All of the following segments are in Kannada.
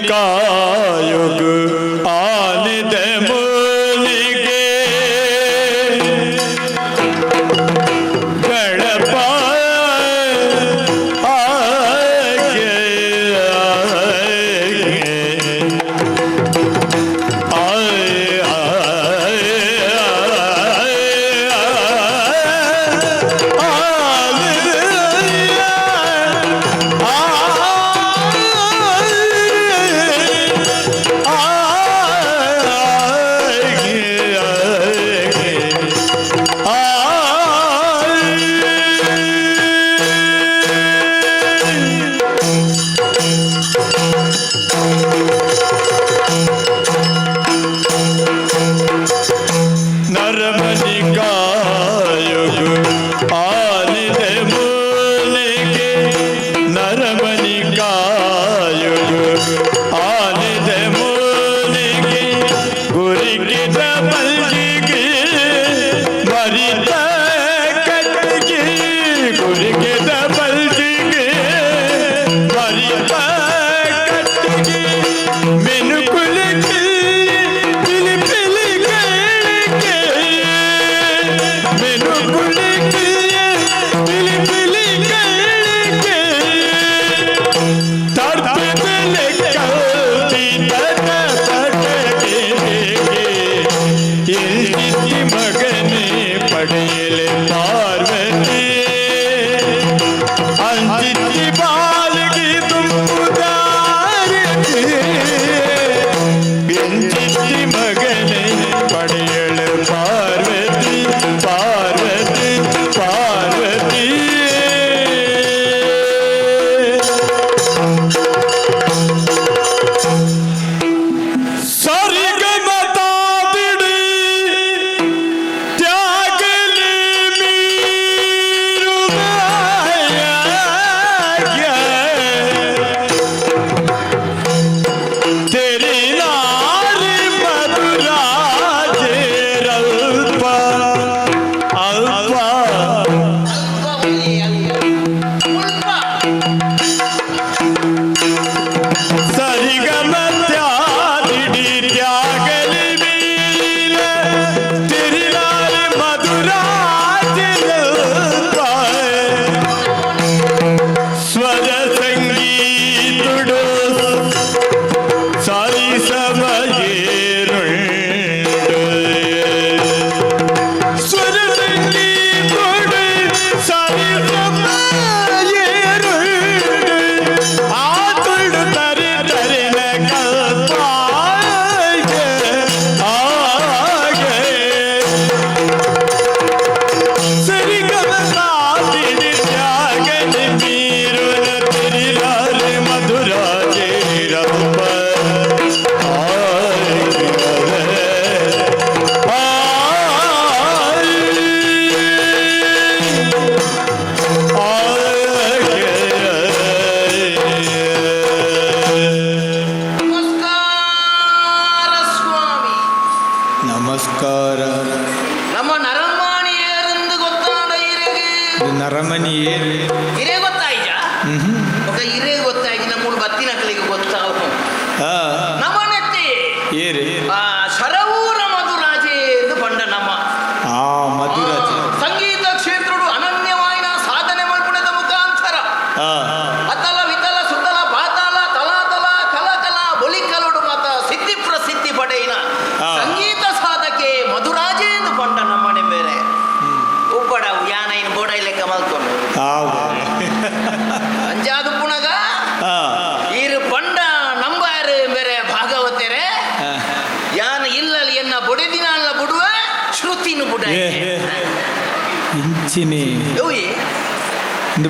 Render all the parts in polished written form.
कायुग आनिद मूलिगे गणपा आगे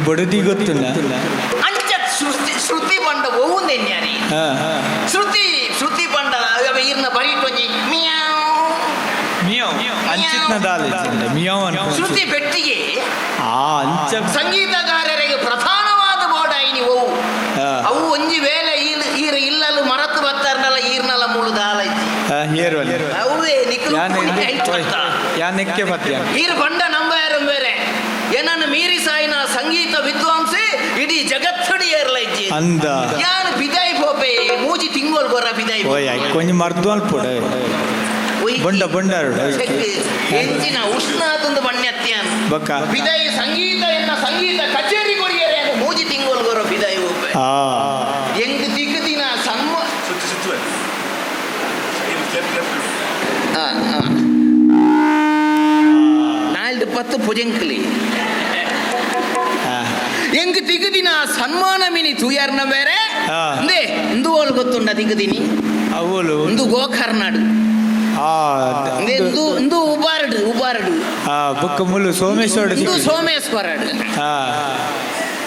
ಬಡದಿ ಗೊತ್ತಿಲ್ಲ ಅಂಚ ಶ್ರುತಿ ಬಂಡ ಓವುಂದೆನ್ಯಾನಿ ಶ್ರುತಿ ಬಂಡ ಇರ್ನ ಬರಿಟೊಂಜಿ ಮಿಯಾವ್ ಮಿಯಾವ್ ಅಂಚಿತ್ನ ದಾಲೆ ಮಿಯಾವ್ ಅನ್ಕೊ ಶ್ರುತಿ ಬೆಟ್ಟಿಗೆ ಅಂಚ ಸಂಗೀತಗಾರರಿಗೆ ಪ್ರಧಾನವಾದ ಬೋಡಾಯಿನಿ ಓವು ಅವು ಒಂಜಿ ವೇಳೆ ಈರ ಇಲ್ಲಲು ಮರತು ಬರ್ತಾರನಲ್ಲ ಈರ್ನಲ್ಲ ಮುಳು ದಾಲೈತಿ ಹೇರುವಲ್ಲ ಅವೇ ನಿಕ್ಲು ಯಾನೆಕ್ಕೆ ಪತ್ಯ ಈರ ಬಂಡ ನಂಬಾರು ಬೇರೆ ಏನನ್ನು ಮೀರಿ ಸಾಯಿನ ಸಂಗೀತ ವಿದ್ವಾಂಸೆ ಇಡೀ ಜಗತ್ತಡಿ ಏರ್ಲೈಜಿ ಅಂದ ಯಾನು ಬಿದಾಯಿ ಪೋಪೆ ಮೂಜಿ ತಿಂಗೋಲ್ ಗೊರ ಬಿದಾಯಿ ಓಯ್ ಕೊಂಚ ಮರ್ದು ಅಲ್ಪುಡ ಬಂಡ ಬಂಡಾರು ಎಂಚಿನ ಉಷ್ಣಾತಂದು ಬಣ್ಯತ್ಯಾನ್ ಬಕ್ಕ ಬಿದಾಯಿ ಸಂಗೀತ ಎನ್ನ ಸಂಗೀತ ಕಚೇರಿ ಕೊರಿಯರೆ ಮೂಜಿ ತಿಂಗೋಲ್ ಗೊರ ಬಿದಾಯಿ ಪೋಪೆ ಆ ಎಂಗ್ ದಿಕ್ಕು ದಿನ ಸಮ್ಮ ನಾಲ್ಕು 10 ಪುಜಂಕಲಿ ಎಂಗ್ ದಿಗದಿನ ಸನ್ಮಾನ ಮಿನಿ ತುಯಾರ್ನ ಬೇರೆ ಅಂದೇ ಇಂದು ಓಲ್ ಗೊತ್ತುಂಡ ದಿಗದಿನಿ ಅವಳು ಇಂದು ಗೋಕರ್ನಾಡು ಇಂದು ಉಬಾರಡು ಬುಕ್ಕ ಮುಳ್ಳು ಸೋಮೇಶ್ವರ ಇಂದು ಸೋಮೇಶ್ವರಡು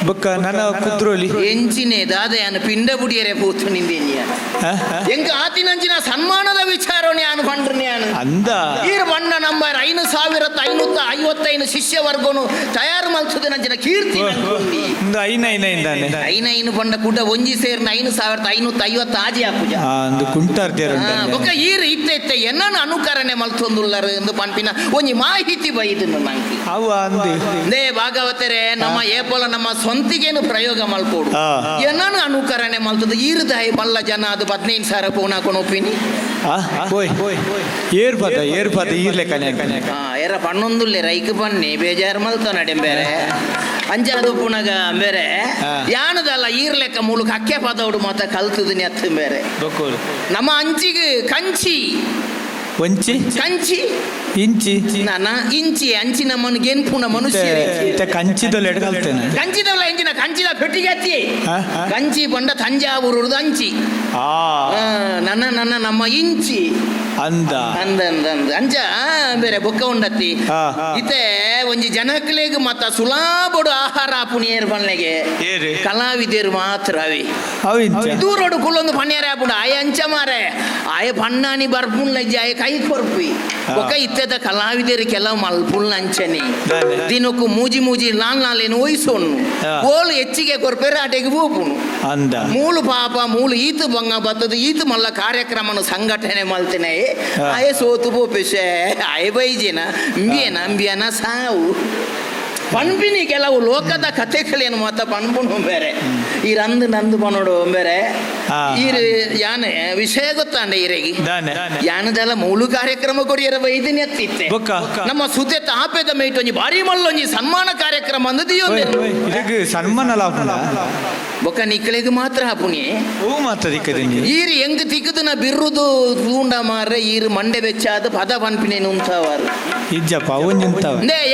ಬುಕ್ಕ ನನ್ನ ಕುದ್ರೋಲಿ ಎಂಚಿನೇ ದಾದಯಾನು ಪಿಂಡ ಬುಡಿಯರೆ ಪೂತು ನಿಂದೇನಿಯ ಎಂಗ ಆತಿನಂಚಿನ ಸನ್ಮಾನದ ವಿಚಾರಣೆ ಅನು ಪಂಡ್ರನೆ ಅನು ಅಂದ ಈರು ಬಣ್ಣ ನಂಬರ್ 5555 ಶಿಷ್ಯ ವರ್ಗನು ತಯಾರು ಮಲ್ಸುದೆ ನಂಚಿನ ಕೀರ್ತಿ ಒಂದು ಐನೈನು ಪಂಡ ಕೂಟ ಒಂಜಿ ಸೇರ್ನ 5550 ಆಜಿ ಹಾಪುಜ ಒಂದು ಕುಂಟಾರ್ದೇರ ಬೊಕ್ಕ ಈರು ಇತ್ತೆ ಎನ್ನನು ಅನುಕರಣೆ ಮಲ್ತೊಂದುಲ್ಲರು ಎಂದು ಪಂಪಿನ ಒಂಜಿ ಮಾಹಿತಿ ಬೈದನು ನಂಗೆ ಅವ ಅಂದಿ ದೇ ಭಾಗವತರೆ ನಮ್ಮ ಏಪಲ ನಮ್ಮ ಸ್ವಂತಿಗೇನು ಪ್ರಯೋಗ ಮಲ್ಪೋಡು ಎನ್ನನು ಅನುಕರಣೆ ಮಲ್ತದ ಈರ್ದಾಯಿ ಮಲ್ಲ ಜನ ಅದು 15,000 ಪೋನ್ ಹಾಕೊಂಡು ಒಪ್ಪಿನಿ ಏರ್ಪದ ಈರ್ಲೆಕ್ಕನೆ ಎರ ಪಣ್ಣೊಂದುಲ್ಲೆ ರೈಕ್ ಬನ್ನಿ ಬೇಜಾರು ಮಲ್ತ ನಡೆಂಬೇರೆ ಅಂಜಾದು ಪುನಗ ಬೇರೆ ಯಾನದಲ್ಲ ಈರ್ಲೆಕ್ಕ ಮೂಲಕ ಅಕ್ಕೆ ಪದೋಡು ಮಾತ ಕಲ್ತದನಿ ಅತ್ತ ಬೇರೆ ನಮ್ಮ ಅಂಚಿಗೆ ಕಂಚಿ ಒಂಚಿ ಕಂಚಿ ಇಂಚಿ ನಾನ ಇಂಚಿ ಅಂಚಿ ನಮ್ಮನ್ನು ಗೆನ್ಪುನ ಮನುಷ್ಯ ಕಂಚಿದಲ್ಲಿ ಎಡಗಲ್ತೇನೆ ಕಂಚಿದಲ್ಲ ಎಂಚಿನ ಕಂಚಿದ ಪೆಟ್ಟಿಗೆ ಹಚ್ಚಿ ಕಂಚಿ ಬಂಡ ತಂಜಾವೂರುದು ಅಂಚಿ ನನ್ನ ನಮ್ಮ ಇಂಚಿ ಅಂದ ಅಂಚ ಬೇರೆ ಬೊಕ್ಕ ಉಂಡತ್ತಿ ಇತ್ತೆ ಒಂಜಿ ಜನಕ್ಲೆಗ್ ಮತ್ತ ಸುಲಾಬಡು ಆಹಾರ ಆಪುನಿ ಏರ್ ಬನ್ನೆಗೆ ಕಲಾವಿದರು ಮಾತ್ರ ಅವಿ ದೂರೋಡು ಕುಲ್ಲೊಂದು ಪಣ್ಯಾರೆ ಆಪುಂಡು ಆಯ ಅಂಚ ಮಾರೆ ಆಯ ಪಣ್ಣಾನಿ ಬರ್ಪುಣ್ಲಜ್ಜಿ ಆಯ ಕೈ ಕೊರ್ಪಿ ಬೊಕ್ಕ ಇತ್ತೆದ ಕಲಾವಿದರು ಕೆಲವು ಮಲ್ಪುಲ್ ಅಂಚನಿ ದಿನಕ್ಕೂ ಮೂಜಿ ನಾಲೇನು ವಯಸ್ಸೊಣ್ಣು ಓಲು ಹೆಚ್ಚಿಗೆ ಕೊರ್ಪೇರೆ ಆಟೆಗೆ ಹೋಪುನು ಅಂದ ಮೂಲು ಪಾಪ ಮೂಲು ಈತು ಬಂಗ ಬತ್ತದು ಈತು ಮಲ್ಲ ಕಾರ್ಯಕ್ರಮನ ಸಂಘಟನೆ ಮಲ್ತೇನೆ ಆಯ ಸೋತು ಪೋಪೆಶೆ ಆಯ ಬೈಜೇನ ಅಂಬಿಯನ ಸಾವು ಪಣ್ಪಿನಿ ಕೆಲವು ಲೋಕದ ಕಥೆಗಳೇನು ಮತ್ತ ಪಣ್ಪುಣು ಬೇರೆ ಈ ನಂದು ಪನೋಡು ಬೇರೆ ಈರು ಯಾನೆ ವಿಷಯ ಗೊತ್ತಾಂಡ ಈರೆಗಿ ಯಾನದೆಲ್ಲ ಮೂಲು ಕಾರ್ಯಕ್ರಮ ಕೊರಿಯರ ವೈದ್ಯನಿ ಎತ್ತಿತ್ತೆ ನಮ್ಮ ಸುದ್ದೆ ತಾಪೆದ ಮೇಟ್ ಒಂಜಿ ಬಾರಿ ಮಲ್ಲೊಂಜಿ ಸನ್ಮಾನ ಕಾರ್ಯಕ್ರಮ ಅಂದದಿಯೋ ಸನ್ಮಾನ ಬೊಕ್ಕ ನಿಕ್ಕಳಿಗೆ ಮಾತ್ರ ಹಾಪುನಿ ಈರು ಎಂಗ್ ತಿಕ್ಕದನ ಬಿರುದು ತೂಂಡ ಮಾರ್ರೆ ಈರು ಮಂಡೆ ಬೆಚ್ಚಾದ ಪದ ಪನ್ಪಿನೇನು ಉಂಟವಾರು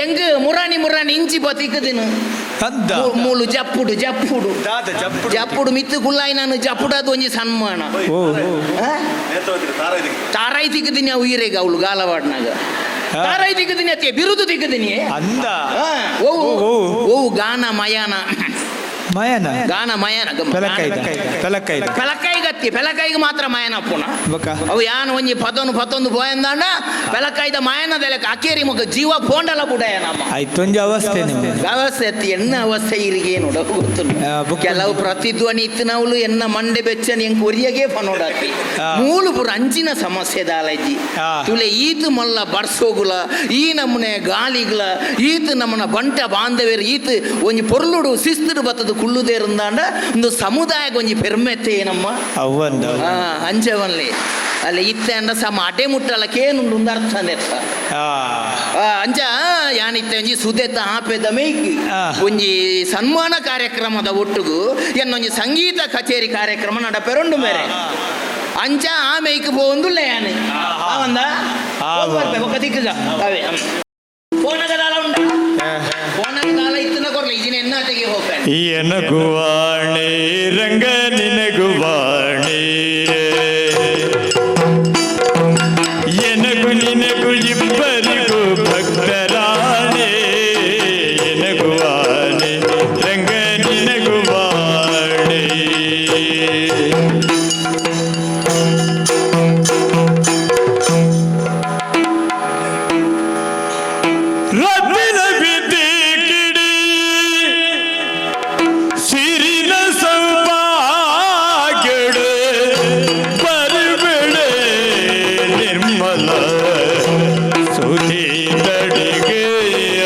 ಎಂಗ್ ಮುರಾಣಿ ಇಂಚಿ ಬತಿಕ್ಕದಿನು ಮೂಲು ಜಪ್ಪುಡು ಮಿತ್ತು ಕುಲ್ಲಾಯಿ ನಾನು ಜಪ್ಪುಡದು ಒಂಜಿ ಸನ್ಮಾನ ತಾರಾಯಿ ತಿಕ್ಕದಿನಿ ಅವು ಈರೆಗ ಅವಳು ಗಾಲವಾಡ್ನಾಗ ತಾರಾಯಿ ತಿಕ್ಕದಿನಿ ಅತ್ತೆ ಬಿರುದು ತಿಕ್ಕದಿನಿ ಓ ಗಾನ ಮಯಾನ ಗಾನ ಮಯನ ಪೆಲಕಾಯಿಗತ್ತಿ ಪೆಲಕಾಯಿಗೆ ಮಾತ್ರ ಮಯನ ಪುನ ಅವು ಯಾನು ಒಂಜಿ ಪತ್ತೊಂದು ಪೋಯಂದಾಂಡ ಪೆಲಕಾಯ್ದ ಮಯನದೆಲ್ಲ ಅಕೇರಿ ಮುಖ ಜೀವ ಪೋಂಡಲ ಬುಡಯ ನಮ್ಮ ಅವಸ್ಥೆ ಎತ್ತಿ ಎನ್ನ ಅವಸ್ಥೆ ಇರಿಗೆ ನೋಡ ಗೊತ್ತು ಕೆಲವು ಪ್ರತಿಧ್ವನಿ ಇತ್ತಿನವಳು ಎನ್ನ ಮಂಡೆ ಬೆಚ್ಚನಿ ಎಂಕ್ ಒರಿಯಗೆ ಪನೋಡಾತಿ ಮೂಲು ಪುರ ಅಂಚಿನ ಸಮಸ್ಯೆ ದಾಲಜ್ಜಿ ತುಲೆ ಈತು ಮಲ್ಲ ಬರ್ಸೋಗುಲ ಈ ನಮ್ಮನೆ ಗಾಲಿಗ್ಲ ಈತು ನಮ್ಮನ ಬಂಟ ಬಾಂಧವ್ಯರು ಈತು ಒಂಜಿ ಪೊರ್ಲುಡು ಶಿಸ್ತುಡು ಬತ್ತದು ಕುಳ್ಳುದೇ ಇರಂದಾಂಡ ಒಂದು ಸಮುದಾಯಕ್ಕೆ ಒಂಜಿ ಪೆರ್ಮೆತ್ತೆ ಏನಮ್ಮ ಅಂಚವನ್ಲಿ ಅಲ್ಲಿ ಇತ್ತೆ ಅಂಡ ಸಮ ಅಡೆ ಮುಟ್ಟಲಕ್ಕೇನುಂಡು ಒಂದು ಅರ್ಥ ಅಂದೆತ್ತ ಅಂಚ ಯಾನಿತ್ತೆ ಒಂಜಿ ಸುದೆತ್ತ ಆಪೆದ ಮೇಯ್ಕ್ ಒಂಜಿ ಸನ್ಮಾನ ಕಾರ್ಯಕ್ರಮದ ಒಟ್ಟುಗು ಎನ್ನೊಂಜಿ ಸಂಗೀತ ಕಚೇರಿ ಕಾರ್ಯಕ್ರಮ ನಡಪೆರೊಂಡು ಮೇರೆ ಅಂಚ ಆ ಮೇಯ್ಕ್ ಪೋಂದುಲ್ಲ ಯಾನು ಅವಂದ ಒಕ್ಕ ದಿಕ್ಕಗ ಅವೇ ಫೋನಗದಾಲ ಉಂಡ ಫೋನಗದಾಲ ಇತ್ತನ ಕೊರ್ಲ ಇದನ್ನ ಎನ್ನಾಟೆಗೆ ಹೋಗ್ತಾನೆ ಎನಗುವಾಣೆ ರಂಗ ನಿನಗುವಾಣೆ ಎನಗು ನಿನಗು ಇಬ್ಬರಿಗೂ ಭಕ್ತರಾಣೆ ಎನಗುವಾಣೆ ರಂಗ ನಿನಗುವಾಣೆ ರತ್ನ ಬಿದ್ದಿ ಕಿಡಿ ಸಿರಿನ ಸೌಭಾಗ್ಯಡು ಪರಿಬಿಳೆ ನಿರ್ಮಲ ಸುಧಿ ತಡಿಗೆಯ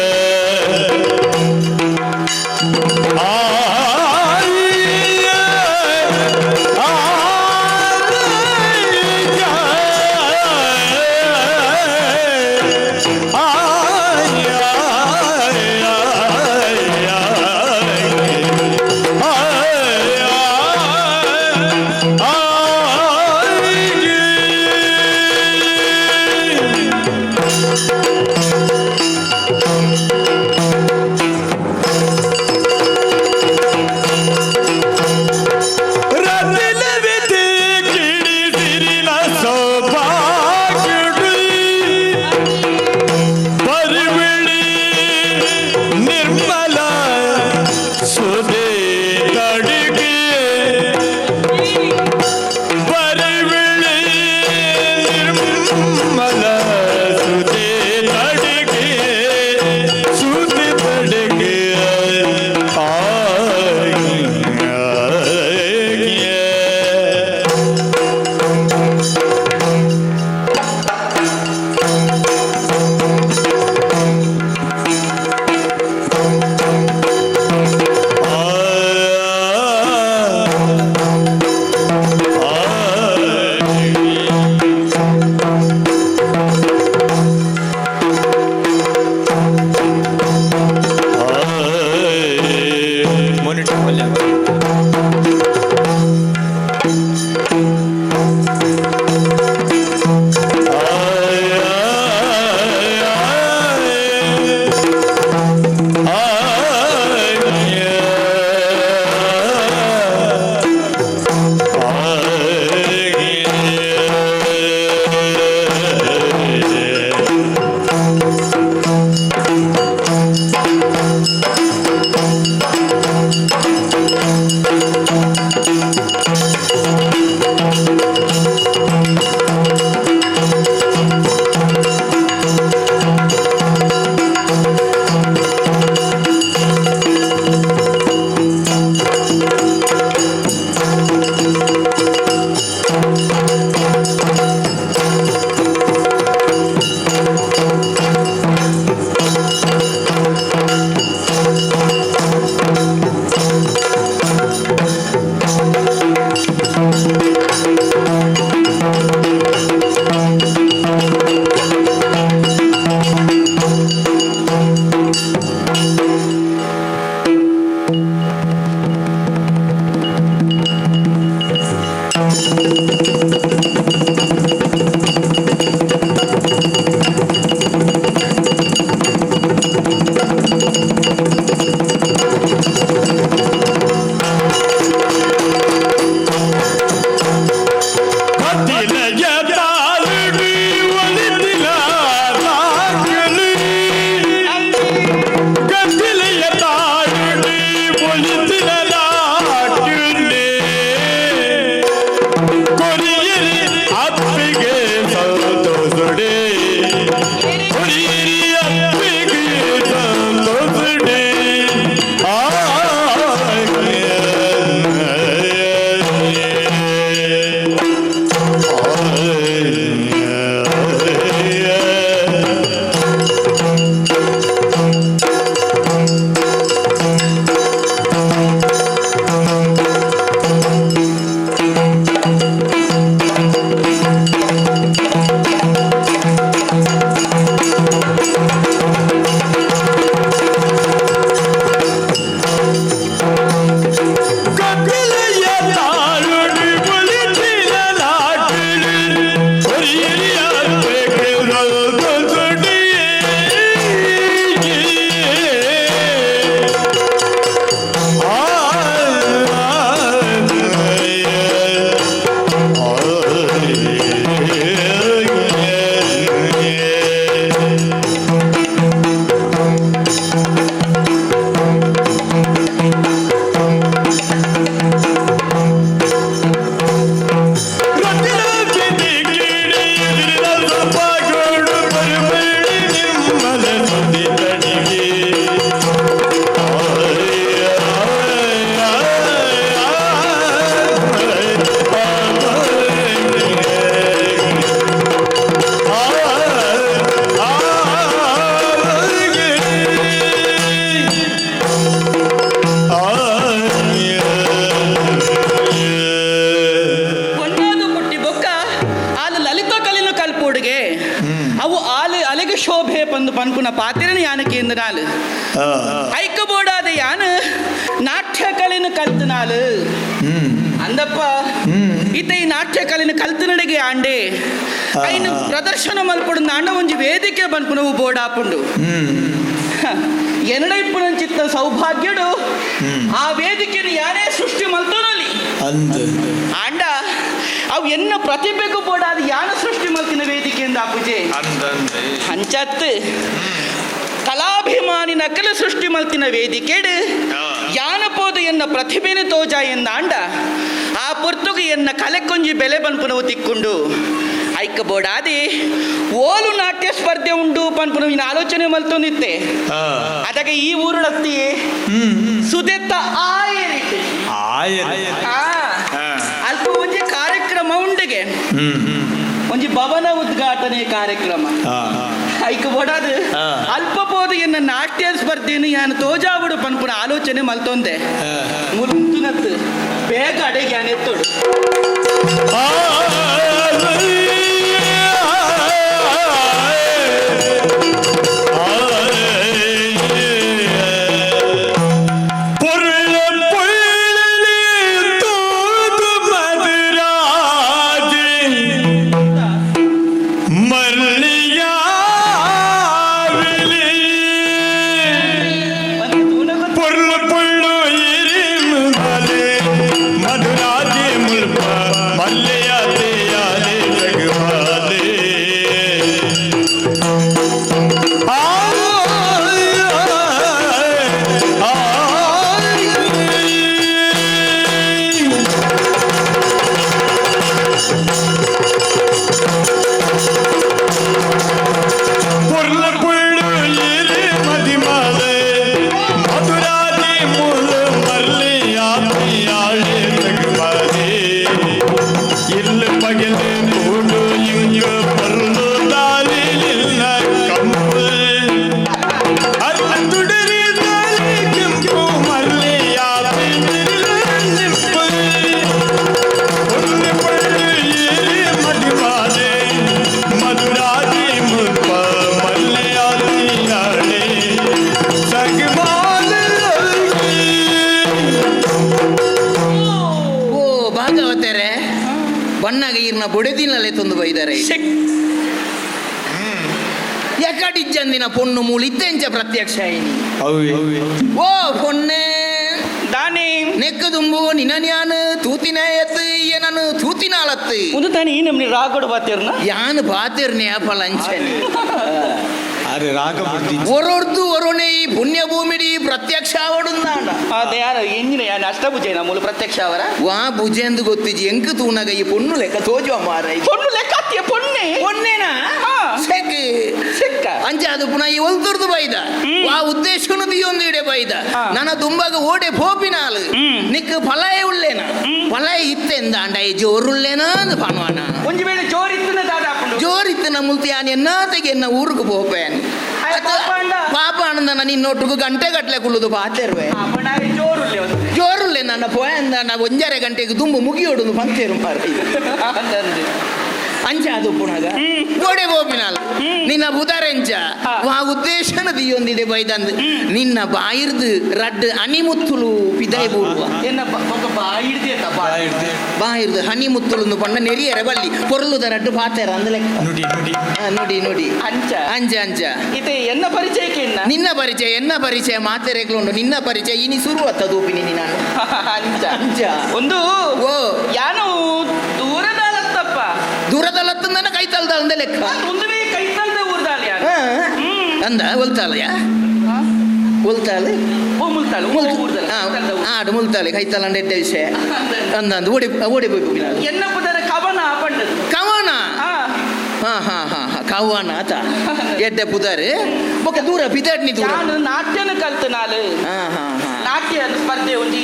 ಶೋಭೆ ಪಂದು ಪನ್ಪುನ ಪಾತಿರನ ಯಾನ ಕೇಂದ್ರ ನಾಲು ಐಕ ಬೋಡಾದ ಯಾನ ನಾಟ್ಯ ಕಲೆನ ಕಲ್ತು ನಾಲು ಅಂದಪ್ಪ ಈತ ಈ ನಾಟ್ಯ ಕಲೆನ ಕಲ್ತು ನಡಿಗೆ ಆಂಡೆ ಐನು ಪ್ರದರ್ಶನ ಮಲ್ಪಡು ನಾಂಡ ಒಂಜಿ ವೇದಿಕೆ ಬನ್ಪುನವು ಬೋಡಾಪುಂಡು ಎನ್ನಡೈಪುನಂಚಿತ್ತ ಸೌಭಾಗ್ಯಡು ಆ ವೇದಿಕೆಯನ್ನು ಯಾರೇ ಸೃಷ್ಟಿ ಮಲ್ತೋನಲ್ಲಿ ಆಂಡ ಅವು ಎನ್ನ ಪ್ರತಿಭೆಗೂ ಬೋಡಾದ ಯಾನ ಸೃಷ್ಟಿ ಮಲ್ತಿನ ವೇದಿಕೆಯಿಂದ ಆಪುಜೆ ಹಂಚತ್ತು ಕಲಾಭಿಮಾನಿ ನಕಲು ಸೃಷ್ಟಿ ಮಲ್ತಿನ ವೇದಿಕೆಡು ಯಾನಪೋದು ಎನ್ನ ಪ್ರತಿಭೆನ ತೋಜ ಎನ್ನ ಆಂಡ ಆ ಪುರ್ತುಗೆ ಎನ್ನ ಕಲೆಕೊಂಜಿ ಬೆಲೆ ಬನ್ಪುನವು ತಿಕ್ಕೊಂಡು ಐಕ ಬೋಡಾದಿ ಓಲು ನಾಟ್ಯ ಸ್ಪರ್ಧೆ ಉಂಡು ಪನ್ಪುನವಿನ ಆಲೋಚನೆ ಮಲ್ತೊಂದಿತ್ತೆ ಅದಕ್ಕೆ ಈ ಊರುಳತ್ತಿ ಸುದೆತ್ತ ಆಯರಿಟ್ಟು ಅಲ್ಪ ಒಂಜಿ ಕಾರ್ಯಕ್ರಮ ಉಂಡಿಗೆ ಒಂಜಿ ಭವನ ಉದ್ಘಾಟನೆ ಕಾರ್ಯಕ್ರಮ ಐಕ ಬೋಡಾದು ಅಲ್ಪ ಪೋದು ಎನ್ನ ನಾಟ್ಯ ಸ್ಪರ್ಧೆಯನ್ನು ಯಾನು ತೋಜಾವುಡು ಪನ್ಪುನ ಆಲೋಚನೆ ಮಲ್ತೊಂದೆ ಮುಲ್ತುನತ್ತು ಬೇಗ ಅಡೆಗೆ ಯಾನೆತ್ತೋಡು பொருள் ಬೊಡೆದಿನಲ್ಲೇ ತಂದು ಬೈದರೆ ಎಕಡಿಜ್ಜಂದಿನ ಪೊಣ್ಣು ಮೂಲಿತ್ತೆಂಚ ಪ್ರತ್ಯಕ್ಷ ಆಯಿನಿ ಓ ಪೊನ್ನೆ ದಾನೆ ನೆಕ್ಕ ದುಂಬು ನಿನನ್ಯಾನ್ ತೂತಿನ ಎತ್ತು ನಾನು ತೂತಿನಾಳತ್ತು ಒಂದು ತಾನೆ ಈ ನಮ್ನಿ ರಾಗೋಡು ಬಾತಿರ್ನ ಯಾನ್ ಬಾತಿರ್ನೆ ಫಲಂಚನಿ ಅರೆ ರಾಗ ಬುದ್ಧಿ ಒರೊರ್ದು ಒರೊನೆ ಈ ಪುಣ್ಯ ಭೂಮಿಡಿ ಪ್ರತ್ಯಕ್ಷ ಆವಡುಂದಾಂಡ ಅದೇ ಯಾರು ಎಂಜಿನ ಯಾನ್ ಅಷ್ಟಭುಜೇನ ಮೂಲ ಪ್ರತ್ಯಕ್ಷ ಅವರ ವಾ ಭುಜೆಂದು ಗೊತ್ತಿಜಿ ಎಂಕ್ ತೂನಗ ಈ ಪೊಣ್ಣು ಲೆಕ್ಕ ತೋಜುವ ಮಾರ ಪೊಣ್ಣು ಲೆಕ್ಕ ಹತ್ತಿಯ ಪೊಣ್ಣೆ ಪೊಣ್ಣೆನಾ ಸೆಕ್ ಸಿಕ್ಕ ಅಂಚ ಅದು ಪುನಃ ಈ ಒಲ್ತುರ್ದು ಬೈದ ಆ ಉದ್ದೇಶನು ದಿಯೊಂದಿಡೆ ಬೈದ ನನ್ನ ದುಂಬಾಗ ಓಡೆ ಪೋಪಿನಾಲು ನಿಕ್ ಫಲಾಯ ಉಳ್ಳೇನ ಫಲಾಯ ಇತ್ತೆಂದ ಅಂಡ ಈ ಜೋರುಳ್ಳೇನ ಅಂದ ಪನ್ವಾನ ಒಂಜಿ ವೇಳೆ ಜೋರಿತ್ತನ ದಾದಾಪುಂಡು ಜೋರಿತ್ತು ಮುಲ್ತಿ ಆನೆ ಎನ್ನಾತೆಗೆ ಎನ್ನ ಊರಿಗೆ ಪೋಪೇನ್ ಪಾಪ ಆನಂದ ನಿನ್ನೊಟ್ಟಿಗೂ ಗಂಟೆ ಗಟ್ಲೆ ಕುಳ್ಳುದು ಪಾತೆರ್ವೆ ಜೋರುಲ್ಲೆ ಜೋರುಳ್ಳೆ ನನ್ನ ಪೋಯಂದ ನಾ ಒಂಜರೆ ಗಂಟೆಗೆ ದುಂಬು ಮುಗಿಯೋಡುದು ಪಂತೇರು ಮಾರ ಅಂಚ ಅದು ಪುನಗ ಗೋಡೆ ಬೋಪಿನಲ್ಲ ನಿನ್ನ ಬುಧರೆಂಚ ವಾ ಉದ್ದೇಶನ ದಿಯೊಂದಿದೆ ಬೈದಂದು ನಿನ್ನ ಬಾಯಿರ್ದು ರಡ್ ಹನಿಮುತ್ತುಲು ಪಿದಾಯ್ ಬೂಡುವ ಎನ್ನ ಬಾಯಿರ್ದು ಹನಿಮುತ್ತುಲು ಪಂಡ ನೆರಿಯರೆ ಬಲ್ಲಿ ಪೊರ್ಲುದ ರಡ್ಡು ಪಾತೆರ ಅಂದಲೆ ನುಡಿ ನುಡಿ ನೋಡಿ ನೋಡಿ ಅಂಚ ಅಂಚ ಅಂಚ ಇದು ಎನ್ನ ಪರಿಚಯಕ್ಕೆ ನಿನ್ನ ಪರಿಚಯ ಎನ್ನ ಪರಿಚಯ ಮಾತೆರೆಗ್ಲುಂಡು ನಿನ್ನ ಪರಿಚಯ ಇನಿ ಶುರುವತ್ತ ದೂಪಿನಿ ನಾನು ಅಂಚ ಅಂಚ ಒಂದು ಓ ಯಾನು ದೂರದಲ್ಲತ್ತಪ್ಪ ದೂರದಲ್ಲತ್ತಂದನ ಕೈತಲ್ದ ಅಂದ ಲೆಕ್ಕ ಒಂದುವೇ ಕೈತಲ್ದ ಊರ್ದಾಲ ಯಾರು ಅಂದ ಒಲ್ತಾಲಯ ಒಲ್ತಾಲ ಮುಲ್ತಾಳು ಆಡು ಮುಲ್ತಾಲೆ ಕೈತಲ್ಲ ಎಡ್ಡೆ ವಿಷಯ ಅಂದ ಓಡಿ ಓಡಿ ಹೋಗಿ ಎನ್ನ ಪುದರ ಕವನ ಪಂಡದು ಕವನ ಹಾ ಹಾ ಹಾ ಹಾ ಕವನ ಆತ ಎಡ್ಡೆ ಪುದಾರೆ ಬೊಕ್ಕ ದೂರ ಪಿದಾಡ್ನಿ ದೂರ ನಾನು ನಾಟ್ಯನ ಕಲ್ತು ನಾಲು ಹಾ ಹಾ ಹಾ ನಾಟ್ಯ ಸ್ಪರ್ಧೆ ಒಂಜಿ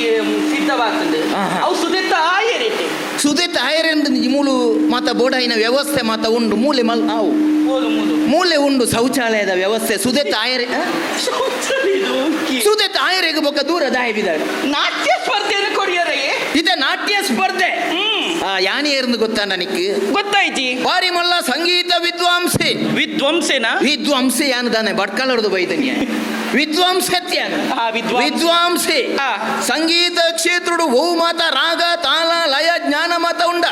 ಸಿದ್ಧವಾಗ್ತದೆ ಅವು ಸುದೆತ್ತ ಆಯರೇಟೆ ಸುದೆತ್ತ ಆಯರೆಂದು ಮೂಲು ಮಾತ ಬೋಡಾಯಿನ ವ್ಯವಸ್ಥೆ ಮಾತ ಉಂಡು ಮೂಲೆ ಮಲ್ ಹಾವು ಮೂಲೆ ಉಂಡು ಶೌಚಾಲಯದ ವ್ಯವಸ್ಥೆ ಸುದೆತ್ತ ಆಯರೆ ಸುದೆತ್ತ ಆಯರೆಗೆ ಬೊಕ್ಕ ದೂರ ದಾಯ ಬಿದ್ದಾడు ನಾಟ್ಯ ಸ್ಪರ್ಧೆಯನ್ನು ಕೊಡಿಯರೇ ಇದ ನಾಟ್ಯ ಸ್ಪರ್ಧೆ ಯಾನಿ ಏರ್ದು ಗೊತ್ತಾ ನನಗೆ ಗೊತ್ತಾಯ್ತಿ ಬಾರಿ ಮಲ್ಲ ಸಂಗೀತ ವಿದ್ವಾಂಸೆ ವಿದ್ವಂಸೇನ ವಿದ್ವಾಂಸೆ ಯಾನು ತಾನೆ ಬಟ್ಕಲರ್ದು ಬೈದನ್ಯ ವಿದ್ವಾಂಸತ್ಯ ವಿದ್ವಾಂಸೆ ಸಂಗೀತ ಕ್ಷೇತ್ರುಡು ಹೂ ಮಾತ ರಾಗ ತಾಳ ಲಯ ಜ್ಞಾನ ಮಾತ ಉಂಡ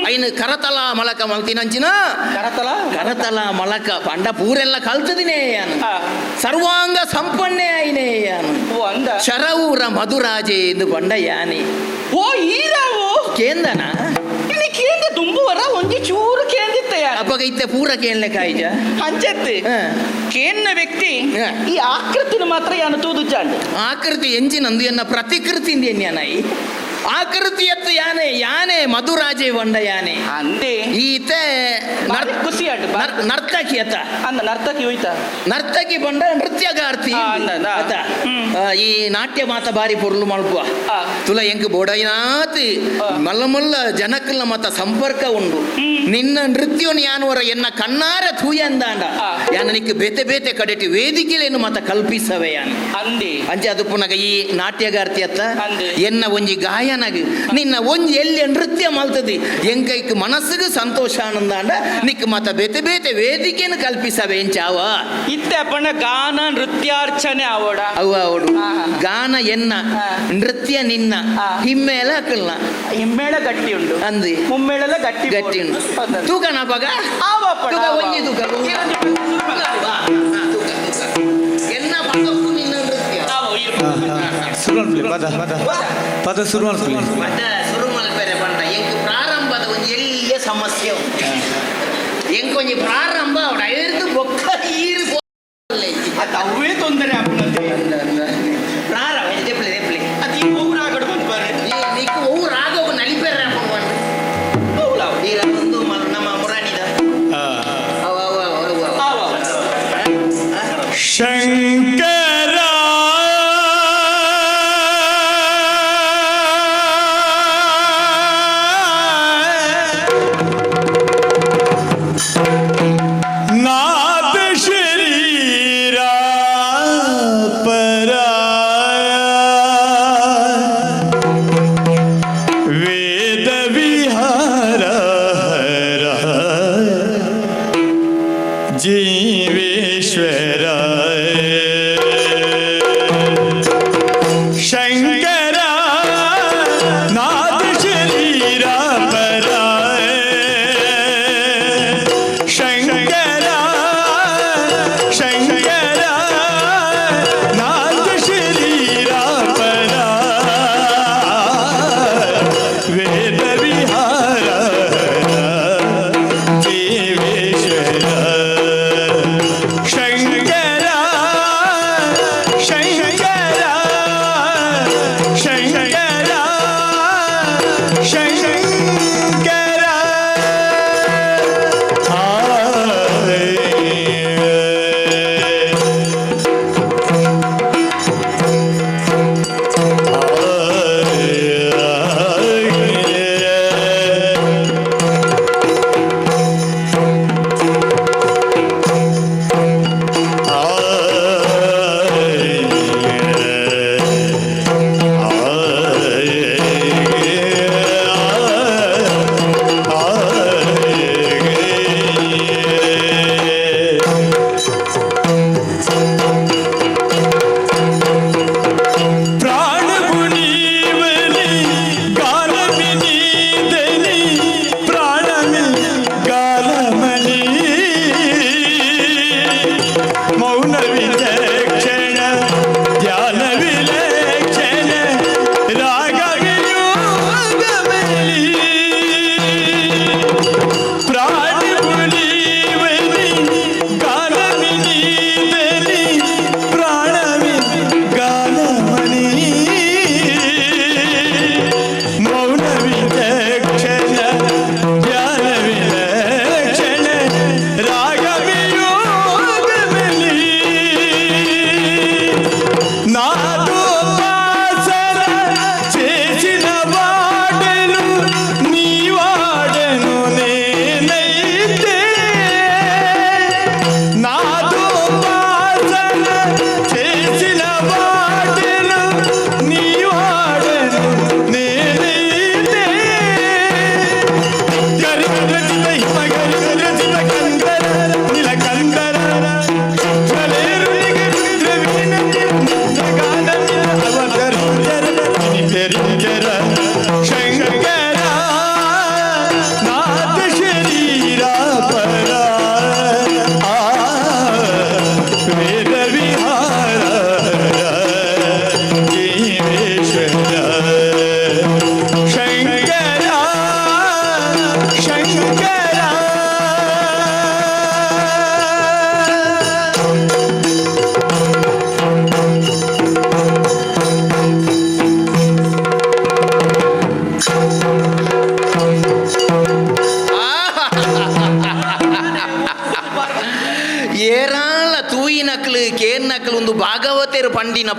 ಐನು ಕರತಲ ಮಲಕ ಮಲ್ತಿನಂಚಿನ ಕರತಲ ಮಲಕ ಪಂಡ ಪೂರೆಲ್ಲ ಕಲ್ತದಿನೇ ಯಾನು ಸರ್ವಾಂಗ ಸಂಪನ್ನೆ ಐನೇ ಯಾನು ಶರವೂರ ಮಧುರಾಜೆ ಎಂದು ಪಂಡ ಯಾನಿ ಓ ಈರಾವು ಕೇಂದನ ಇಲ್ಲಿ ಕೇಂದ್ರ ತುಂಬುವರ ಒಂಜಿ ಚೂರು ಕೇಂದಿತ್ತ ಅಪ್ಪಗ ಇತ್ತೆ ಪೂರ ಕೇಳಲೆ ಕಾಯ್ಜ ಅಂಚತ್ತೆ ಕೇನ್ನ ವ್ಯಕ್ತಿ ಈ ಆಕೃತಿನ ಮಾತ್ರ ಯಾನು ತೂದು ಚಾಂಡ್ ಆಕೃತಿ ಎಂಜಿನಂದು ಎನ್ನ ಪ್ರತಿಕೃತಿ ಎನ್ಯಾನಾಯಿ ಆಕೃತಿ ಎತ್ತು ಯಾನೆ ಯಾನೆ ಮಧುರಾಜೆ ಬಂಡ ಯಾನೆ ಅಂದೆ ಈತೆ ಖುಷಿ ಆಟ ನರ್ತಕಿ ಅತ್ತ ಅಂದ ನರ್ತಕಿ ಹೋಯ್ತಾ ನರ್ತಕಿ ಬಂಡ ನೃತ್ಯಗಾರ್ತಿ ಅತ್ತ ಈ ನಾಟ್ಯ ಮಾತ ಬಾರಿ ಪೊರ್ಲು ಮಲ್ಪುವ ತುಲ ಎಂಕ್ ಬೋಡೈನಾತ್ ಮಲ್ಲ ಮಲ್ಲ ಜನಕ್ಕಲ್ಲ ಮತ ಸಂಪರ್ಕ ಉಂಡು ನಿನ್ನ ನೃತ್ಯವನ್ನು ಯಾನುವರ ಎನ್ನ ಕಣ್ಣಾರ ತೂಯ ಅಂದಾಂಡ ಯಾನ ನಿಕ್ ಬೇತೆ ಬೇತೆ ಕಡೆಟಿ ವೇದಿಕೆಲೇನು ಮತ ಕಲ್ಪಿಸವೆ ಯಾನು ಅಂದೆ ಅಂಚೆ ಅದು ಪುನಗ ಈ ನಾಟ್ಯಗಾರ್ತಿ ಅತ್ತ ಎನ್ನ ಒಂಜಿ ಗಾಯನಗ ನಿನ್ನ ಒಂಜಿ ಎಲ್ಲಿ ನೃತ್ಯ ಮಲ್ತದಿ ಎಂಕೈಕ್ ಮನಸ್ಸಿಗೆ ಸಂತೋಷ ಆನಂದಾಂಡ ನಿಕ್ ಮತ ಬೇತೆ ಬೇತೆ ವೇದಿಕೆಯನ್ನು ಕಲ್ಪಿಸವೆ ಎಂಚಾವ ಇತ್ತೆ ಅಪ್ಪಣ್ಣ ಗಾನ ನೃತ್ಯಾರ್ಚನೆ ಅವಡ ಅವ ಅವಡು ಗಾನ ಎನ್ನ ನೃತ್ಯ ನಿನ್ನ ಹಿಮ್ಮೇಳ ಹಾಕಲ್ನ ಹಿಮ್ಮೇಳ ಗಟ್ಟಿ ಉಂಡು ಅಂದಿ ಮುಮ್ಮೇಳೆಲ್ಲ ಗಟ್ಟಿ ಗಟ್ಟಿ ಉಂಡು ತೂಕನ ಪಗ ತೂಕ ಒಂಜಿ ತೂಕ ಎನ್ನ ಪದಕ್ಕೂ ನಿನ್ನ ನೃತ್ಯ ಶುರು ಪದ ಪದ ಪದ ಶುರು ಮಾಡ್ಕೊಳ್ಳಿ ಪದ ಶುರು ಮಲ್ಪೆರೆ ಬಂಡ ಎಂಕ್ ಪ್ರಾರಂಭದ ಒಂದು ಎಲ್ಲಿಯ ಸಮಸ್ಯೆ ಎಂಕೊಂಜಿ ಪ್ರಾರಂಭ ಅವಡ ಐದು ಬೊಕ್ಕ ಈರು ಅದು ಅವೇ ತೊಂದರೆ ಆಗ್ಬಿಡುತ್ತೆ ಪ್ರಾರಂಭ ದೆಪ್ಲೆ ದೆಪ್ಲೆ ಅದು ಈ ಮೂರು ಆಗಡು ಬಂದ್ಬಾರೆ ನೀಕು ಹೂ ರಾಘವ ನಲಿಪೆರೆ ಹಾಕೊಂಡು ಈಗ ಒಂದು ನಮ್ಮ ಮುರಾಣಿದ ಅವ ಅವ ಅವ ಅವ ಶಂಕರ ನಾದ ಶರೀರ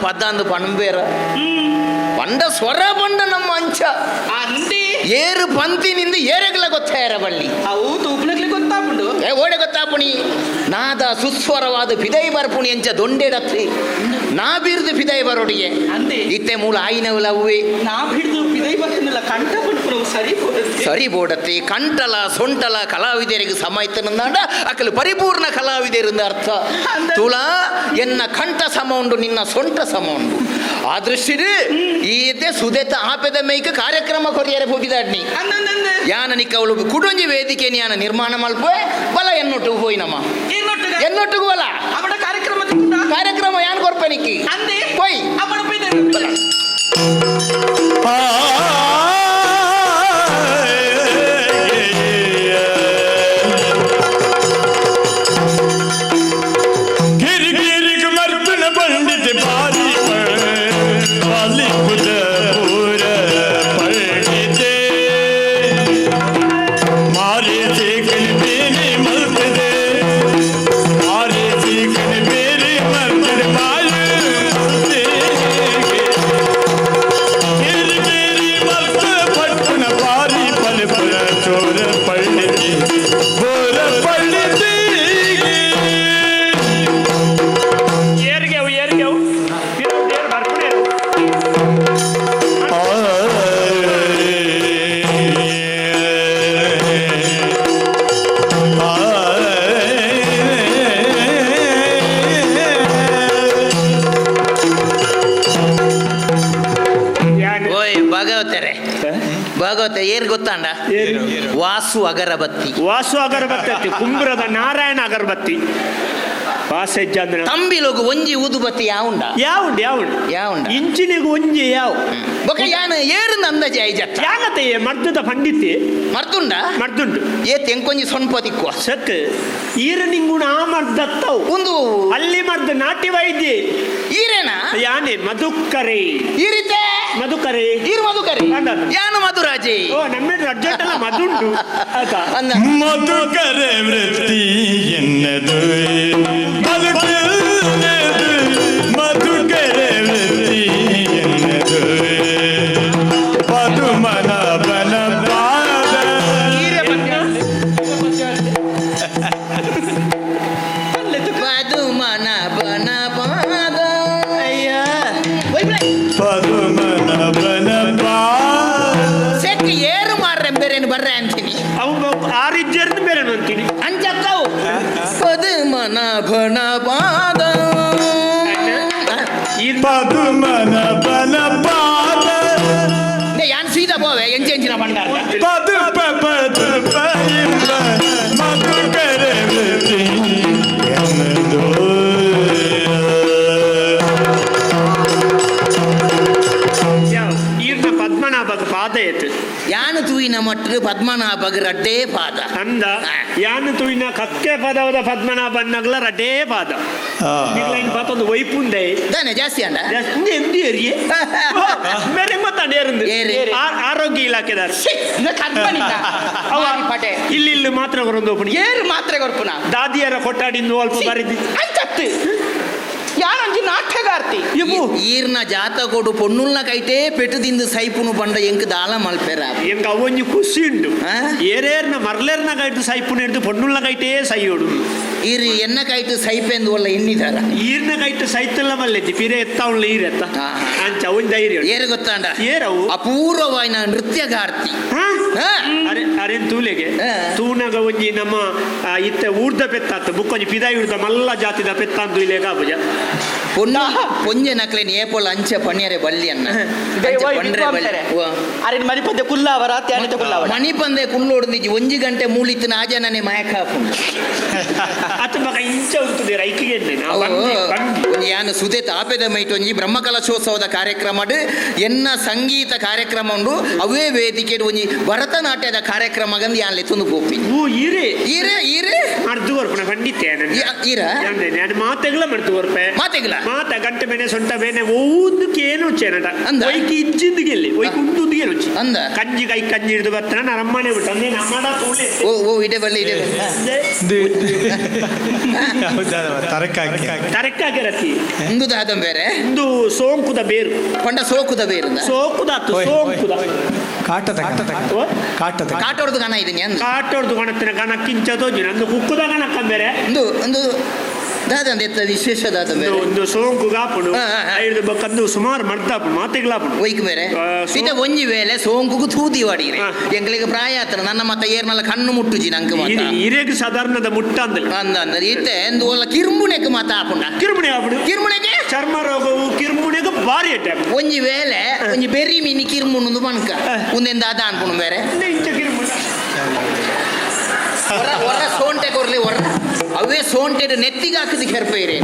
ಪದ್ದಾಂದು ಪಣಬೇರ ಪಂಡ ಸ್ವರ ಬಂಡ ನಮ್ಮ ಅಂಚ ಅಂದಿ ಏರು ಪಂತಿನಿಂದ ಏರೆಗ್ಲ ಗೊತ್ತಾಯರ ಬಳ್ಳಿ ಅವು ತೂಪ್ಲಗ್ಲಿ ಗೊತ್ತಾಪುಂಡು ಓಡೆ ಗೊತ್ತಾಪುಣಿ ನಾದ ಸುಸ್ವರವಾದ ಪಿದೈ ಬರ್ಪುಣಿ ಅಂಚ ದೊಂಡೆಡತ್ತಿ ನಾ ಬೀರ್ದು ಪಿದೈ ಬರೋಡಿಗೆ ಅಂದೆ ಇತ್ತೆ ಮೂಲ ಆಯಿನವಲ್ಲ ಅವೇ ನಾ ಹಿಡಿದು ಪಿದೈ ಬರ್ತಿನಲ್ಲ ಕಂಠ ಪಡ್ಪುರು ಸರಿ ಬೋಡತ್ತಿ ಕಂಟಲ ಸೊಂಟಲ ಕಲಾವಿದರಿಗೆ ಸಮಾಯ್ತನಂದಾಂಡ ಅಕಲು ಪರಿಪೂರ್ಣ ಕಲಾವಿದರಿಂದ ಅರ್ಥ ತುಳ ಎನ್ನ ಕಂಠ ಸಮ ಉಂಡು ನಿನ್ನ ಸೊಂಟ ಸಮ ಉಂಡು ಆ ದೃಷ್ಟಿಡು ಈತೆ ಸುದೆತ ಆಪೆದ ಮೈಕ ಕಾರ್ಯಕ್ರಮ ಕೊರಿಯರೆ ಹೋಗಿದಾಡ್ನಿ ಯಾನ ನಿಕ್ಕ ಅವಳು ಕುಡೊಂಜಿ ವೇದಿಕೆ ಯಾನ ನಿರ್ಮಾಣ ಮಲ್ಪೆ ಬಲ ಎನ್ನೊಟ್ಟು ಹೋಯ್ನಮ್ಮ ಎನ್ನೊಟ್ಟಿಗೂ ಬಲ ಕಾರ್ಯಕ್ರಮ ಯಾನ್ ಕೊರ್ಪೆ ನಿಕ್ಕಿ ಹೋಯ್ ಭಾಗವತ ಏನ್ ಗೊತ್ತಾಂಡ ವಾಸು ಅಗರಬತ್ತಿ ಕುಂಬ್ರದ ನಾರಾಯಣ ಅಗರಬತ್ತಿ ತಂಬಿಲೋಗು ಒಂಜಿ ಊದುಬತ್ತಿ ಯಾವುಂಡ ಯಾವುಂಡ ಇಂಚಿನಿಗೆ ಒಂಜಿ ಯಾವ ಬೊಕ ಯಾನ ಏರು ಅಂದಾಜಿ ಐಜತ್ತ ಯಾನತೆ ಮರ್ದದ ಪಂಡಿತಿ ಮರ್ದುಂಡು ಏ ತೆಂಕೊಂಜಿ ಸೊಣ್ಪತಿಕ್ಕುವ ಸಕ್ ಈರ ನಿಂಗುಣ ಆ ಮರ್ದತ್ತವು ಒಂದು ಅಲ್ಲಿ ಮರ್ದ ನಾಟ್ಯ ವೈದ್ಯ ಈರೇನಾ ಯಾನೆ ಮಧುಕರೆ ಈರಿತೆ ಮಧುಕರೆ ಈರು ಮಧುಕರೆ ಯಾನು ಮಧುರಾಜೆ ಓ ನಮ್ಮ ಅರ್ಜೆಂಟ್ ಎಲ್ಲ ಮಧುಂಡು ಮಧುಕರೆ ವೃತ್ತಿ ಎನ್ನದು ಮಧುಕರೆ ವೃತ್ತಿ ಎನ್ನದು ಪದುಮನ ಬನ ಪಾದ ಪದುಮನ ಬನ ಪಾದ ಪದುಮನ ಬನ ಪಾದ ಸೆಕ್ ಏರು ಮಾರ್ರೆ ಬೇರೇನು ಬರ್ರೆ ಅಂತೀನಿ ಅವು ಆರಿಜ್ಜರ್ದು ಬೇರೆ ಅಂತೀನಿ ಅಂಚಕ್ಕವು ಪದುಮನ ಬನ ಪಾದ ಪದುಮನ ಬನ ಪಾದ ಯಾನ್ ಸೀದಾ ಪೋವೆ ಎಂಚಿನ ಬಂಡಾರ ಪದು ಪದು ಮಧುಕರೆ ವೃತ್ತಿ ಎನ್ನದು ಈರ್ನ ಪದ್ಮನಾಭಗ ಪಾದ ಏತು ಯಾನು ತೂಯಿನ ಮಟ್ಟು ಪದ್ಮನಾಭಗ ರಡ್ಡೇ ಪಾದ ಅಂದ ಯಾನು ತುಯಿನ ಕಕ್ಕೆ ಪದವದ ಪದ್ಮನಾಭನ್ನಗಲ ರಡ್ಡೇ ಪಾದ ಪಾತೊಂದು ವೈಪುಂದೆ தானே ಜಾಸ್ತಿ ಅಂಡ ಎಂದಿ ಏರಿಯೇ ಬೇರೆ ಮಾತಾಡಿ ಆರೋಗ್ಯ ಇಲಾಖೆದಾರ ಇಲ್ಲಿ ಮಾತ್ರ ಕೊರೊಂದು ಏರು ಮಾತ್ರೆ ಕೊರ್ಪುನ ದಾದಿಯರ ಕೊಟ್ಟಾಡಿಂದು ಅಲ್ಪ ಬರಿದಿ ಅಂಚತ್ತು ಯಾನಂಜಿ ನಾಟ್ಯಗಾರ್ತಿ ಈರ್ನ ಜಾತ ಕೊಡು ಪೊನ್ನುಲ್ನ ಕೈಟೇ ಪೆಟ್ಟುದಿಂದು ಸೈಪುನು ಬಂಡ ಎಂಕ್ ದಾಲ ಮಲ್ಪೆರ ಎಂಕ ಅವೊಂಜಿ ಖುಷಿ ಉಂಡು ಏರೇರ್ನ ಮರ್ಲೇರ್ನ ಕೈಟು ಸೈಪುನ ಹಿಡಿದು ಪೊನ್ನುಲ್ನ ಕೈಟೇ ಸೈಯೋಡು ಈರ್ ಎನ್ನ ಕೈಟು ಸೈಪೆಂದು ಒಲ್ಲ ಇನ್ನಿದಾರ ಈರ್ನ ಕೈಟು ಸೈತಲ್ಲ ಮಲ್ಲೆಜ್ಜಿ ಪಿರೆ ಎತ್ತ ಉಳ್ಳ ಈರೆತ್ತ ಅಂಚ ಅವನ್ ಧೈರ್ಯ ಏರು ಗೊತ್ತಾಂಡ ಏರವು ಅಪೂರ್ವವಾಯಿನ ನೃತ್ಯಗಾರ್ತಿ ಅರೆನ್ ತೂಲೆಗೆ ತೂನಗ ಒಂಜಿ ನಮ್ಮ ಇತ್ತೆ ಊರ್ದ ಪೆತ್ತಾತ ಬುಕ್ಕೊಂಜಿ ಪಿದಾಯಿ ಉಡ್ದ ಮಲ್ಲ ಜಾತಿದ ಪೆತ್ತಾಂದು ಇಲೆಗ ಅಬುಜ ಪೊಂಜೆ ನಕ್ಲೆನ್ ಏಪೊಲ ಅಂಚೆ ಪಣ್ಯರೆ ಬಲ್ಲಿ ಅನ್ನ ಅರೆನ್ ಮಣಿಪಂದೆ ಕುಲ್ಲಾವರ ತ್ಯಾನಿತ ಕುಲ್ಲಾವರ ಮಣಿಪಂದೆ ಕುಲ್ಲೋಡ್ದಿಜ್ಜಿ ಒಂಜಿ ಗಂಟೆ ಮೂಳಿತ್ತಿನ ಆಜನನೆ ಮಾಯಕ ಅತ ಮಗ ಇಂಚ ಉಂಟುದೆ ರೈಕಿಗೆ ಯಾನು ಸುದೆ ತಾಪೆದ ಮೈಟ್ ಒಂಜಿ ಬ್ರಹ್ಮಕಲಶೋತ್ಸವದ ಕಾರ್ಯಕ್ರಮ ಎನ್ನ ಸಂಗೀತ ಕಾರ್ಯಕ್ರಮ ಉಂಡು ಅವೇ ವೇದಿಕೆ ಒಂಜಿ ಭರತನಾಟ್ಯದ ಕಾರ್ಯಕ್ರಮ ಗಂದು ಯಾನ್ಲೆ ತುಂದು ಪೋಪಿ ಈರೆ ಈರೆ ಈರೆ ಅರ್ಧ ಬರ್ಪಣ ಖಂಡಿತೇನೆ ಈರ ನಾನು ಮಾತೆಗಳ ಮಾಡ್ತು ಬರ್ಪೆ ಮಾತೆಗಳ ಮಾತ ಗಂಟೆ ಬೇನೆ ಸೊಂಟ ಬೇನೆ ಓದಕ್ಕೆ ಏನು ಚೆನ್ನಟ ಅಂದ? ಒಯ್ಕಿ ಇಜ್ಜಿದ್ದು ಗೆಲ್ಲಿ ಒಯ್ಕಿ ಉಂದುದಿಗೆ ರುಚಿ ಅಂದ? ಕಂಜಿ ಕೈ ಕಂಜಿ ಹಿಡಿದು ಬರ್ತಾನೆ ನಾನು ಅಮ್ಮನೆ ಬಿಟ್ಟು ಅಂದ್ರೆ ನಮ್ಮಡ ತೋಳೆ ಓ ಇಡೆ ಬಳ್ಳಿ ಇದೆ ತರಕಾಗಿ ರತಿ ಒಂದು ದಾದ ಬೇರೆ ಒಂದು ಸೋಂಕುದ ಬೇರು ಪಂಡ ಸೋಕುದ ಬೇರಿಂದ ಸೋಂಕುದ ಸೋಂಕುದ ಕಾಟೋರ್ದು ಗಣ ಇದೀನಿ ಅಂದ ಕಾಟೋರ್ದು ಗಣತ್ತಿನ ಗಣ ಕಿಂಚದೋಜಿ ನಂದು ಕುಕ್ಕುದ ಗಣಕ್ಕ ಬೇರೆ ಒಂದು ದಾದ ಎತ್ತ ವಿಶೇಷದಾದ ಬೇರೆ ಒಂದು ಸೋಂಕು ಗಾಪುಡು ಐದು ಬಕ್ಕಂದು ಸುಮಾರು ಮರ್ದಾಪು ಮಾತೆಗಳಾಪುಡು ಒಯ್ಕ್ ಬೇರೆ ಇದ ಒಂಜಿ ವೇಳೆ ಸೋಂಕು ತೂದಿ ವಾಡಿರಿ ಎಂಗಳಿಗೆ ಪ್ರಾಯ ಆತರ ನನ್ನ ಮತ್ತ ಏರ್ನಲ್ಲ ಕಣ್ಣು ಮುಟ್ಟುಜಿ ನಂಗೆ ಮಾತ ಹಿರೇಗ ಸಾಧಾರಣದ ಮುಟ್ಟ ಅಂದ್ರೆ ಅಂದ ಇತ್ತೆ ಎಂದು ಒಲ್ಲ ಕಿರುಮುನೆಗೆ ಮಾತ ಆಪುಂಡ ಕಿರುಮುಣೆ ಆಪುಡು ಕಿರುಮುನೆಗೆ ಚರ್ಮ ರೋಗವು ಕಿರುಮುಣೆಗೆ ಭಾರಿ ಅಟ್ಟ ಒಂಜಿ ವೇಳೆ ಒಂಜಿ ಬೆರಿ ಮೀನಿ ಕಿರುಮುಣ್ಣು ಮನ್ಕ ಒಂದೆಂದ ಅದ ಅನ್ಪುಣು ಬೇರೆ ಇಂಚ ಕಿರುಮುಣ ಹೊರ ಸೋಂಟೆ ಕೊರ್ಲಿ ಹೊರ ಅವೇ ಸೋಂಟೆಡ್ ನೆತ್ತಿಗೆ ಹಾಕಿದ ಕೆರ್ಪೇರಿ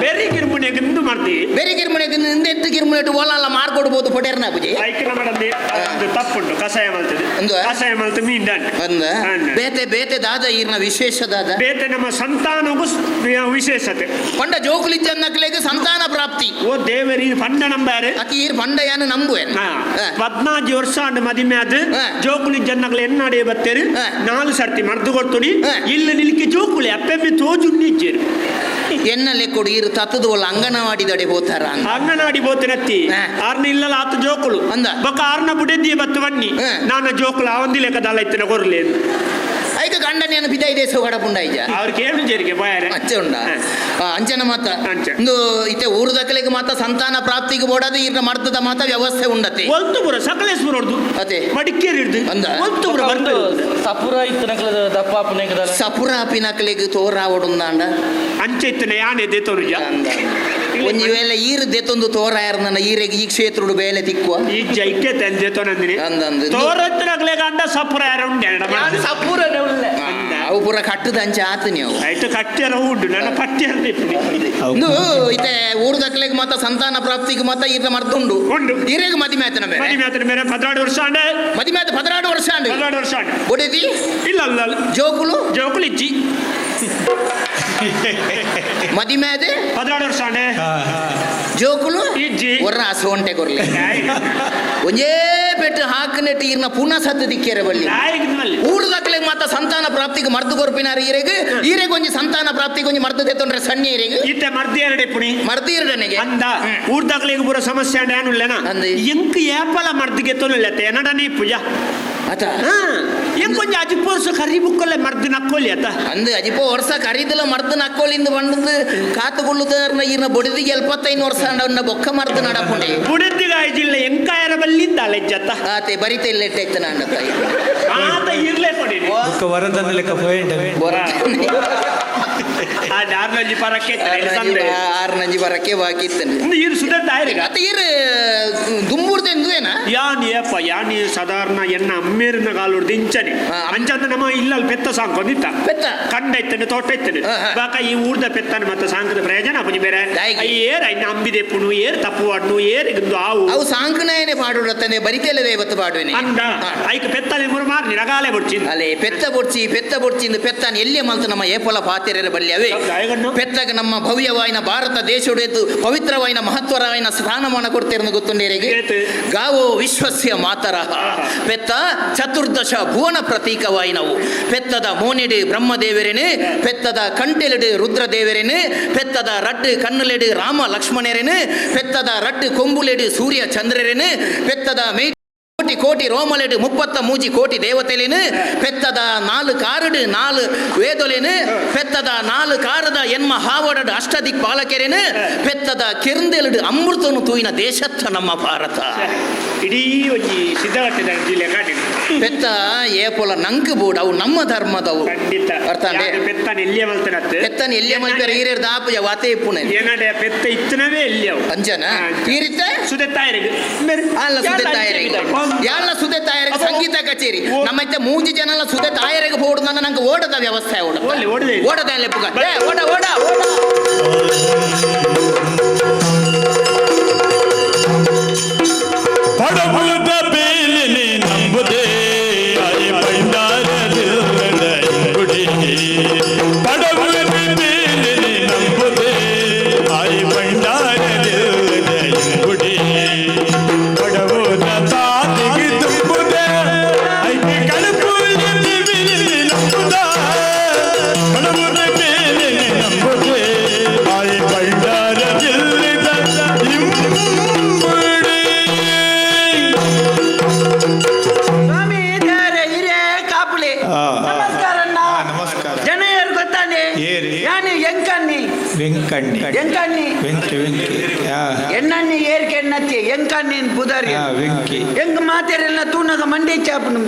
ಬೇರೆ ಕಿರುಮುಣೆಗೆ ಇಂದು ಮಾಡ್ತೀವಿ ಬೇರೆ ಕಿರುಮುನೆಗೆ ಎತ್ತು ಕಿರುಮುನೆ ಓಲಲ್ಲ ಮಾಡ್ಕೊಡ್ಬೋದು ಪೊಟೇರ್ನ ಬುಜಿ ಐಕ್ಯನ ಮಾಡಂದಿ ಒಂದು ತಪ್ಪುಂಟು ಕಷಾಯ ಮಲ್ತದೆ ಒಂದು ಕಷಾಯ ಮಲ್ತ ಮೀನ್ ದಂಡ ಅಂದ ಬೇತೆ ಬೇತೆ ದಾದ ಈರ್ನ ವಿಶೇಷ ದಾದ ಬೇತೆ ನಮ್ಮ ಸಂತಾನಗೂ ವಿಶೇಷತೆ ಪಂಡ ಜೋಕುಲಿಜ್ಜನ್ನಕ್ಲೆಗ್ ಸಂತಾನ ಪ್ರಾಪ್ತಿ ಓ ದೇವರಿ ಪಂಡ ನಂಬಾರು ಅಕಿ ಈರ್ ಪಂಡ ಯಾನು ನಂಬುವೆ 14 ವರ್ಷ ಅಂಡ್ ಮದಿಮೆ ಅದು ಜೋಕುಲಿ ಜನಗಳು ಎನ್ನಾಡಿ ಬತ್ತೇರು 4 ಸರ್ತಿ ಮರ್ದು ಕೊಡ್ತೀನಿ ಇಲ್ಲಿ ನಿಲ್ಕಿ ಜೋಕುಲಿ ಅಪ್ಪೆಮ್ಮೆ ತೋಜು ನಿಜ್ಜೇರು ಎನ್ನಲೆ ಕೊಡು ಈರು ತತ್ತದ ಒಲ್ಲ ಅಂಗನವಾಡಿ ದಡೆ ಹೋತಾರ ಅಂಗನವಾಡಿ ಬೋತಿನತ್ತಿ ಆರ್ನ ಇಲ್ಲಲ್ಲ ಆತ ಜೋಕುಲು ಅಂದ ಬೊಕ್ಕ ಆರ್ನ ಬುಡೆದ್ದಿ ಬತ್ತು ಬನ್ನಿ ನಾನು ಜೋಕುಲು ಅವಂದಿ ಲೆಕ್ಕದಲ್ಲ ಇತ್ತಿನ ಕೊರ್ಲಿ ಐಕ ಗಂಡನೇನು ಬಿದೈ ದೇಶ ಹೊಡಪುಂಡ ಐಜ ಅವ್ರಿಗೆ ಏನು ಜೇರಿಗೆ ಬಾಯಾರೆ ಅಚ್ಚೆ ಉಂಡ ಅಂಚನ ಮಾತ ಅಂಚೆ. ಒಂದು ಇತ್ತೆ ಊರು ದಕ್ಕಲಿಗೆ ಮಾತ ಸಂತಾನ ಪ್ರಾಪ್ತಿಗೆ ಬೋಡದು ಈರ್ನ ಮರ್ತದ ಮಾತ ವ್ಯವಸ್ಥೆ ಉಂಡತೆ ಒಲ್ತುಪುರ ಸಕಲೇಶ್ವರ ಹೊಡ್ದು ಅದೇ ಮಡಿಕೇರಿ ಹಿಡ್ದು ಅಂದ? ಒಲ್ತುಪುರ ಬರ್ತದೆ ಸಪುರ ಇತ್ತು ದಪ್ಪ ಸಪುರ ಪಿನಕ್ಲಿಗೆ ತೋರ ಓಡುಂದಾಂಡ ಅಂಚೆ ಇತ್ತನ ಯಾನೆ ದೇತೋರುಜ ಒಂಜಿ ವೇಳೆ ಈರು ದೆತ್ತೊಂದು ತೋರ ಯಾರನ್ನ ಈರೆಗೆ ಈ ಕ್ಷೇತ್ರುಡು ಬೇಲೆ ತಿಕ್ಕುವ ಈ ಜೈಕೆ ತಂದೆತೋ ನಂದಿನಿ ಅಂದಂದು ತೋರತ್ತಿನಾಗ್ಲೇ ಗಂಡ ಸಪುರ ಯಾರು ಉಂಡೆ ಸಪುರ ಅವು ಪೂರ ಕಟ್ಟದ ಅಂಚೆ ಆತ ನೀವು ಆಯ್ತು ಕಟ್ಟ್ಯಾರ ಉಂಡು ನನ್ನ ಪಟ್ಟ್ಯಾರ ಇಂದು ಇತ್ತೆ ಊರು ದಕ್ಕಲಿಗೆ ಮಾತ ಸಂತಾನ ಪ್ರಾಪ್ತಿಗೆ ಮಾತ ಈರ್ನ ಮರ್ತುಂಡು ಉಂಡು ಈರೆಗೆ ಮದಿಮೆ ಆತನ ಬೇರೆ ಮದಿ ಮಾತ್ರ ಬೇರೆ 16 ವರ್ಷ ಅಂಡೆ ಮದಿಮೆ ಆತ 16 ವರ್ಷ ಅಂಡು 16 ವರ್ಷ ಅಂಡೆ ಬೊಡೆದಿ ಇಲ್ಲ ಅಲ್ಲ ಅಲ್ಲ ಜೋಕುಲು ಜೋಕುಲಿ ಇಜ್ಜಿ ಮದಿಮೆ ಆದೆ 16 ವರ್ಷ ಅಂಡೆ ಜೋಕುಲು ಇಜ್ಜಿ ಒರ್ರ ಸೋಂಟೆ ಕೊರ್ಲಿ ಒಂಜೇ ಪೆಟ್ಟು ಹಾಕನೆಟ್ಟು ಈರ್ನ ಪುನಃ ಸತ್ತು ದಿಕ್ಕೇರೆ ಬಲ್ಲಿ ನಾಯಿಗಿದ್ನಲ್ಲಿ ಊರು ದಕ್ಕಲಿಗೆ ಮಾತ ಸಂತಾನ ಪ್ರಾಪ್ತಿಗೆ ಮರ್ದು ಕೊರ್ಪಿನಾರ ಈರೆಗೆ ಒಂಜಿ ಸಂತಾನ ಪ್ರಾಪ್ತಿಗೆ ಒಂಜಿ ಮರ್ದು ತೆತ್ತೊಂಡ್ರೆ ಸಣ್ಣ ಈರೆಗೆ ಇತ್ತೆ ಮರ್ದಿ ಎರಡೆ ಪುಣಿ ಮರ್ದಿರಡನೆಗೆ ಅಂದ ಊರ್ದಾಗ್ಲಿಗೆ ಪೂರ ಸಮಸ್ಯೆ ಅಂಡೆ ಏನುಲ್ಲೇನ ಅಂದೆ. ಎಂಕ್ ಏಪಲ ಮರ್ದಿಗೆ ತೊಲುಲ್ಲತ್ತೆ ಏನಡನೇ ಪೂಜಾ ಆತ ಎಂಕ್ ಕೊಂಚ ಅಜಿಪೋರ್ಸು ಕರಿ ಬುಕ್ಕಲ್ಲೇ ಮರ್ದಿ ನಕ್ಕೋಲಿ ಅತ್ತ ಅಂದು ಅಜಿಪೋ ವರ್ಷ ಕರೀದಿಲ್ಲ ಮರ್ದು ನಕ್ಕೋಳಿಂದ ಬಂಡದು ಕಾತುಕೊಳ್ಳುದಾರ್ನ ಈರ್ನ ಬೊಡಿದಿಗೆ 75 ವರ್ಷ ಅಂಡವನ್ನ ಬೊಕ್ಕ ಮರ್ದು ನಡಪುಂಡೆ ಬುಡಿದ್ದಿಗಾಯ್ಜಿಲ್ಲ ಎಂಕಾಯರ ಬಲ್ಲಿಂದ ಅಲೆಜ್ಜತ್ತ ಆತೆ ಬರಿತ ಇಲ್ಲ ಇಟ್ಟೈತೆ ನಾಂಡತ್ತ ಆತ ಇರ್ಲೇ ಕೊಡಿ ವರದನ್ನ ಲೆಕ್ಕ ಆರ್ನಂಜಿ ಪರಕ್ಕೆ ಆರ್ನಂಜಿ ಬರಕ್ಕೆ ಬಾಕಿತ್ತನೆ ಇರು ಸುದತ್ತ ಆಯ್ರಿಗ ಅತ್ತ ಈರ್ ದುಂಬೂರ್ದೆಂದುವೇನ ಯಾನಿ ಅಪ್ಪ ಯಾನಿ ಸಾಧಾರಣ ಎನ್ನ ಅಮ್ಮೇರಿನ ಕಾಲುಡ್ದು ಇಂಚನೆ ಅಂಚಂದ ನಮ್ಮ ಇಲ್ಲಲ್ಲಿ ಪೆತ್ತ ಸಾಂಕೊಂಡಿತ್ತ ಪೆತ್ತ ಕಂಡ ಇತ್ತನೆ ತೋಟ ಇತ್ತನೆ ಹಾ. ಬಾಕ ಈ ಊರ್ದ ಪೆತ್ತನ ಮತ್ತೆ ಸಾಂಕದ ಪ್ರಯೋಜನ ಪುಜಿ ಬೇರೆ ದಾಯಿಗೆ. ಏರ್ ಐನ ಅಂಬಿದೆ ಪುಣು ಏರ್ ತಪ್ಪು ಅಡ್ನು ಏರ್ ಇದ್ದು ಆವು ಅವು ಸಾಂಕನಾಯನೆ ಪಾಡುಡತ್ತನೆ ಬರಿತೆಲ್ಲದೆ ಇವತ್ತು ಪಾಡುವೆನೆ ಅಂದ ಐಕ ಪೆತ್ತಲಿ ಮುರು ಮಾರ್ ನಿರಗಾಲೆ ಬುಡ್ಚಿಂದ ಅಲೆ ಪೆತ್ತ ಬೊಡ್ಚಿಂದು ಪೆತ್ತಾನ ಎಲ್ಲಿಯ ಮಲ್ತು ನಮ್ಮ ಏಪಲ ಪಾತೆರೆರ ಬಲ್ಯವೇ ಪೆತ್ತಗ ನಮ್ಮ ಭವ್ಯವಾಯಿನ ಭಾರತ ದೇಶೊಡೆದು ಪವಿತ್ರವಾಯಿನ ಮಹತ್ವರವಾಯಿನ ಸ್ಥಾನಮಾನ ಕೊಡ್ತೇರನ್ನು ಗೊತ್ತುಂಡೇರಿಗೆ ಗಾವೋ ವಿಶ್ವಸ್ಯ ಮಾತರ ಪೆತ್ತ ಚತುರ್ದಶ ಭುವನ ಪ್ರತೀಕವಾಯಿನವು ಪೆತ್ತದ ಮೋನೆಡು ಬ್ರಹ್ಮದೇವರೇನೆ ಪೆತ್ತದ ಕಂಟೆಲೆಡು ರುದ್ರದೇವರೇನೆ ಪೆತ್ತದ ರಡ್ಡು ಕಣ್ಣಲೆಡು ರಾಮ ಲಕ್ಷ್ಮಣರೇನೆ ಪೆತ್ತದ ರಡ್ಡು ಕೊಂಬುಲೆಡು ಸೂರ್ಯ ಚಂದ್ರರೇನೆ ಪೆತ್ತದ ಮೇ ಕೋಟಿ ರೋಮಲೆಡು 33 ಕೋಟಿ ದೇವತೆಲೇನು ಪೆತ್ತದ 4 ಕಾರಡು 4 ವೇದೊಲೇನು ಪೆತ್ತದ 4 ಕಾರದ ಎನ್ಮ ಹಾವಡಡು ಅಷ್ಟದಿಕ್ ಪಾಲಕೆರೇನು ಪೆತ್ತದ ಕೆರ್ಂದೆಲಡು ಅಮೃತನು ತೂಯಿನ ದೇಶತ್ತ ನಮ್ಮ ಭಾರತ ಇಡೀ ಒಂಜಿ ಸಿದ್ಧಗಟ್ಟದ ಜಿಲ್ಲೆ ಕಾಟಿನ ಪೆತ್ತ ಏಪೊಲ ನಂಕ್ ಬೋಡ್ ಅವು ನಮ್ಮ ಧರ್ಮದವು ಖಂಡಿತ ಅರ್ಥಾಂಡೆ ಪೆತ್ತನ ಎಲ್ಲಿಯ ಮಲ್ತನತ್ತು ಪೆತ್ತನ ಎಲ್ಲಿಯ ಮಲ್ಪೆರ ಹಿರಿಯರ್ ದಾಪುಜ ವಾತೆ ಪುಣೆ ಏನಡೆ ಪೆತ್ತ ಇತ್ತನವೇ ಎಲ್ಲಿಯವು ಅಂಜನ ತೀರಿತ ಸುದೆತ್ತಾಯರಿಗೆ ಅಲ್ಲ ಸುದೆ ತಾಯರಿಗೆ ಯಾಳ ಸುದೆ ತಾಯರಿಗೆ ಸಂಗೀತ ಕಚೇರಿ ನಮ್ಮ ಇತ್ತೆ 3 ಜನಲ ಸುದೆ ತಾಯರಿಗೆ ಬೋಡು ನಂಗೆ ಓಡದ ವ್ಯವಸ್ಥೆ ಓಡದ ಲೆಪ್ಪುಗ ಓಡ ಓಡ ಓಡ ಪಡಬುದ ಬೇಲಿನಿ ನಂಬುದೇ ಅರೆ ಪೈದಾರ ಗುಡಿ ಪಡ ಬುಧಾರಿ ವೆಂಕಿ ಹೆಂಗ್ ಮಾತಾರೆಲ್ಲ ತೂನಾಗ ಮಂಡ್ಯ ಚಾಪನು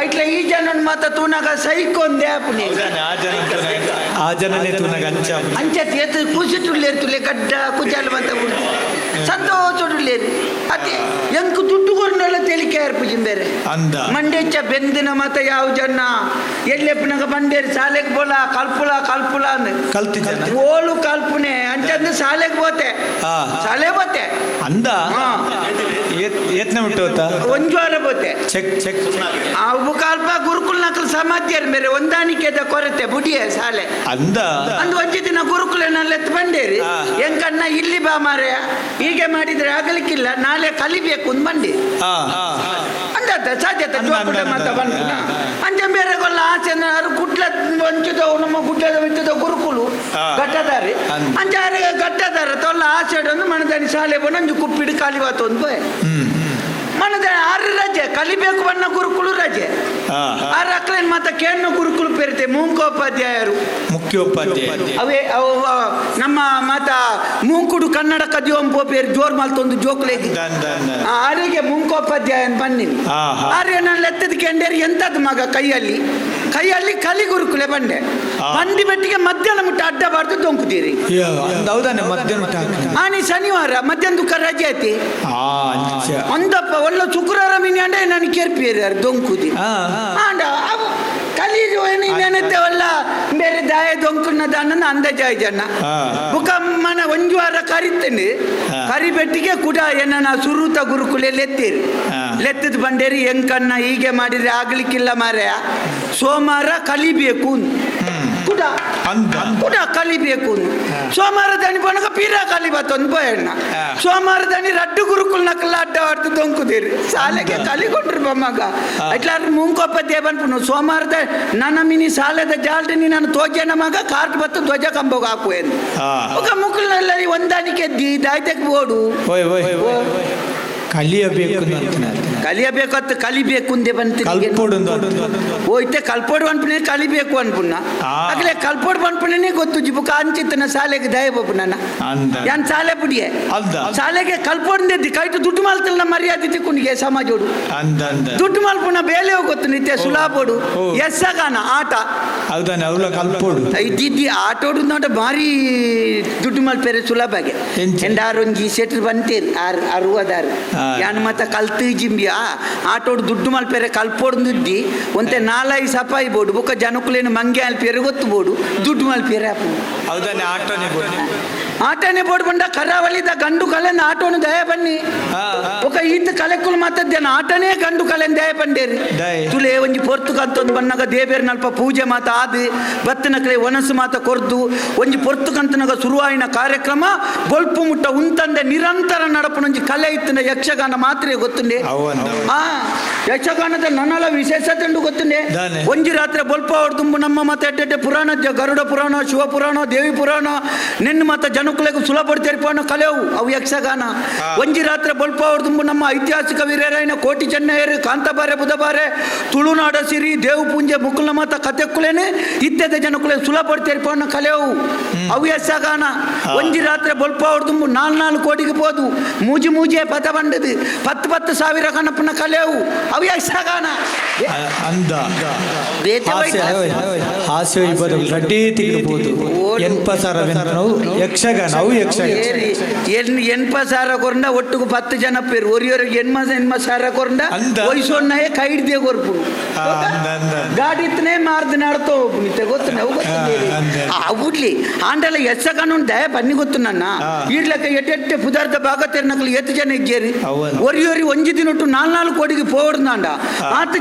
ಐಟ್ಲ ಈ ಜನ ಮಾತ ತೂನಾಗ ಸೈಕೊಂದೆ ಆಪನೆ ಆ ಜನನೇ ತೂನಾಗ ಅಂಚತ್ ಎತ್ ಕೂಸಿಟ್ಟುಳ್ಳೇರು ತುಲೆ ಗಡ್ಡ ಕುಜಾಲ ಬಂತ ಸಂತೋಷುಳ್ಳೇರು ಅದೇ ಹೆಂಗ್ ದುಡ್ಡು ಕೊರನೆಲ್ಲ ತೆಲಿಕೆ ಏರ್ಪುಜಿನ್ ಬೇರೆ ಅಂದ ಮಂಡ್ಯ ಬೆಂದಿನ ಮತ ಯಾವ ಜನ ಎಲ್ಲೆಪ್ಪನಾಗ ಬಂಡೇರಿ ಶಾಲೆಗೆ ಬೋಲ ಕಲ್ಪುಲ ಅಂದ್ ಕಲ್ತಿ ಜನ ಓಳು ಕಲ್ಪನೆ ಅಂಚಂದು ಶಾಲೆಗೆ ಬೋತೆ ಶಾಲೆ ಬೋತೆ ಅಂದ ಯತ್ನ ಬಿಟ್ಟು ಒಂದು ವಾರ ಬೋತೆ ಚೆಕ್ ಚೆಕ್ ಅವು ಕಲ್ಪ ಗುರುಕುಲ್ ನಕಲ್ ಸಮಾಧಿಯರ್ ಮೇರೆ ಹೊಂದಾಣಿಕೆದ ಕೊರತೆ ಬುಡಿಯ ಶಾಲೆ ಅಂದ ಅಂದ್ ಒಂಜಿ ದಿನ ಗುರುಕುಲನಲ್ಲಿ ಎತ್ತು ಬಂಡೇರಿ ಹೆಂಕಣ್ಣ ಇಲ್ಲಿ ಬಾ ಮಾರ್ಯ ಹೀಗೆ ಮಾಡಿದ್ರೆ ಆಗಲಿಕ್ಕಿಲ್ಲ ನಾಳೆ ಕಲಿಬೇಕು ಅಂದ್ ಬಂಡಿ ಅಂದತ್ತ ಸಾಧ್ಯತೆ ಜೋಪುಟ ಮಾತ ಬಂದ ಅಂಚ ಬೇರೆ ಗೊಲ್ಲ ಆಚೆ ಕುಟ್ಲ ಒಂಚುದವು ನಮ್ಮ ಗುಡ್ಡದ ವೆಚ್ಚದ ಗುರುಕುಲು ಗಟ್ಟದಾರಿ ಅಂಚಾರೆ ಗಟ್ಟದಾರ ತೊಲ್ಲ ಆಚೆ ಮನದಾನಿ ಶಾಲೆ ಬಂದು ಕುಪ್ಪಿಡು ಕಾಲಿವಾತ ಒಂದು ಮನದಾನಿ ಆರು ರಜೆ ಕಲಿಬೇಕು ಬಣ್ಣ ಗುರುಕುಲು ರಜೆ ಆರು ಅಕ್ಲೇನ್ ಮಾತ ಕೇಣ ಗುರುಕುಲು ಪೇರಿತೆ ಮೂಂಕೋಪಾಧ್ಯಾಯರು ಮುಖ್ಯೋಪಾಧ್ಯಾಯ ಅವೇ ನಮ್ಮ ಮಾತ ಮೂಂಕುಡು ಕನ್ನಡ ಕದಿಯೊಂಪೋ ಪೇರು ಜೋರ್ ಮಾಲ್ತೊಂದು ಜೋಕ್ಲೇಗಿ ಆರಿಗೆ ಮೂಂಕೋಪಾಧ್ಯಾಯ ಅಂತ ಬಂದಿನಿ ಆರ್ಯ ನಾನು ಲೆತ್ತದ ಕೆಂಡೇರಿ ಎಂತದ್ದು ಮಗ ಕೈಯಲ್ಲಿ ಕಲಿ ಗುರುಕುಲೆ ಬಂಡೆ ಬಂಡಿ ಬೆಟ್ಟಿಗೆ ಮಧ್ಯಾಹ್ನ ಮುಟ್ಟ ಅಡ್ಡಬಾರ್ದು ದೊಂಕುತ್ತೀರಿ ಹೌದಾನೆ ಮಧ್ಯಾಹ್ನ ಆನಿ ಶನಿವಾರ ಮಧ್ಯಾಹ್ನ ದುಃಖ ರಜೆ ಐತಿ ಒಂದಪ್ಪ ಒಳ್ಳೆ ಶುಕ್ರವಾರ ಮಿನಿ ಅಂಡೆ ನಾನು ಕೇರ್ಪಿಯರಿ ದೊಂಕುದಿ ಆಂಡ ಕಲಿಯುವ ನೆನೆತ್ತೇವಲ್ಲ ಬೇರೆ ದಾಯ ದೊಂಕುನ್ನ ದಾನ ಅಂದಾಜಾಯ ಜನ ಬುಕ ಮನ ಒಂದು ವಾರ ಕರಿತೇನೆ ಕರಿಬೆಟ್ಟಿಗೆ ಕೂಡ ಏನ ಸುರುತ ಗುರುಕುಲೆ ಲೆತ್ತೀರಿ ಲೆತ್ತದ ಬಂಡೇರಿ ಹೆಂಕನ್ನ ಹೀಗೆ ಮಾಡಿದ್ರೆ ಆಗ್ಲಿಕ್ಕಿಲ್ಲ ಮಾರ್ಯ ಸೋಮವಾರ ಕಲಿಬೇಕು ಕೂಡ ಕಲಿಬೇಕು ಸೋಮವಾರ ದನಿ ಬನಗ ಪೀರ ಕಲಿಬತ್ತೊಂದು ಬಯಣ್ಣ ಸೋಮವಾರ ದನಿ ರಡ್ಡು ಗುರುಕುಲ್ ನಕಲ್ಲ ಅಡ್ಡ ಹೊಡ್ದು ದೊಂಕುದಿರಿ ಶಾಲೆಗೆ ಕಲಿಕೊಂಡ್ರು ಬಮ್ಮಗ ಅಟ್ಲಾರು ಮುಂಕೋಪದ್ಯ ಬಂದ್ಪು ಸೋಮವಾರದ ನನ್ನ ಮಿನಿ ಶಾಲೆದ ಜಾಲ್ಟಿನಿ ನಾನು ತೋಜನ ಮಗ ಕಾರ್ಟ್ ಬತ್ತು ಧ್ವಜ ಕಂಬೋಗ ಹಾಕುವೇನು ಮುಕ್ಕಲ್ನೆಲ್ಲ ಹೊಂದಾಣಿಕೆ ದಾಯ್ತಕ್ಕೆ ಓಡು ಕಲಿಯಬೇಕು ಕಲಿಬೇಕು ಅಂದೆ ಬಂತೀನಿ ಹೋಯ್ತೆ ಕಲ್ಪೋಡು ಅನ್ಪಣೆ ಕಲಿಬೇಕು ಅನ್ಪುಣ್ಣ ಆಗ್ಲೇ ಕಲ್ಪೋಡು ಬಂದ್ಪಣೆ ಗೊತ್ತು ಜಿಬುಕ ಅಂಚಿತ್ತನ ಶಾಲೆಗೆ ದಯ ಬಪ್ಪು ನನ್ನ ಯಾನ್ ಶಾಲೆ ಪುಡಿಯೆ ಶಾಲೆಗೆ ಕಲ್ಪೋಡು ಕೈಟು ದುಡ್ಡು ಮಾಲ್ತಲ್ಲ ಮರ್ಯಾದೆ ತಿಕ್ಕೊಂಡಿಗೆ ಸಮಾಜೋಡು ದುಡ್ಡು ಮಾಲ್ಪುಣ ಬೇಲೆ ಗೊತ್ತು ನಿತ್ಯ ಸುಲಾಬೋಡು ಎಸ್ಸಗಾನ ಆಟ ಇದ್ದಿದ್ದಿ ಆಟೋಡು ನೋಡ ಭಾರಿ ದುಡ್ಡು ಮಲ್ಪೇರೆ ಸುಲಭಗೆ ಎಂಡಾರೊಂಜಿ ಸೆಟ್ರ್ ಬಂತೇರಿ 60 ಯಾನ್ ಮತ್ತ ಕಲ್ತು ಜಿಂಬಿಯ ಆಟೋಡು ದುಡ್ಡು ಮಲ್ಪೇರೆ ಕಲ್ಪೋಡ್ದಿದ್ದಿ ಒಂತೆ 4-5 ಸಪಾಯಿ ಬೋಡು ಬೊಕ್ಕ ಜನಕ್ಕಲೇನು ಮಂಗೆ ಅಲ್ಪೇರೆ ಗೊತ್ತು ಬೋಡು ದುಡ್ಡು ಮಲ್ಪೇರೆ ಆಟೋನೆ ಬೋರ್ಡ್ ಬಂಡ ಕರಾವಳಿದ ಗಂಡು ಕಲೆಂದ ಆಟೋನು ದಯ ಬನ್ನಿ ఒక ಈತ ಕಲೆಕ್ಕುಲು ಮಾತದ್ದೇನ ಆಟನೇ ಗಂಡು ಕಲೆಂದ ದಯ ಬಂಡೇರಿ ತುಲೆ ಒಂಜಿ ಪೊರ್ತುಕಂತೊಂದು ಬನ್ನಗ ದೇವೇರ್ ನಲ್ಪ ಪೂಜೆ ಮಾತ ಆದು ಬತ್ತನಕಲೆ ಒನಸು ಮಾತ ಕೊರ್ದು ಒಂಜಿ ಪೊರ್ತುಕಂತನಗ ಶುರುವಾಯಿನ ಕಾರ್ಯಕ್ರಮ ಬೊಲ್ಪು ಮುಟ್ಟ ಉಂತಂದೆ ನಿರಂತರ ನಡಪುನೊಂಜಿ ಕಲೆ ಇತ್ತಿನ ಯಕ್ಷಗಾನ ಮಾತ್ರ ಗೊತ್ತುಂಡೆ ಯಕ್ಷಗಾನದ ನನ್ನಲ ವಿಶೇಷತೆ ಉಂಡು ಗೊತ್ತುಂಡೆ ಒಂಜಿ ರಾತ್ರಿ ಬೊಲ್ಪ ಹೊಡ್ದುಂಬು ನಮ್ಮ ಮತ ಎಡ್ಡೆ ಪುರಾಣ ಗರುಡ ಪುರಾಣ ಶಿವ ಪುರಾಣ ದೇವಿ ಪುರಾಣ ನಿನ್ನ ಮತ ಜನಕ್ಕೂ ಸುಲಭ ತೆರಿಪೋಣ ಕಲೆವು ಅವು ಯಕ್ಷಗಾನ ಒಂಜಿ ರಾತ್ರಿ ಬೊಲ್ಪ ಹೊಡ್ದುಂಬು ನಮ್ಮ ಐತಿಹಾಸಿಕ ವೀರರಾಯನ ಕೋಟಿ ಚೆನ್ನಯ್ಯರು ಕಾಂತಬಾರೆ ಬುಧಬಾರೆ ತುಳುನಾಡ ಸಿರಿ ದೇವು ಪೂಂಜೆ ಮುಕ್ಕುಲ ಮತ ಕಥೆಕ್ಕುಲೇನೆ ಇತ್ಯದ ಜನಕ್ಕೂ ಸುಲಭ ತೆರಿಪೋಣ ಕಲೆವು ಅವು ಯಕ್ಷಗಾನ ಒಂಜಿ ರಾತ್ರಿ ಬೊಲ್ಪ ಹೊಡ್ದುಂಬು 4 ಕೋಟಿಗೆ ಹೋದು ಮೂಜೆ ಪದ ಬಂಡದು 10,000 ಕಣಪ್ಪನ ಕಲೆವು ಅವು ಯಕ್ಷಗಾನ ಎನ್ಪಸಾರ ಕೊರಂಡ ಒಟ್ಟಿಗೆ 10 ಜನ ಪೇರು ಒರಿಯೋರಿಗೆ ಎನ್ಮಸಾರ ಕೊರಂಡ ವಯಸ್ಸೊನ್ನಯೇ ಕೈಡ್ದೇ ಕೊರ್ಪು ಗಾಡಿ ಇತ್ತನೇ ಮಾರ್ದ ನಡ್ತೋ ನಿತ್ಯ ಗೊತ್ತು ನಾವು ಗೊತ್ತಿಲ್ಲ ಆಂಡಲ ಯಕ್ಷಗಾನ ದಯ ಬನ್ನಿ ಗೊತ್ತು ನನ್ನ ಈಡ್ಲಕ್ಕ ಎಟ್ಟೆಟ್ಟೆ ಪುದಾರ್ಥ ಭಾಗ ತೆರ್ನಕ್ಲು 8 ಜನ ಇದ್ದೇರಿ ಒರಿಯೋರಿ ಒಂಜಿ ದಿನೊಟ್ಟು 4 ಕೋಟಿಗೆ ಪೋಡ್ದಾಂಡ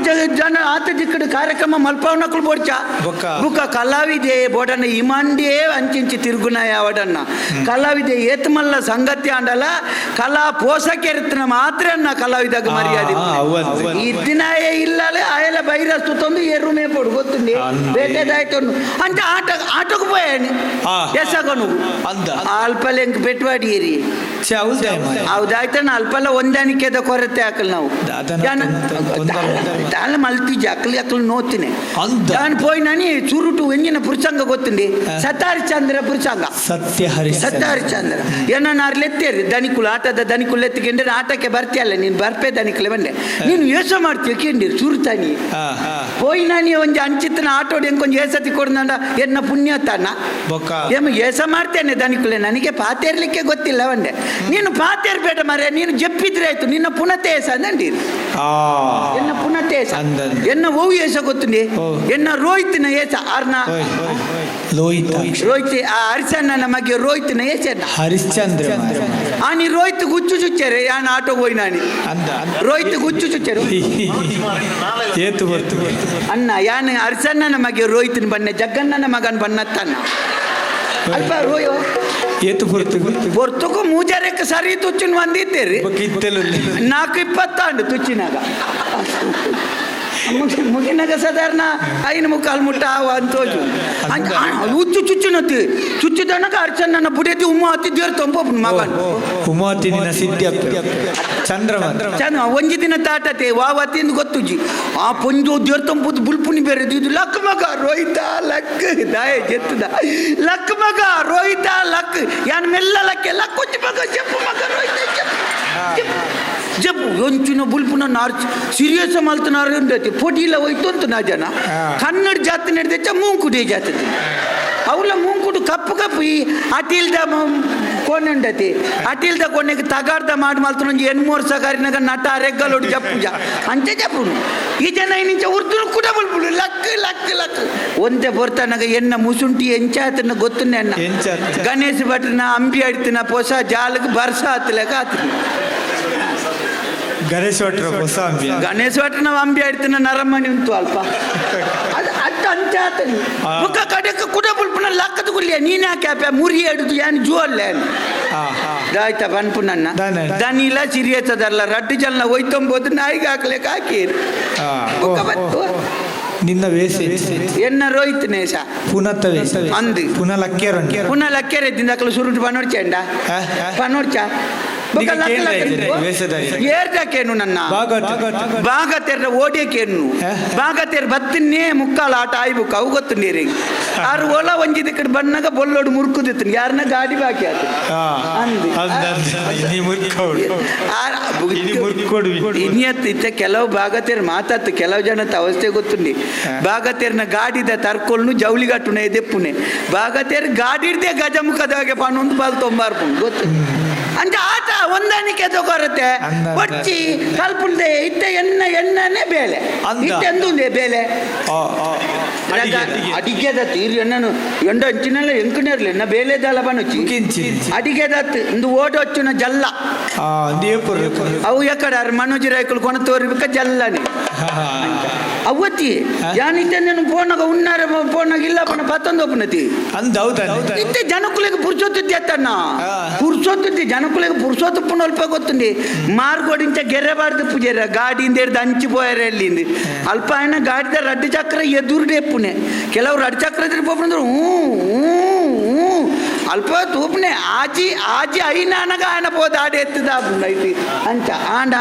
ಆತ ಜಿಕ್ಕಡು ಕಾರ್ಯಕ್ರಮ ಮಲ್ಪವನಕ್ಲು ಬೋಡ್ಚ ಬುಕ್ಕ ಕಲಾವಿದೆ ಬೋಡನ್ನ ಇಮಾಂಡಿಯೇ ಅಂಚಿಂಚಿ ತಿರುಗುನಾಯ ಅವಡನ್ನ ಕಲಾವಿದೆ ಏತಮಲ್ಲ ಸಂಗತಿ ಆಂಡಲ ಕಲಾ ಪೋಷಕರಿತ್ತನ ಮಾತ್ರ ಕಲಾವಿದಾಗ ಮರ್ಯಾದೆ ಇದ್ದಿನಾಯೇ ಇಲ್ಲಲೇ ಆಯಲ ಬೈರಸ್ತು ತಂದು ಎರುಮೇ ಪೋಡು ಗೊತ್ತುಂಡಿ ಬೇಟೆದಾಯ್ತೊಂದು ಅಂತ ಆಟಕ್ಕೆ ಪೋಯಾನಿ ಎಸಗನು ಅಲ್ಪಲೆಂಕ್ ಪೆಟ್ವಾಡಿಯೇರಿ ಹೌದಾಯ್ತಾನ ಅಲ್ಪಲ್ಲ ಹೊಂದಾಣಿಕೆದ ಕೊರತೆ ಹಾಕಲ್ ನಾವು ತಾಳ ಮಲ್ತಿಜ ಅಕ್ಲಿ ಅಕ್ಲು ನೋಡ್ತೀನಿ ನಾನು ಪೋಯ್ ನಾನಿ ಚುರುಟು ಎಂಜಿನ ಪುರುಷಂಗ ಗೊತ್ತುಂಡಿ ಸತ್ಯಹರಿಶ್ಚಂದ್ರ ಪುರುಷಂಗ ಸತ್ಯಹರಿಶ್ಚಂದ್ರ ಏನಾರು ಎತ್ತೇರಿ ದನಿಕುಲು ಆಟದ ದನಿಕುಲು ಎತ್ತಿಕೊಂಡ್ರೆ ಆಟಕ್ಕೆ ಬರ್ತೀಯಲ್ಲ ನೀನು ಬರ್ಪೆ ದನಿಕುಲೆ ಬಂದೆ ನೀನು ಯೋಚನೆ ಮಾಡ್ತೀಯ ಕೇಂದ್ರಿ ಸುರುತಾನಿ ಪೋಯ್ ನಾನಿ ಒಂಜಿ ಅಂಚಿತ್ತನ ಆಟೋಡಿ ಎಂಕೊಂಜಿ ಏಸತಿ ಕೊಡ್ದಂಡ ಎನ್ನ ಪುಣ್ಯ ತಾನ ಏಸ ಮಾಡ್ತೇನೆ ದನಿಕುಲೆ ನನಗೆ ಪಾತೇರ್ಲಿಕ್ಕೆ ಗೊತ್ತಿಲ್ಲ ಒಂದೆ ನೀನು ಪಾತೇರ್ಬೇಡ ಮರೆ ನೀನು ಜಪ್ಪಿದ್ರೆ ಆಯ್ತು ನಿನ್ನ ಪುನತೆ ಏಸ ಅಂದೀರಿ ಎನ್ನ ಪುನತೆ ಏಸ ಎನ್ನ ಓವಿ ಏಸ ಗೊತ್ತುಂಡಿ ಎನ್ನ ರೋಹಿತ್ನ ಏಸ ಆರ್ನ ರೋಹಿತ್ ಆ ಹರಿಸಣ್ಣನ ಮಗೆ ರೋಹಿತ್ನ ಏಸ ಹರಿಶ್ಚಂದ್ರ ಆನಿ ರೋಹಿತ್ ಗುಚ್ಚು ಚುಚ್ಚರೆ ಯಾನ್ ಆಟೋ ಹೋಯ್ ನಾನಿ ರೋಹಿತ್ ಗುಚ್ಚು ಚುಚ್ಚರು ಅಣ್ಣ ಯಾನ್ ಹರಿಸಣ್ಣನ ಮಗೆ ರೋಹಿತ್ನ ಬನ್ನೆ ಜಗ್ಗಣ್ಣನ ಮಗನ್ ಬನ್ನತ್ತನ್ನ ಅಲ್ಪ ರೋಯೋ ಹೊರ್ತಕ್ಕೂ ಮೂಜಾರಕ್ಕೆ ಸರಿ ತುಚ್ಚಿನ ಒಂದಿದ್ದೀರಿ 4:20 ತುಚ್ಚಿನಾಗ ಮುಗಿನಾಗ ಸಾಧಾರಣ 5:45 ಮುಟ್ಟ ಅಂತೋಜು ಹುಚ್ಚು ಚುಚ್ಚುನತಿ ಚುಚ್ಚಿದನಗ ಅರ್ಚನ್ನ ಬುಡೇತಿ ಉಮ್ಮ ಹತ್ತಿದ್ದೇರು ತೊಂಬ ಮಗನ್ ಚಂದ್ರ ಒಂಜಿ ದಿನ ತಾಟತೆ ವಾವತ್ತಿಂದ ಗೊತ್ತುಜಿ ಆ ಪೊಂಜು ದೇವ್ರ ತಂಪುದು ಬುಲ್ಪುನಿ ಬೇರೆ ಇದು ಲಕ್ ಮಗ ರೋಹಿತ ಲಕ್ ದಾಯ ಜೆತ್ತದ ಲಕ್ ಮಗ ರೋಹಿತ ಲಕ್ ಯಾನ್ ಮೆಲ್ಲ ಲಕ್ಕೆ ಲಕ್ ಕೊಚ್ಚಿ ಮಗ ಜಪ್ಪು ಮಗ ರೋಹಿತ ಜಪ್ಪು ಒಂಚಿನ ಬುಲ್ಪುನ ನಾರ್ಚ್ ಸೀರಿಯಸ್ ಮಲ್ತನಾರು ఉండేది పోటీలో ಹೋಯ್ತು ಜನ ಕನ್ನಡ ಜಾತಿ ನಡೆದಚ್ಚ ಮೂಂಕುಡಿ ಜಾತಿ ಅವಳ ಮೂಂಕುಡು ಕಪ್ಪು ಕಪ್ಪು ಈ ಅಟಿಲ್ದ ಕೊನೆ ఉండేది ಅಟಿಲ್ದ ಕೊನೆಗೆ ತಗಾರ್ದ ಮಾಡಿ ಮಲ್ತನೊಂದು 8-3 ಸಗಾರಿನಾಗ ನಟ ರೆಗ್ಗಲೋಡು ಜಪ್ಪುಜ ಅಂಚೆ ಜಪ್ಪುನು ಈ ಜನ ಇಂಚ ಉರ್ದು ಕೂಡ ಬುಲ್ಬುಡು ಲಕ್ ಲಕ್ ಲಕ್ ಒಂದೇ ಬರ್ತಾನಾಗ ಎನ್ನ ಮುಸುಂಟಿ ಎಂಚಾತನ ಗೊತ್ತುನ್ನೆ ಅನ್ನ ಗಣೇಶ್ ಭಟ್ರನ ಅಂಬಿ ಆಡ್ತಿನ ಪೊಸ ಜಾಲಕ್ಕೆ ಬರ್ಸ ಹತ್ತಲೆಗ ಆತ ಗಣೇಶ್ ಭಟ್ರನ ಅಂಬಿ ಆಡ್ತಿನ ನರಮಣಿ ಉಂಟು ಅಲ್ಪ ಅಟ್ಟ ಅಂಚಾತನಿ ಮುಖ ಕಡೆಕ ಕೂಡ ಬುಲ್ಪುನ ಲಕ್ಕದ ಗುಲ್ಯ ನೀನ್ ಯಾಕೆ ಮುರಿ ಹಿಡಿದು ಏನು ಜೂ ಅಲ್ಲ ಆಯ್ತಾ ಬನ್ಪು ನನ್ನ ದನಿಲ ಸಿರಿಯತ್ತದಲ್ಲ ರಡ್ಡು ಜನ ಹೋಯ್ತಂಬೋದು ನಾಯಿಗೆ ಹಾಕ್ಲಿಕ್ಕೆ ಹಾಕಿರಿ ನಿನ್ನ ವೇಷ ಎನ್ನ ರೋಹಿತ್ ನೇಷ ಪುನಃ ವೇಷ ಅಂದು ಪುನಃ ಲಕ್ಕೆರ ದಿಂದಕಲು ಸುರುಟು ಪನೋಡ್ಚಂಡ ಪನೋಡ್ಚ ಏರ್ದಕ್ಕೇನು ನನ್ನ ಬಾಗತೆರ ಓಡಿಯಕೇನು ಬಾಗತೆರ ಬತ್ತನ್ನೇ ಮುಕ್ಕಾಲು ಆಟ ಆಯ್ಬೇಕು ಅವು ಗೊತ್ತು ನೀರಿಗೆ ಆರು ಒಲ ಒಂಜಿದ ಕಡೆ ಬಣ್ಣಗ ಬೊಲ್ಲೋಡು ಮುರುಕುದಿತ್ತು ಯಾರನ್ನ ಗಾಡಿ ಬಾಕಿ ಆತ ಇನ್ನಿತ್ತ ಕೆಲವು ಬಾಗತೆರ್ ಮಾತಾತು ಕೆಲವು ಜನ ಅವಸ್ಥೆ ಗೊತ್ತುಂಡಿ ಬಾಗತೆರ್ನ ಗಾಡಿದ ತರ್ಕೊಳ್ನು ಜೌಲಿಗಟ್ಟುನೆ ಎದೆಪ್ಪುನೆ ಬಾಗತೆರ್ ಗಾಡಿಡ್ದೆ ಗಜಮುಖದಾಗೆ ಪನ್ನೊಂದು ಬಾಲ್ ತೊಂಬಾರ್ಪುಣ್ ಗೊತ್ತು ಅಂತ ಆಟ ಹೊಂದಾಣಿಕೆ ತಗೋರುತ್ತೆ ಒಚ್ಚಿ ಕಲ್ಪುಂಡೆ ಇತ್ತ ಎಣ್ಣನೆ ಬೇಲೆ ಇಟ್ಟೆಂದು ಬೇಲೆ ಅಡಿಗೆದ ತೀರಿ ಎಣ್ಣನು ಎಂಡ ಅಂಚಿನಲ್ಲ ಎಂಕನೇರ್ಲಿ ಎನ್ನ ಬೇಲೆದಲ್ಲ ಬನೊಚ್ಚಿ ಅಡಿಗೆದತ್ ಇಂದು ಓಡೊಚ್ಚುನ ಜಲ್ಲ ಅವು ಎಕಡ ಮನೋಜ್ ರಾಯ್ಕಲ್ ಕೊನ ತೋರಿಬೇಕ ಜಲ್ಲನೆ ಅವತ್ತಿ ಯಾನಿತ್ತೆ నేను ಫೋನಾಗ ಉನ್ನಾರ ಫೋನಾಗ ಇಲ್ಲ ಪಣ ಪತ್ತೊಂದು ಒಪ್ಪನತಿ ಇತ್ತೆ ಜನಕುಲೆಗೆ ಪುರುಷೋತ್ತಿದ್ದೆ ಅತ್ತಣ್ಣ ಪುರುಷೋತ್ತಿದ್ದೆ ಜನಕುಲೆಗೆ ಪುರುಷೋತ್ತಪ್ಪನ ಅಲ್ಪ ಗೊತ್ತುಂಡಿ ಮಾರ್ಗೋಡಿಂಚ ಗೆರೆಬಾರ್ದು ಪೂಜಾರ ಗಾಡಿಯಿಂದ ಹಿಡ್ದು ಹಂಚಿపోయారు ಎಲ್ಲಿಂದ ಅಲ್ಪ ఆయన ಗಾಡಿದ ರಡ್ಡು ಚಕ್ರ ಎದುರುಡೆ ಎಪ್ಪುನೆ ಕೆಲವರು ರಡ್ಡು ಚಕ್ರ ಎದುರು పోపునందరు ಅಲ್ಪ ತೂಪನೆ ಆಜಿ అయినా అనగా ఆయన పోతే ఆడెత్తుదా నైతి అంట ఆండ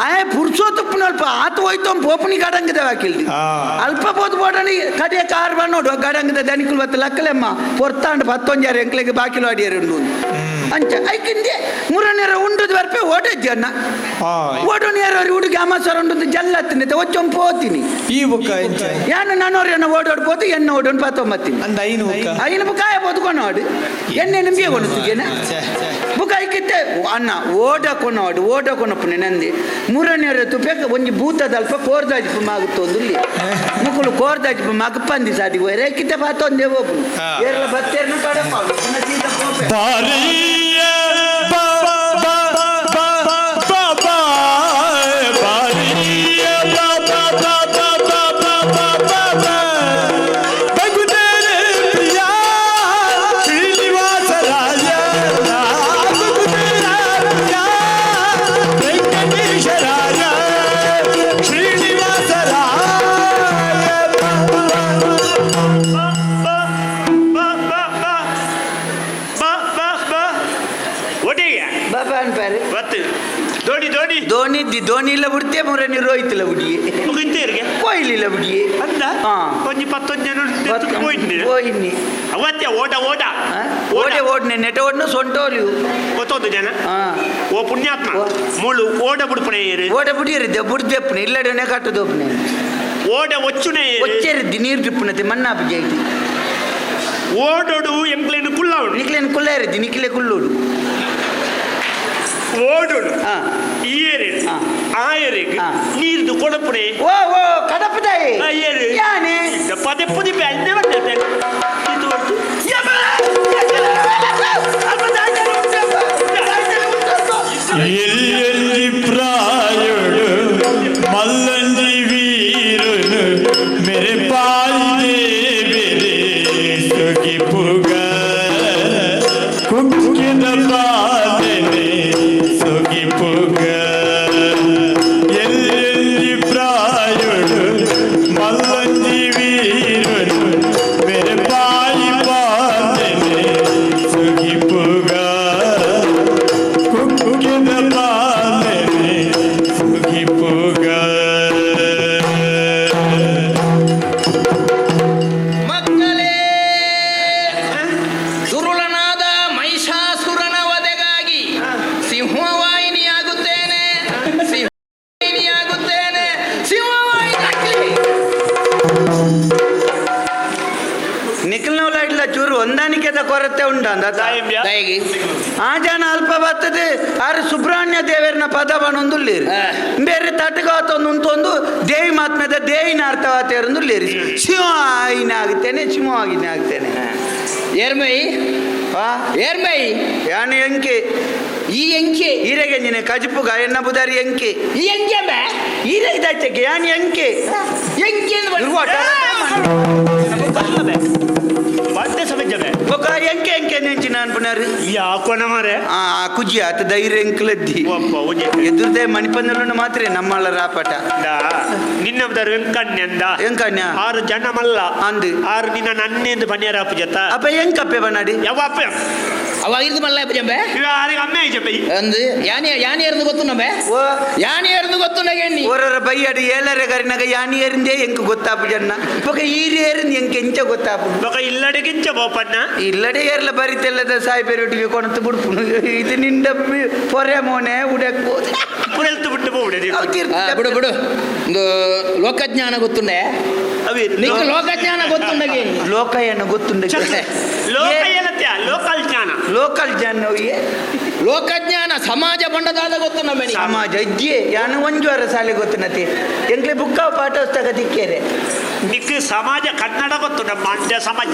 ఆయన పురుషోత్తప్పున అಲ್ಪ ఆత ಹೋಯ್ತೋಂ ಪೋಪನಿ ಗಡಂಗದ ವಾಕಿಲ್ದಿ ಅಲ್ಪ పోతు పోడని ಕಡೆ ಕಾರ್ ಬನ್ನೋಡು ಗಡಂಗದ ದನಿಕುಲ್ ಬತ್ತ ಲಕ್ಕಲೆಮ್ಮ ಪೊರ್ತಾಂಡ್ 11 ಎಂಕ್ಲೆಗೆ ಬಾಕಿಲು ಅಡಿಯರು ಅಂಚ ಐಕಿಂದೆ ಮುರನೇರ ಉಂಡುದು ಬರ್ಪೆ ಓಡಜ್ಜನ್ನ ಓಡೋನೇರ ಹುಡುಗಿ ಅಮಾಸರ ಉಂಡುದು ಜಲ್ಲತ್ತಿನ ಒಚ್ಚೊಂ ಪೋತೀನಿ ಈ ಬುಕ್ಕ ಯಾನು ನನ್ನೋರೇನ ಓಡೋಡ್ಬೋದು ಎನ್ನ ಓಡೋನ್ 19 ಐನು ಬುಕಾಯ ಬೋದ್ಕೊನೋಡು ಎಣ್ಣೆ ನಿಂಬಿಯ ಕೊಡುತ್ತೀನ ಬುಕ ಐಕಿತ್ತೆ ಅನ್ನ ಓಡಕೊನಪ್ಪನೆ ನಂದಿ ಮೂರನೇರ ತುಪೆಕ ಒಂಜಿ ಭೂತದಲ್ಪ ಕೋರ್ದಾಜಿಪು ಮಾಗುತ್ತೊಂದು ಮುಕ್ಕಳು ಕೋರ್ದಾಜಿಪು ಮಗ ಪಂದಿ ಸಾದಿ ಹೋಯ್ರೆ ಐಕಿತ್ತೆ ಪಾತೊಂದೇ ಹೋಗು ಏರ್ಲ ಬತ್ತೇರ್ನ ಕಡಪ ಇದ್ದಿ ಧೋನಿ ಇಲ್ಲ ಬಿಡ್ತೆ ಮೂರನೇ ರೋಹಿತ್ ಇಲ್ಲ ಬಿಡಿಯೇ ಮುಗಿತೇರಿಗೆ ಕೊಹ್ಲಿ ಇಲ್ಲ ಬಿಡಿಯೇ ಅಂದ ಹಾ. ಒಂಜಿ 10 ಜನ ಹೋಯ್ತು ಕೊಹ್ಲಿ ಅವತ್ತೇ ಓಟ ಓಡೆ ಓಡ್ನೆ ನೆಟ ಓಡ್ನ ಸೊಂಟೋಲಿ 10 ಜನ ಹಾ ಓ ಪುಣ್ಯಾತ್ಮ ಮುಳು ಓಡ ಬಿಡ್ಪಣೆ ಓಡ ಬಿಡಿಯರಿದ್ದೆ ಬುಡ್ದೆಪ್ಪನೆ ಇಲ್ಲಡನೆ ಕಟ್ಟದೊಪ್ಪನೆ ಓಡ ಒಚ್ಚುನೆ ಒಚ್ಚರಿದ್ದಿ ನೀರು ಟಿಪ್ಪನತೆ ಮಣ್ಣಾಪು ಜೈತಿ ಓಡೋಡು ಎಂಕ್ಲೇನು ಕುಳ್ಳಾವಡು ನಿಕ್ಲೇನು ಕುಲ್ಲ ಇರಿದ್ದಿ ನಿಕ್ಲೆ ಕುಲ್ಲೋಡು ಓಡೋಡು ಹಾ ಈಯರೆ ಹಾ. ಆಯರೆಗೆ ಹಾ. ನೀರ್ದು ಕೊಡಪಣೆ ಓ ಓ ಕಡಪದಾಯಿ ಏರು ಯಾನೆ ಪದೇ ಪದೇ ಬೆಣ್ಣೆ ಬಂದೈತೆ ಇದು ಒಟ್ಟು ಎಲ್ಲಿ ಪ್ರಾಯುಡು ಮಲ್ಲಂಜಿ ವೀರುನು ಮೇರೆ ಪಾಯಿ ದೇವಿರೆ ಸುಗಿ ಪುಗ ಕುಕ್ಕಿನ ಬಾದನೆ ಸುಗಿ ಪುಗ ಎಲ್ಲಿ ಪ್ರಾಯುಡು ಮಲ್ಲಂಜಿ ವೀರುನು ಮೇರೆ ಪಾಯಿ ಬಾದನೆ ಸುಗಿ ಪುಗ ಕುಕ್ಕಿನ ಬಾದನೆ ಸುಗಿ ಪುಗ ಮಕ್ಕಳೇ ಸುರುಳನಾದ ಮಹಿಷಾಸುರನ ವಧೆಗಾಗಿ ಸಿಂಹವಾಹಿನಿಯಾಗುತ್ತೇನೆ ಸಿಂಹವಾಹಿನಿಯಾಗುತ್ತೇನೆ ಸಿಂಹವಾಹಿನಿ ನಿಖಲ್ನವಲ್ಲ ಇಲ್ಲ ಚೂರು ಹೊಂದಾಣಿಕೆದ ಕೊರತೆ ಉಂಟಂದ ದಯಗಿ ಆ ಜನ ಅಲ್ಪ ಬರ್ತದೆ ಆರು ಸುಬ್ರಹ್ಮಣ್ಯ ದೇವರನ ಪದ ಬಣ್ಣೊಂದುಲ್ಲೇರಿ ಹಾ. ಬೇರೆ ತಟಗಾತೊಂದು ದೇವಿ ಮಾತ್ಮದ ದೇವಿನ ಅರ್ಥವಾತೇರೊಂದುಲ್ಲೇರಿ ಸಿಂಹವಾಗಿನ ಆಗುತ್ತೇನೆ ಸಿಂಹವಾಗಿನ ಆಗ್ತೇನೆ ಏರ್ಮೈ ಏರ್ಮೈ ಯಾನು ಎಂಕೆ ಈ ಎಂಕೆ ಈರೆಗೆ ನೀನೆ ಕಜಿಪುಗ ಎನ್ನ ಬುದಾರಿ ಎಂಕೆ ಈ ಎಂಕೆ ಬೇ ಈರೆ ಇದಾಚೆಗೆ ಯಾನು ಎಂಕೆ ಎಂಕೆ ಮತ್ತೆ ಸಮಜ್ಜಬೆ ಬೊಕ ಎಂಕೆ ಎಂಕೆ ನೆಂಚಿ ನಾನು ಪುನರ್ ಯಾಕೋಣ ಮಾರೆ ಆ ಕುಜಿ ಆತ ಧೈರ್ಯ ಎಂಕ್ಲದ್ದಿ ಒಪ್ಪ ಉಜ್ಜೆ ಎದುರ್ದೆ ಮಣಿಪಂದಲು ಮಾತ್ರ ನಮ್ಮಳ ರಾಪಟ ನಿನ್ನಬ್ದಾರು ವೆಂಕಣ್ಯಂದ ಎಂಕನ್ಯ 6 ಜನ ಮಲ್ಲ ಅಂದು ಆರು ನಿನ್ನ ನನ್ನೆಂದು ಬನ್ನಿಯರಾಪು ಜತ ಅಪ್ಪ ಎಂಕಪ್ಪೆ ಬನ್ನಾಡಿ ಯಾವ ಅಪ್ಪ ಅವ ಇದು ಮಲ್ಲ ಜಂಬೆ ಇವ ಆರಿಗೆ ಅಮ್ಮೆ ಐಜಪ್ಪೆ ಅಂದು ಯಾನಿ ಎರ್ದು ಗೊತ್ತು ನಮ್ಮೆ ಓ ಯಾನಿ ಎರ್ದು ಗೊತ್ತು ನಗೆಣ್ಣಿ ಓರರ ಬೈಯಡಿ ಏಳರ ಗರಿನಾಗ ಯಾನಿ ಏರಿಂದೆ ಎಂಕ್ ಗೊತ್ತಾಪು ಜನ್ನ ಬೊಕ ಈರಿ ಏರಿಂದು ಎಂಕ್ ಎಂಚ ಗೊತ್ತಾಪು ಬೊಕ ಇಲ್ಲಡೆಗಿಂಚ ಬೋಪಣ್ಣ ಇಲ್ಲಡೆ ಏರ್ಲ ಬರಿತೆಲ್ಲದ ಸಾಯಿಬೇರೊಟ್ಟಿಗೆ ಕೊಣತು ಬಿಡ್ಪುನು ಇದು ನಿಂದ ಪೊರೆ ಮೋನೆ ಉಡಕ್ಕು ಪುರೆಲ್ತು ಬಿಟ್ಟು ಬೋಡೆ ಬಿಡು ಬಿಡು ಒಂದು ಲೋಕಜ್ಞಾನ ಗೊತ್ತುಂಡೆ ನಿಂಗೆ ಲೋಕಜ್ಞಾನ ಗೊತ್ತುಂಡಗೆ ಲೋಕಯ್ಯನ ಗೊತ್ತುಂಡ ಲೋಕ ಏನತ್ಯ ಲೋಕಲ್ ಜ್ಞಾನ ಲೋಕಲ್ ಜನ ಲೋಕಜ್ಞಾನ ಸಮಾಜ ಬಂಡದಾದ ಗೊತ್ತು ನಮ್ಮ ಸಮಾಜ ಅಜ್ಜಿ ಯಾನು ಒಂಜುವಾರ ಸಾಲೆ ಗೊತ್ತುನತಿ ಎಂಕ್ಲೆ ಬುಕ್ಕ ಪಾಠ ಪುಸ್ತಕ ತಿಕ್ಕೇರೆ ನಿಕ್ ಸಮಾಜ ಕನ್ನಡ ಗೊತ್ತು ನಮ್ಮ ಮಂಡ್ಯ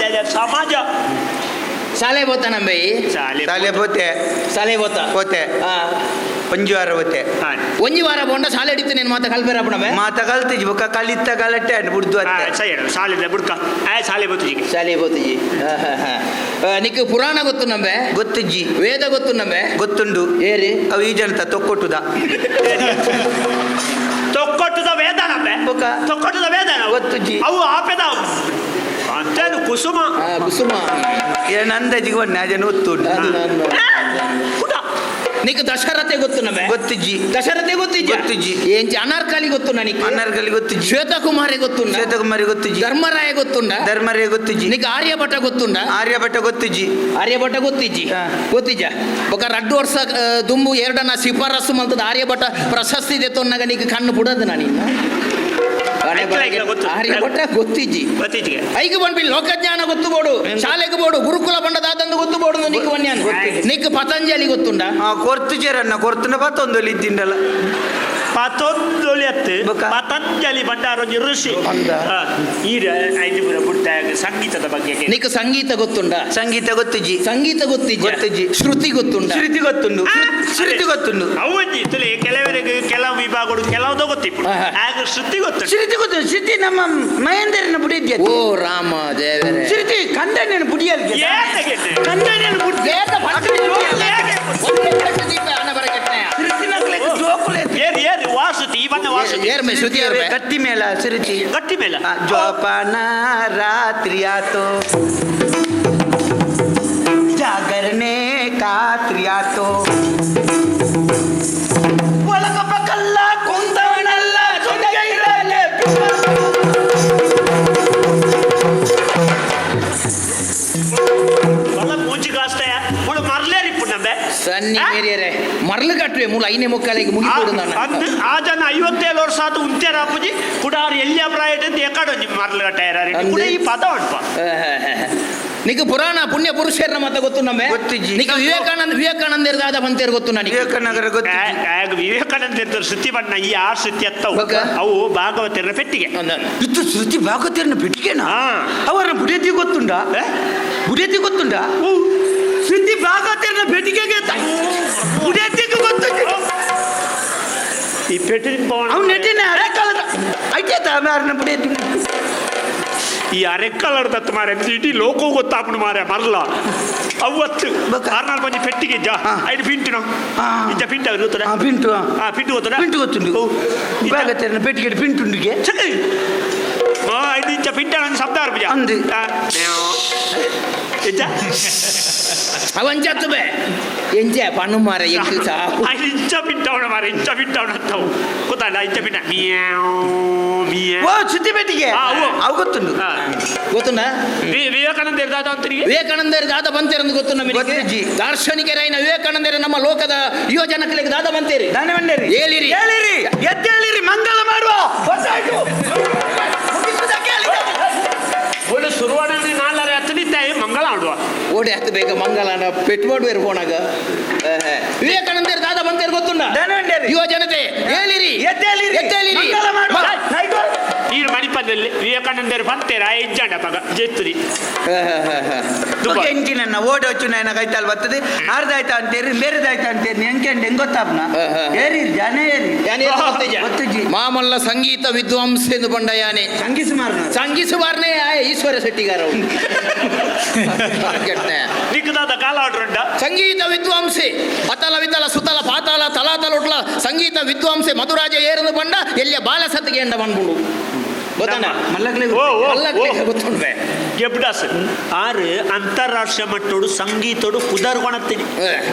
ಸಮಾಜ ಶಾಲೆ ಬೋತ ನಂಬೈ ಸಾಲೆ ಪೋತೆ ಶಾಲೆ ಬೋತ ಪೋತೆ ಒಂಜುವಾರ ಪೋತೆ ಒಂಜಿ ವಾರ ಬೋಂಡ ಶಾಲೆ ಹಿಡಿತು ನೀನು ಮಾತ ಕಲ್ಬೇರ ನಮ್ಮೆ ಮಾತ ಕಲ್ತಿಜಿ ಬುಕ್ಕ ಕಲಿತ ಕಲಟ್ಟೆ ಅನ್ ಬಿಡ್ದು ಅತ್ತೆ ಶಾಲೆ ಬುಡ್ಕ ಶಾಲೆ ಬೋತಿಜಿ ಶಾಲೆ ಬೋತಿಜಿ ನಿಕ್ ಪುರಾಣ ಗೊತ್ತು ನಂಬೆ ಗೊತ್ತಿಜ್ಜಿ ವೇದ ಗೊತ್ತು ನಂಬೆ ಗೊತ್ತುಂಡು ಏರಿ ಅವು ಈ ಜನತ ತೊಕ್ಕೊಟ್ಟುದ ತೊಕ್ಕೊಟ್ಟದ ವೇದನ ಬುಕ್ಕ ತೊಕ್ಕೊಟ್ಟದ ವೇದನ ಗೊತ್ತುಜ್ಜಿ ಅವು ಆಪೆದ ಅಂತೇನು ಕುಸುಮ ಕುಸುಮ ಏನಂದ ಜೀವನ ಜನ ಒತ್ತುಂಡು నీకు దశరథే ಗೊತ್ತು ನಮಗೆ ಗೊತ್ತಿಜ್ಜಿ ದಶರಥೆ ಗೊತ್ತಿಜ್ಜಿ ఏంచి అనార్కలి ಗೊತ್ತು ನನಗೆ ಅನರ್ಗಲಿ ಗೊತ್ತಿಜ್ಜಿ ಶ್ವೇತಕುಮಾರಿ ಗೊತ್ತುಂಡ ಶ್ವೇತಕುಮಾರಿ ಗೊತ್ತಿಜ್ಜಿ ಧರ್ಮರಾಯ ಗೊತ್ತುಂಡ ಧರ್ಮರೇ ಗೊತ್ತಿಜ್ಜಿ నీకు ఆర్యభట ಗೊತ್ತುಂಡ ಆರ್ಯಭಟ ಗೊತ್ತಿಜ್ಜಿ ಆರ್ಯಭಟ ಗೊತ್ತಿಜ್ಜಿ ಗೊತ್ತಿಜ್ಜ ఒక 2 ವರ್ಷ ದುಂಬು ಎರಡನ ಶಿಫಾರಸು ಮಂತದ ಆರ್ಯಭಟ ಪ್ರಶಸ್ತಿ ದೆತ್ತೊನ್ನಗ నీకు ಕಣ್ಣು ಬಿಡದು ನಾನು ಆರ್ಯಭಟ ಗೊತ್ತಿಜ್ಜಿ ಐದು ಬಂದ್ಬಿ ಲೋಕಜ್ಞಾನ ಗೊತ್ತು ಬೋಡು ಶಾಲೆಗೆ ಬೋಡು ಗುರುಕುಲ ಬಂಡದಾದಂದು ಗೊತ್ತು ಬೋಡು ನೀಕು ವನ್ಯಾನ್ ನೀಕು ಪತಂಜಲಿ ಗೊತ್ತುಂಡ ಕೊರ್ತು ಚೇರನ್ನ ಕೊರ್ತನ ಪತ್ತೊಂದೊಲಿ ಇದ್ದಿಂಡಲ್ಲ ಪತೊಂದೊಲಿ ಅತ್ತೆ ಪತಂಜಲಿ ಬಂಡಾರೊಂಜಿ ಋಷಿ ಈಗ 5 ಪುರ ಬಿಡ್ತಾಗ ಸಂಗೀತದ ಬಗ್ಗೆ నీకు ಸಂಗೀತ ಗೊತ್ತುಂಡ ಸಂಗೀತ ಗೊತ್ತಿಜ್ಜಿ ಸಂಗೀತ ಗೊತ್ತಿಜ್ಜಿ ಶ್ರುತಿ ಗೊತ್ತುಂಡ ಶ್ರುತಿ ಗೊತ್ತುಂಡು ಶ್ರುತಿ ಗೊತ್ತುಂಡು ಅವಜ್ಜಿ ತುಲೆ ಕೆಲವರಿಗೆ ಕೆಲವು ವಿಭಾಗಗಳು ಕೆಲವುದೋ ಗೊತ್ತಿಪ್ಪು ಆಗ ಶ್ರುತಿ ಗೊತ್ತು ಶ್ರುತಿ ಗೊತ್ತು ಶ್ರುತಿ ನಮ್ಮ ಮಹೇಂದ್ರನ ಬುಡಿದ್ಯ ಓ ರಾಮ ದೇವರೇ ಶ್ರುತಿ ಕಂದಣ್ಣನ ಬುಡಿಯಲ್ಗೆ ಕಂದಣ್ಣನ ಬುಡಿ ವಾಸುತಿ ಇವನ್ನ ವಾಸುತಿ ಕಟ್ಟಿ ಮೇಲ ಶ್ರುತಿ ಗಟ್ಟಿ ಮೇಲ ಜೋಪಾನ ರಾತ್ರಿ ಆತೋ ಜಾಗರಣೆ ಖಾತ್ರಿ ಆತೋ ಒಳಗಪ್ಪ ಕಲ್ಲ ಬನ್ನಿ ಮೇರಿಯರೆ ಮರಳು ಕಟ್ಟುವೆ ಮೂಲ ಐನೇ ಮುಕ್ಕಾಲಿಗೆ ಮುಗಿದು ಆ ಜನ 57 ವರ್ಷ ಆತು ಉಂತ್ಯಾರ ಅಪ್ಪುಜಿ ಕುಡಾರು ಎಲ್ಲಿಯ ಪ್ರಾಯಟ್ ಅಂತ ಎಕಾಡೊಂಜಿ ಮರಳು ಕಟ್ಟಾರ ಈ ಪದ ಉಂಟು ನಿಗ ಪುರಾಣ ಪುಣ್ಯ ಪುರುಷರ ಮತ ಗೊತ್ತು ನಮ್ಮೆ ಗೊತ್ತಿಜ್ಜಿ. ನಿಗ ವಿವೇಕಾನಂದರ ದಾದ ಬಂತೇರು ಗೊತ್ತು ನನಗೆ ವಿವೇಕನಗರ ಗೊತ್ತು ವಿವೇಕಾನಂದ ಶ್ರುತಿ ಬಣ್ಣ ಈ 6 ಶ್ರುತಿ ಅತ್ತವು ಬಕ? ಅವು ಭಾಗವತರ ಪೆಟ್ಟಿಗೆ ಇದು ಶ್ರುತಿ ಭಾಗವತರನ್ನ ಪೆಟ್ಟಿಗೆನಾ ಅವರ ಬುಡೇತಿ ಗೊತ್ತುಂಡಾ ಬುಡೇತಿ ಗೊತ್ತುಂಡಾ ಶ್ರುತಿ ಭಾಗವತರನ್ನ ಪೆಟ್ಟಿಗೆಗೆ ಬುಡೇತಿಗೆ ಗೊತ್ತು ಈ ಪೆಟ್ಟಿಗೆ ಅವ್ನು ನೆಟ್ಟಿನ ಅರೆಕಾಲದ ಐತೆ ಮಾರನ ಬುಡೇತಿ ಈ ಅರೆಕ್ಕಲಡ್ದತ್ತು ಮಾರೆ ಇಡೀ ಲೋಕವು ಗೊತ್ತಾಪುಡು ಮಾರೆ ಮರಲ ಅವತ್ತು ಕಾರ್ನಾಲ್ ಬಂಜಿ ಪೆಟ್ಟಿಗೆ ಇಜ್ಜ ಐದು ಪಿಂಟಿನ ಇಜ್ಜ ಪಿಂಟ ಗೊತ್ತದ ಪಿಂಟು ಪಿಂಟು ಗೊತ್ತದ ಪಿಂಟು ಗೊತ್ತುಂಡು ಭಾಗವತರನ್ನ ಪೆಟ್ಟಿಗೆ ಪಿಂಟುಂಡಿಗೆ ಐದು ಇಂಚ ಪಿಂಟ ನನ್ನ ಶಬ್ದ ಅರ್ಬುಜ ಅಂದು ಇಜ್ಜ ಅವಂಚತ್ತು ಬೇ ಎಂಜ ಪಣ್ಣು ಮಾರ ಎಂಟು ಸಾಕು ಐದು ಇಂಚ ಪಿಂಟವಣ ಮಾರೆ ಇಂಚ ಪಿಂಟವಣ ಅಂತವು ಗೊತ್ತಲ್ಲ ಇಂಚ ಪಿಂಟ ಮಿಯಾವ್ ಮಿಯಾವ್ ಓ ಶ್ರುತಿ ಪೆಟ್ಟಿಗೆ ಅವು ಗೊತ್ತುಂಡು ಗೊತ್ತುಂಡ ವಿವೇಕಾನಂದ ಇರ್ದಾದ ಅಂತರಿಗೆ ವಿವೇಕಾನಂದರ ದಾದ ಬಂತೇರಂದು ಗೊತ್ತು ನಮಗೆ ಗೊತ್ತಿಜ್ಜಿ. ದಾರ್ಶನಿಕರೈನ ವಿವೇಕಾನಂದರ ನಮ್ಮ ಲೋಕದ ಯುವಜನಕರಿಗೆ ದಾದ ಬಂತೇರಿ ದಾನವಂಡರಿ ಹೇಳಿರಿ ಹೇಳಿರಿ ಎದ್ದೇಳಿರಿ ಮಂಗಲ ಮಾಡುವ ಹೊಸಾಯ್ತು ಒಳ್ಳೆ ಶುರುವಾಡನೆ ನಾಲ್ಕರೆ ಹತ್ತನಿದ್ದೆ ಮಂಗಳ ಆಡುವ ಓಡಿ ಹತ್ತು ಬೇಗ ಮಂಗಲನ ಪೆಟ್ಬೋಡ್ವೇರು ಫೋನಾಗ ವಿವೇಕಾನಂದರ ದಾದ ಬಂತೇರು ಗೊತ್ತುಂಡ ದಾನವಂಡರಿ ಯುವ ಜನತೆ ಹೇಳಿರಿ ಎದ್ದೇಳಿರಿ ಎದ್ದೇಳಿರಿ ಮಂಗಲ ಮಾಡುವ ನೀರು ಮಣಿಪದಲ್ಲಿ ವಿವೇಕಾನಂದರು ಬಂತೇರ ಇಜ್ಜಂಡ ಪಗ ಜೆತ್ತುರಿ ಎಂಚಿನ ಓಡಿవచ్చు ನಾಯನ ಕೈತಾಲ್ ಬರ್ತದೆ ಅರ್ಧಾಯ್ತಾ ಅಂತೇರಿ ಬೇರೆದಾಯ್ತಾ ಅಂತೇರಿ ಎಂಕೆಂಡು ಹೆಂಗ್ ಗೊತ್ತಾಪ್ನ ಏರಿ ಜನ ಏರಿ ಗೊತ್ತಜ್ಜಿ ಮಾಮಲ್ಲ ಸಂಗೀತ ವಿದ್ವಾಂಸ ಎಂದು ಬಂಡ ಯಾನೆ ಸಂಗೀಸ ಮಾರ್ನ ಸಂಗೀಸುವಾರನೇ ಈಶ್ವರ ಶೆಟ್ಟಿಗಾರ ನಿಕ್ಕದಾದ ಕಾಲ ಆಡ್ರಂಡ ಸಂಗೀತ ವಿದ್ವಾಂಸೆ ಅತಲ ವಿತಲ ಸುತಲ ಪಾತಾಲ ತಲಾತಲೊಟ್ಲ ಸಂಗೀತ ವಿದ್ವಾಂಸೆ ಮಧುರಾಜ ಏರದು ಬಂಡ ಎಲ್ಲಿಯ ಬಾಲಸತ್ತಿಗೆ ಎಂಡ ಬಂದ್ಬಿಡು ಗೊತ್ತಾನ ಮಲ್ಲಗ್ಲಿಗೆ ಓ ಓ ಗೊತ್ತುಂಡ್ಬೆ ಗೆಬ್ಡಾಸ್ ಆರು ಅಂತಾರಾಷ್ಟ್ರೀಯ ಮಟ್ಟೋಡು ಸಂಗೀತೋಡು ಕುದರ್ಗೊಣತ್ತೀನಿ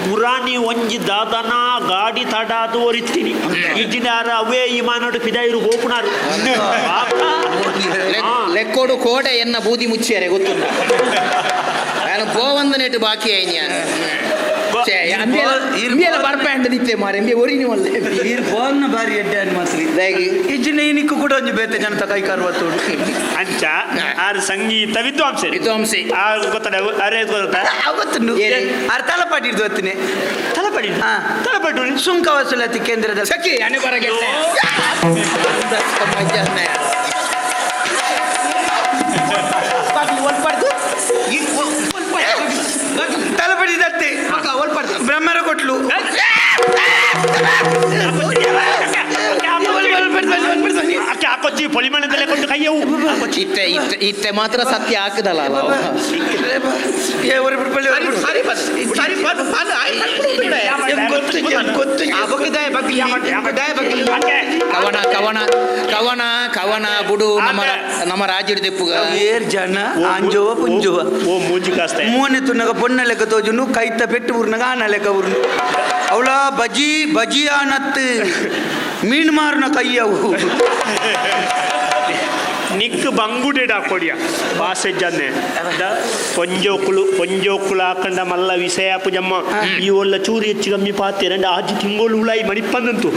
ಪುರಾಣಿ ಒಂಜಿ ದಾದನ ಗಾಡಿ ತಡಾದು ಒರಿತೀನಿ ಇಜ್ಜಿನಾರ ಅವೇ ಇಮಾನೋಡು ಪಿದಾಯಿರು ಗೋಪುನಾರು ಲೆಕ್ಕೋಡು ಕೋಟೆ ಎನ್ನ ಬೂದಿ ಮುಚ್ಚಿಯರೆ ಗೊತ್ತುಂಡ ನಾನು ಪೋವಂದ ನೆಟ್ಟು ಬಾಕಿ ಆಯ್ತು ನಾನು ಬರ್ಪಂಡ ದಿತ್ತೆ ಮಾರೆ ಒರಿನಿ ಒಳ್ಳೆ ನೀರು ಫೋನ್ನ ಬಾರಿ ಎಡ್ಡೆ ಅನ್ ಮಾತ್ರಿ ಇಜ್ಜಿನ ನಿಕ್ಕು ಕೂಡ ಒಂಜಿ ಬೇತೆ ಜನತ ಕೈ ಕಾರ್ವತ್ತೋಡು ಅಂಚ ಆರು ಸಂಗೀತ ವಿದ್ವಾಂಸ ವಿದ್ವಾಂಸೆ ಗೊತ್ತಡ ಅರೆ ಗೊತ್ತಾ ಗೊತ್ತುಂಡು ಆರು ತಲಪಾಟಿ ಇರ್ದು ಹೊತ್ತಿನಿ ತಲಪಡಿ ತಲಪಟ್ಟು ಸುಂಕ ವಸೂಲಾತಿ ಕೇಂದ್ರದ ಸಖಿ ಅನೆ ಬರಗೆ ತಲಪಡಿ ದತ್ತೆ ಬ್ರಹ್ಮರ ಕೊಟ್ಲು ಹಾಕೊಚ್ಚಿ ಪೊಲಿಮಣದಲ್ಲೇ ಕೊಟ್ಟು ಕೈಯವು ಇತ್ತೆ ಇತ್ತೆ ಇತ್ತೆ ಮಾತ್ರ ಸತ್ಯ ಹಾಕದಲ್ಲ ಕವನ ಕವನ ಕವನ ಕವನ ಬುಡು ನಮ್ಮ ರಾಜ್ಯದ ದೆಪ್ಪುಗ ಏರ್ ಜನ ಅಂಜುವ ಪುಂಜುವ ಓ ಮೂಜಿ ಕಾಸ್ತೆ ಮೂವನೆ ತುನ್ನಗ ಪೊನ್ನ ಲೆಕ್ಕ ತೋಜುನು ಕೈತ ಪೆಟ್ಟು ಉರ್ನಗ ಆನ ಲೆಕ್ಕ ಉರ್ನು ಅವಳ ಬಜಿ ಆನತ್ ಮೀನ್ ಮಾರ್ನ ಕೈಯವು ನಿಕ್ ಬಂಗುಡೆಡ ಕೊಡಿಯ ಭಾಷೆ ಜನ್ನೆ ಪೊಂಜೋಕುಳು ಹಾಕಂಡ ಮಲ್ಲ ವಿಷಯ ಪುಜಮ್ಮ ಈ ಒಳ್ಳ ಚೂರಿ ಹೆಚ್ಚು ಕಮ್ಮಿ ಪಾತೆ ಆಜಿ ತಿಂಗೋಳು ಉಳಾಯಿ ಮಣಿಪಂದಂತು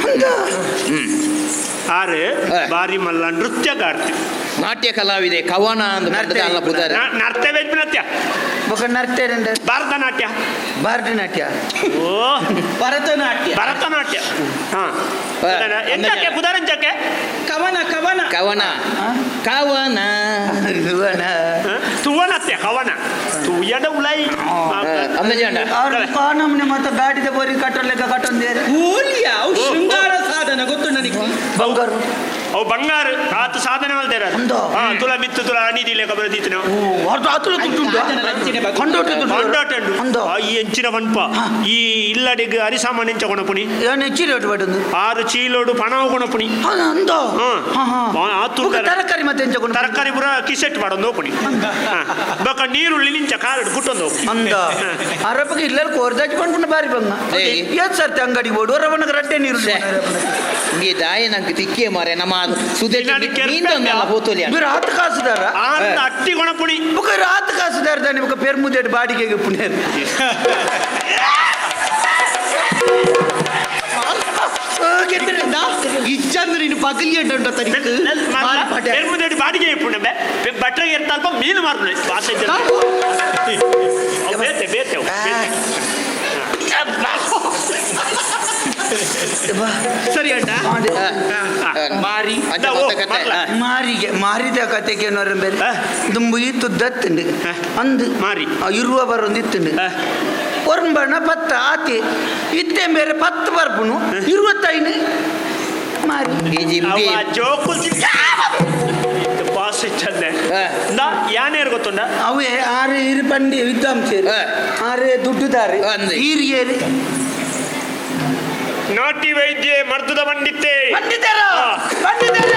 ಆರೆ ಬಾರಿ ಮಲ್ಲ ನೃತ್ಯಗಾರ್ತಿ ನಾಟ್ಯ ಕಲಾವಿದೆ ಕವನ ಅಲ್ಲ ಬುಧಾರ ನರ್ತ್ಯ ನೃತ್ಯ ನರ್ತೇನೆ ಭರತನಾಟ್ಯ ಭರತನಾಟ್ಯ ಓ ಭರತನಾಟ್ಯ ಭರತನಾಟ್ಯ ಹಾ ಎಂತಕ್ಕೆ ಕುದಾರಂಚಕ್ಕೆ ಕವನ ಕವನ ಕವನ ಕವನ ತುವನತ್ಯ ಕವನ ತುಯಡ ಉಳೈ ಅಂದಜಂಡ ನಮ್ನೆ ಮತ್ತೆ ಗಾಡಿದ ಬೋರಿ ಕಟ್ಟಲೆಕ್ಕ ಕಟ್ಟೊಂದೇರಿ ಕೂಲಿಯ ಅವು ಶೃಂಗಾರ ಸಾಧನ ಗೊತ್ತು ನನಗೆ ಬಂಗಾರು ಅವು ಬಂಗಾರ ಆತ ಸಾಧನೆ ಮಾಡ್ತಾರ ತುಲ ಮಿತ್ತು ತುಲ ಅಣಿದಿ ಲೆಕ್ಕ ಬರದಿತ್ತು ಈ ಎಂಚಿನ ವನ್ಪ ಈ ಇಲ್ಲಡಿಗೆ ಅರಿಸಾಮಾನ್ಯ ಎಂಚ ಕೊಣಪುನಿ ಆರು ಚೀಲೋಡು ಪಣವು ಕೊಣಪುನಿ ತರಕಾರಿ ಮತ್ತೆ ತರಕಾರಿ ಪುರ ಕಿಸೆಟ್ ಮಾಡೋದು ಹೋಪುನಿ ಬಕ ನೀರುಳ್ಳಿ ನಿಂಚ ಕಾರಡು ಕುಟ್ಟೊಂದು ಅಂದ ಅರಪಗೆ ಇಲ್ಲ ಕೋರ್ದಾಜಿ ಕೊಂಡ್ಕೊಂಡು ಬಾರಿ ಬಂಗ ಏತ್ ಸರ್ತಿ ಅಂಗಡಿ ಓಡು ರವಣಗ ರಡ್ಡೆ ನೀರು ದಾಯ ನಂಗೆ ತಿಕ್ಕೆ ಮಾರೆ ನಮ್ಮ ಸುದ್ದಿ ಹೋತೋಲಿ ರಾತ್ ಕಾಸುದಾರ ಅಟ್ಟಿ ಕೊಣಪುನಿ ರಾತ್ ಕಾಸುದಾರ ನಿಮಗೆ ಪೇರ್ ಮುದ್ದೇಟ್ ಬಾಡಿಗೆಗೆ ಪುಣ್ಯ ಇಚ್ಚಂದ್ರೆ ನೀನು ಪಗಲಿ ಅಡ್ಡ ತನಿಖ ಮುಂದೆ ಬಾಡಿಗೆ ಇಪ್ಪುಂಡೆ ಬಟ್ರೆಗೆ ಇರ್ತಲ್ಪ ಮೀನು ಮಾರ್ನು ಭಾಷೆ ಬೇತೆ ಬೇತೆ ಸರಿ ಅಡ್ಡ ಮಾರಿ ಮಾರಿಗೆ ಮಾರಿದ ಕತೆಗೆ ಬೇರೆ ದುಂಬು ಇತ್ತು ದತ್ತುಂಡು ಅಂದು ಮಾರಿ ಇರುವ ಬರೊಂದಿತ್ತುಂಡು ಒರ್ಂಬಣ ಪತ್ತ ಆತಿ ಇತ್ತೆ ಬೇರೆ 10 ಬರ್ಪುನು 25 ಮಾರಿ ಜೋಕು ಭಾಷೆ ಚಂದೆ ಯಾನೇರು ಗೊತ್ತುಂಡ ಅವೇ ಆರೆ ಇರು ಪಂಡಿ ವಿದ್ವಾಂಸರು ಆರೆ ದುಡ್ಡುದಾರೆ ಈರಿಯೇರಿ ನಾಟಿ ವೈದ್ಯೆ ಮರ್ದದ ಪಂಡಿತೆ ಪಂಡಿತರ ಪಂಡಿತರ